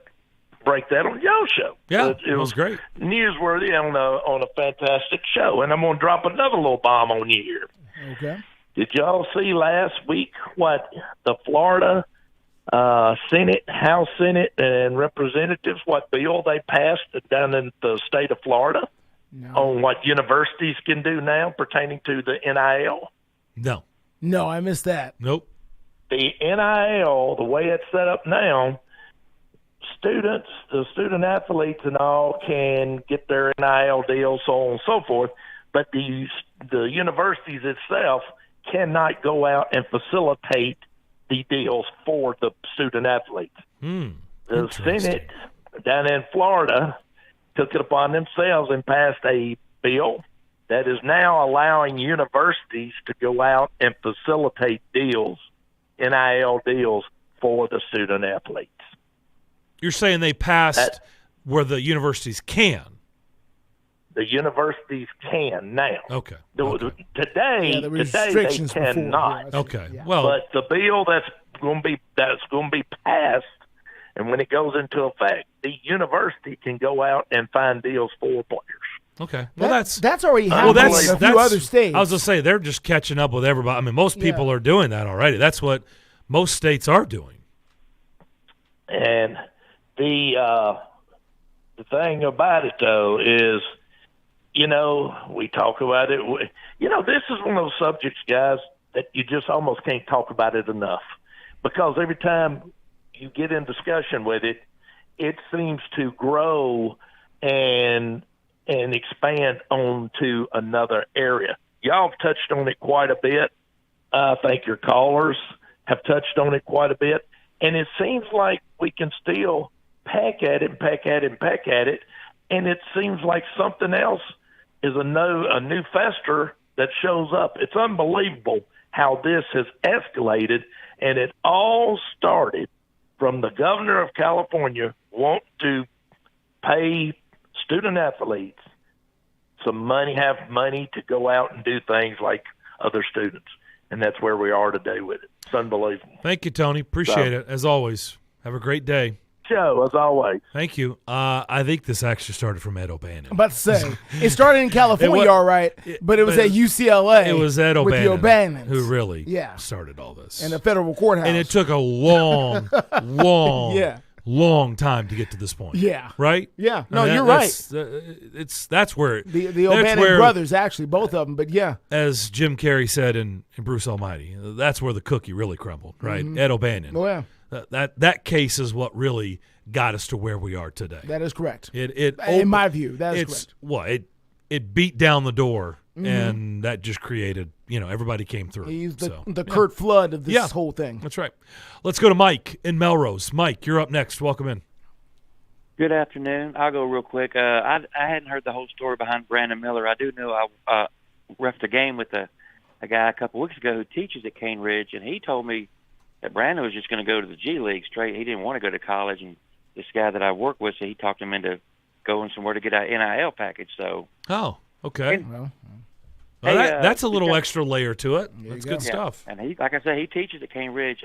[SPEAKER 23] break that on y'all's show.
[SPEAKER 4] Yeah, it was great,
[SPEAKER 23] newsworthy on a fantastic show, and I'm going to drop another little bomb on you here.
[SPEAKER 5] Okay.
[SPEAKER 23] Did y'all see last week what the Florida Senate, House Senate, and Representatives, what bill they passed down in the state of Florida on what universities can do now pertaining to the NIL?
[SPEAKER 5] No, I missed that.
[SPEAKER 4] Nope.
[SPEAKER 23] The NIL, the way it's set up now, the student athletes and all can get their NIL deals, so on and so forth, but the universities itself cannot go out and facilitate the deals for the student athletes. The Senate down in Florida took it upon themselves and passed a bill that is now allowing universities to go out and facilitate deals, NIL deals, for the student athletes.
[SPEAKER 4] You're saying they passed where the universities can?
[SPEAKER 23] The universities can now.
[SPEAKER 4] Okay.
[SPEAKER 23] Today they cannot.
[SPEAKER 4] Okay.
[SPEAKER 23] But the bill that's going to be passed, and when it goes into effect, the university can go out and find deals for players.
[SPEAKER 4] Okay. Well,
[SPEAKER 5] that's already happened in a few other states.
[SPEAKER 4] I was going to say, they're just catching up with everybody. I mean, most people are doing that already. That's what most states are doing.
[SPEAKER 23] And the thing about it, though, is, we talk about it. This is one of those subjects, guys, that you just almost can't talk about it enough. Because every time you get in discussion with it, it seems to grow and expand onto another area. Y'all have touched on it quite a bit. I think your callers have touched on it quite a bit. And it seems like we can still peck at it, and it seems like something else is a new fester that shows up. It's unbelievable how this has escalated, and it all started from the governor of California want to pay student athletes have money to go out and do things like other students. And that's where we are today with it. It's unbelievable.
[SPEAKER 4] Thank you, Tony. Appreciate it, as always. Have a great day.
[SPEAKER 23] Show, as always.
[SPEAKER 4] Thank you. I think this actually started from Ed O'Bannon.
[SPEAKER 5] I'm about to say, it started in California, all right, but it was at UCLA.
[SPEAKER 4] It was Ed
[SPEAKER 5] with the O'Bannons.
[SPEAKER 4] who really started all this.
[SPEAKER 5] In the federal courthouse.
[SPEAKER 4] And it took a long, long time to get to this point.
[SPEAKER 5] Yeah.
[SPEAKER 4] Right?
[SPEAKER 5] Yeah. No, you're right.
[SPEAKER 4] That's where
[SPEAKER 5] the O'Bannon brothers, actually, both of them, but yeah.
[SPEAKER 4] As Jim Carrey said in Bruce Almighty, that's where the cookie really crumbled, right?
[SPEAKER 5] Mhm.
[SPEAKER 4] Ed O'Bannon.
[SPEAKER 5] Oh, yeah.
[SPEAKER 4] That case is what really got us to where we are today.
[SPEAKER 5] That is correct.
[SPEAKER 4] In
[SPEAKER 5] my view, that is correct.
[SPEAKER 4] Well, it beat down the door,
[SPEAKER 5] Mhm.
[SPEAKER 4] and that just created, everybody came through.
[SPEAKER 5] He's the Kurt Flood of this whole thing.
[SPEAKER 4] That's right. Let's go to Mike in Melrose. Mike, you're up next. Welcome in.
[SPEAKER 2] Good afternoon. I'll go real quick. I hadn't heard the whole story behind Brandon Miller. I do know I reffed a game with a guy a couple weeks ago who teaches at Cane Ridge, and he told me that Brandon was just going to go to the G League straight. He didn't want to go to college, and this guy that I work with, so he talked him into going somewhere to get an NIL package. So,
[SPEAKER 4] okay.
[SPEAKER 2] Well,
[SPEAKER 4] that's a little extra layer to it. That's good
[SPEAKER 2] Yeah.
[SPEAKER 4] stuff.
[SPEAKER 2] And he, like I said, he teaches at Cane Ridge.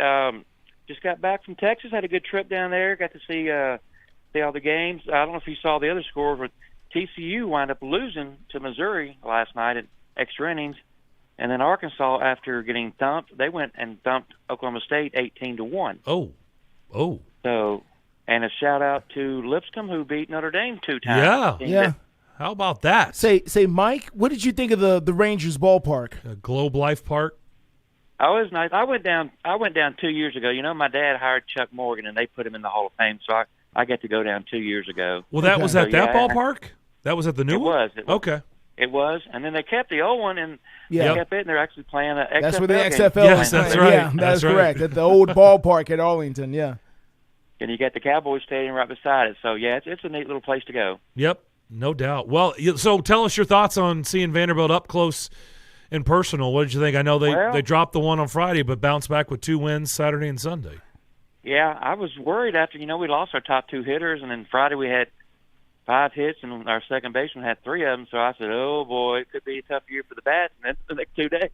[SPEAKER 2] Just got back from Texas, had a good trip down there. Got to see all the games. I don't know if you saw the other score, but TCU wound up losing to Missouri last night in extra innings. And then Arkansas, after getting thumped, they went and thumped Oklahoma State 18-1.
[SPEAKER 4] Oh.
[SPEAKER 2] So, and a shout out to Lipscomb, who beat Notre Dame 2 times.
[SPEAKER 5] Yeah.
[SPEAKER 4] How about that?
[SPEAKER 5] Say, Mike, what did you think of the Rangers ballpark?
[SPEAKER 4] Globe Life Park.
[SPEAKER 2] Oh, it was nice. I went down 2 years ago. My dad hired Chuck Morgan, and they put him in the Hall of Fame. So I got to go down 2 years ago.
[SPEAKER 4] Well, that was at that ballpark? That was at the new one?
[SPEAKER 2] It was.
[SPEAKER 4] Okay.
[SPEAKER 2] It was, and then they kept the old one, and they kept it, and they're actually playing the XFL.
[SPEAKER 5] That's where the
[SPEAKER 2] game.
[SPEAKER 5] XFL
[SPEAKER 4] Yes, that's right.
[SPEAKER 5] Yeah, that's correct. At the old ballpark at Arlington, yeah.
[SPEAKER 2] And you got the Cowboys Stadium right beside it. So, yeah, it's a neat little place to go.
[SPEAKER 4] Yep, no doubt. Well, so tell us your thoughts on seeing Vanderbilt up close and personal. What did you think? I know they dropped the one on Friday, but bounced back with 2 wins Saturday and Sunday.
[SPEAKER 2] Yeah, I was worried after, we lost our top 2 hitters, and then Friday we had 5 hits, and our second baseman had 3 of them. So I said, "Oh boy, it could be a tough year for the bats." And then the next 2 days,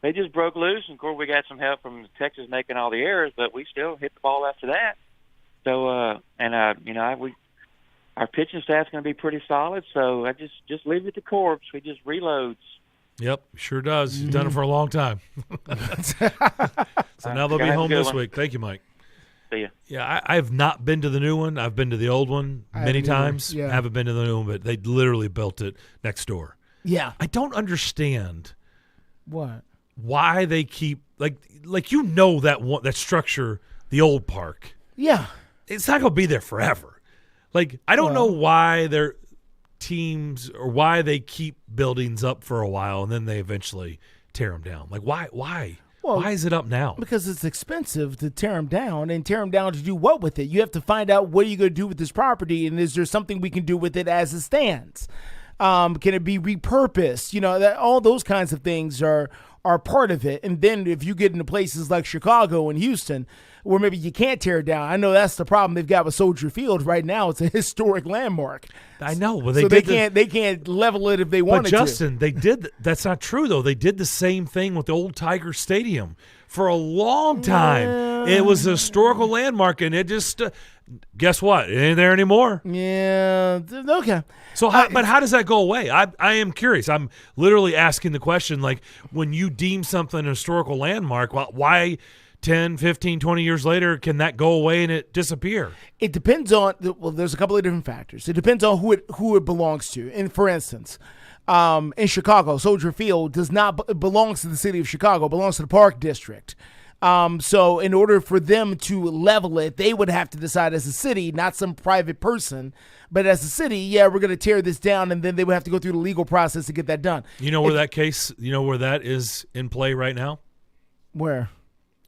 [SPEAKER 2] they just broke loose. And of course, we got some help from Texas making all the errors, but we still hit the ball after that. So, our pitching staff's going to be pretty solid. So I just leave it to Corbs. We just reloads.
[SPEAKER 4] Yep, sure does. He's done it for a long time. So now they'll be home this week. Thank you, Mike.
[SPEAKER 2] See ya.
[SPEAKER 4] Yeah, I've not been to the new one. I've been to the old one many times.
[SPEAKER 5] Yeah.
[SPEAKER 4] Haven't been to the new one, but they literally built it next door.
[SPEAKER 5] Yeah.
[SPEAKER 4] I don't understand
[SPEAKER 5] What?
[SPEAKER 4] why they keep that that structure, the old park.
[SPEAKER 5] Yeah.
[SPEAKER 4] It's not going to be there forever. I don't know why their teams or why they keep buildings up for a while and then they eventually tear them down. Why?
[SPEAKER 5] Well,
[SPEAKER 4] why is it up now?
[SPEAKER 5] Because it's expensive to tear them down, and tear them down to do what with it? You have to find out what are you going to do with this property, and is there something we can do with it as it stands? Can it be repurposed? All those kinds of things are part of it. And then if you get into places like Chicago and Houston, where maybe you can't tear it down, I know that's the problem they've got with Soldier Field right now. It's a historic landmark.
[SPEAKER 4] I know, but
[SPEAKER 5] they can't level it if they wanted to.
[SPEAKER 4] But Justin, they did. That's not true though. They did the same thing with the old Tiger Stadium For a long time, it was a historical landmark, and it just guess what? It ain't there anymore.
[SPEAKER 5] Yeah. Okay.
[SPEAKER 4] So, but how does that go away? I am curious. I'm literally asking the question, like, when you deem something a historical landmark, why 10, 15, 20 years later can that go away and it disappear?
[SPEAKER 5] It depends on, well, there's a couple of different factors. It depends on who it belongs to. And for instance, in Chicago, Soldier Field belongs to the city of Chicago, belongs to the Park District. So in order for them to level it, they would have to decide as a city, not some private person, but as a city, yeah, we're going to tear this down, and then they would have to go through the legal process to get that done.
[SPEAKER 4] You know where that is in play right now?
[SPEAKER 5] Where?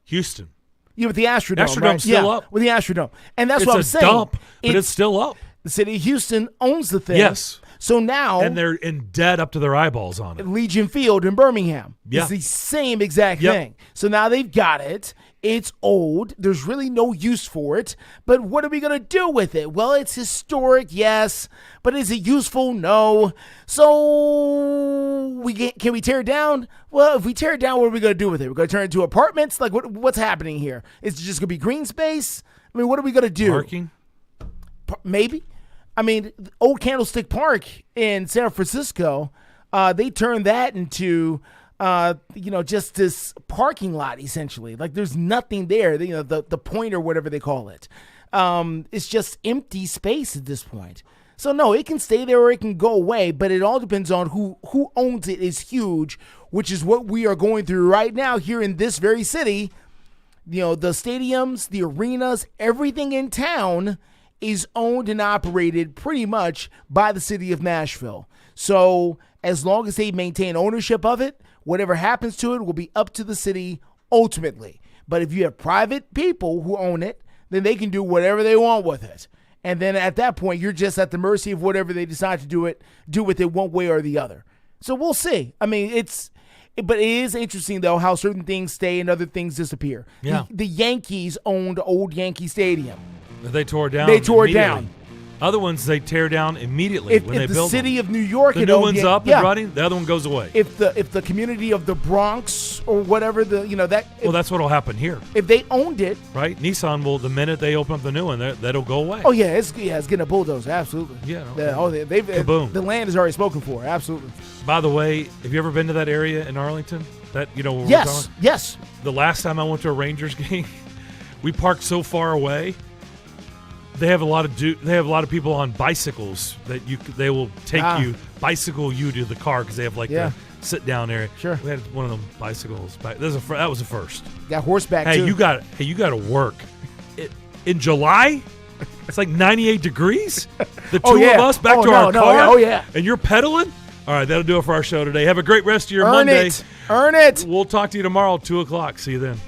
[SPEAKER 4] Houston.
[SPEAKER 5] Yeah, with the Astroturf.
[SPEAKER 4] Astroturf's still up.
[SPEAKER 5] With the Astroturf. And that's what I'm saying.
[SPEAKER 4] It's a dump, but it's still up.
[SPEAKER 5] The city of Houston owns the thing.
[SPEAKER 4] Yes.
[SPEAKER 5] So now.
[SPEAKER 4] And they're in debt up to their eyeballs on it.
[SPEAKER 5] Legion Field in Birmingham.
[SPEAKER 4] Yeah.
[SPEAKER 5] It's the same exact thing. So now they've got it. It's old. There's really no use for it. But what are we going to do with it? Well, it's historic, yes. But is it useful? No. So can we tear it down? Well, if we tear it down, what are we going to do with it? We're going to turn it into apartments? Like, what's happening here? Is it just going to be green space? I mean, what are we going to do?
[SPEAKER 4] Parking?
[SPEAKER 5] Maybe. I mean, Old Candlestick Park in San Francisco, they turned that into, just this parking lot, essentially. Like, there's nothing there, the point or whatever they call it. It's just empty space at this point. So, no, it can stay there or it can go away, but it all depends on who owns it is huge, which is what we are going through right now here in this very city. The stadiums, the arenas, everything in town is owned and operated pretty much by the city of Nashville. So as long as they maintain ownership of it, whatever happens to it will be up to the city ultimately. But if you have private people who own it, then they can do whatever they want with it. And then at that point, you're just at the mercy of whatever they decide to do with it one way or the other. So we'll see. I mean, but it is interesting, though, how certain things stay and other things disappear.
[SPEAKER 4] Yeah.
[SPEAKER 5] The Yankees owned Old Yankee Stadium.
[SPEAKER 4] They tore it down.
[SPEAKER 5] They tore it down.
[SPEAKER 4] Other ones they tear down immediately when they build them.
[SPEAKER 5] If the city of New York,
[SPEAKER 4] the new one's up and running, the other one goes away.
[SPEAKER 5] If the community of the Bronx or whatever
[SPEAKER 4] that's what'll happen here.
[SPEAKER 5] If they owned it,
[SPEAKER 4] right? Nissan will, the minute they open up the new one, that'll go away.
[SPEAKER 5] Oh yeah, it's getting a bulldozer, absolutely.
[SPEAKER 4] Yeah.
[SPEAKER 5] Kaboom. The land is already spoken for, absolutely.
[SPEAKER 4] By the way, have you ever been to that area in Arlington?
[SPEAKER 5] Yes.
[SPEAKER 4] The last time I went to a Rangers game, we parked so far away. They have a lot of people on bicycles that they will bicycle you to the car because they have the sit down area.
[SPEAKER 5] Sure.
[SPEAKER 4] We had one of them bicycles. That was a first.
[SPEAKER 5] Got horseback
[SPEAKER 4] too. You got to work. In July, it's like 98 degrees. The two of us back to our car. And you're pedaling. All right, that'll do it for our show today. Have a great rest of your Monday.
[SPEAKER 5] Earn it.
[SPEAKER 4] We'll talk to you tomorrow at 2:00. See you then.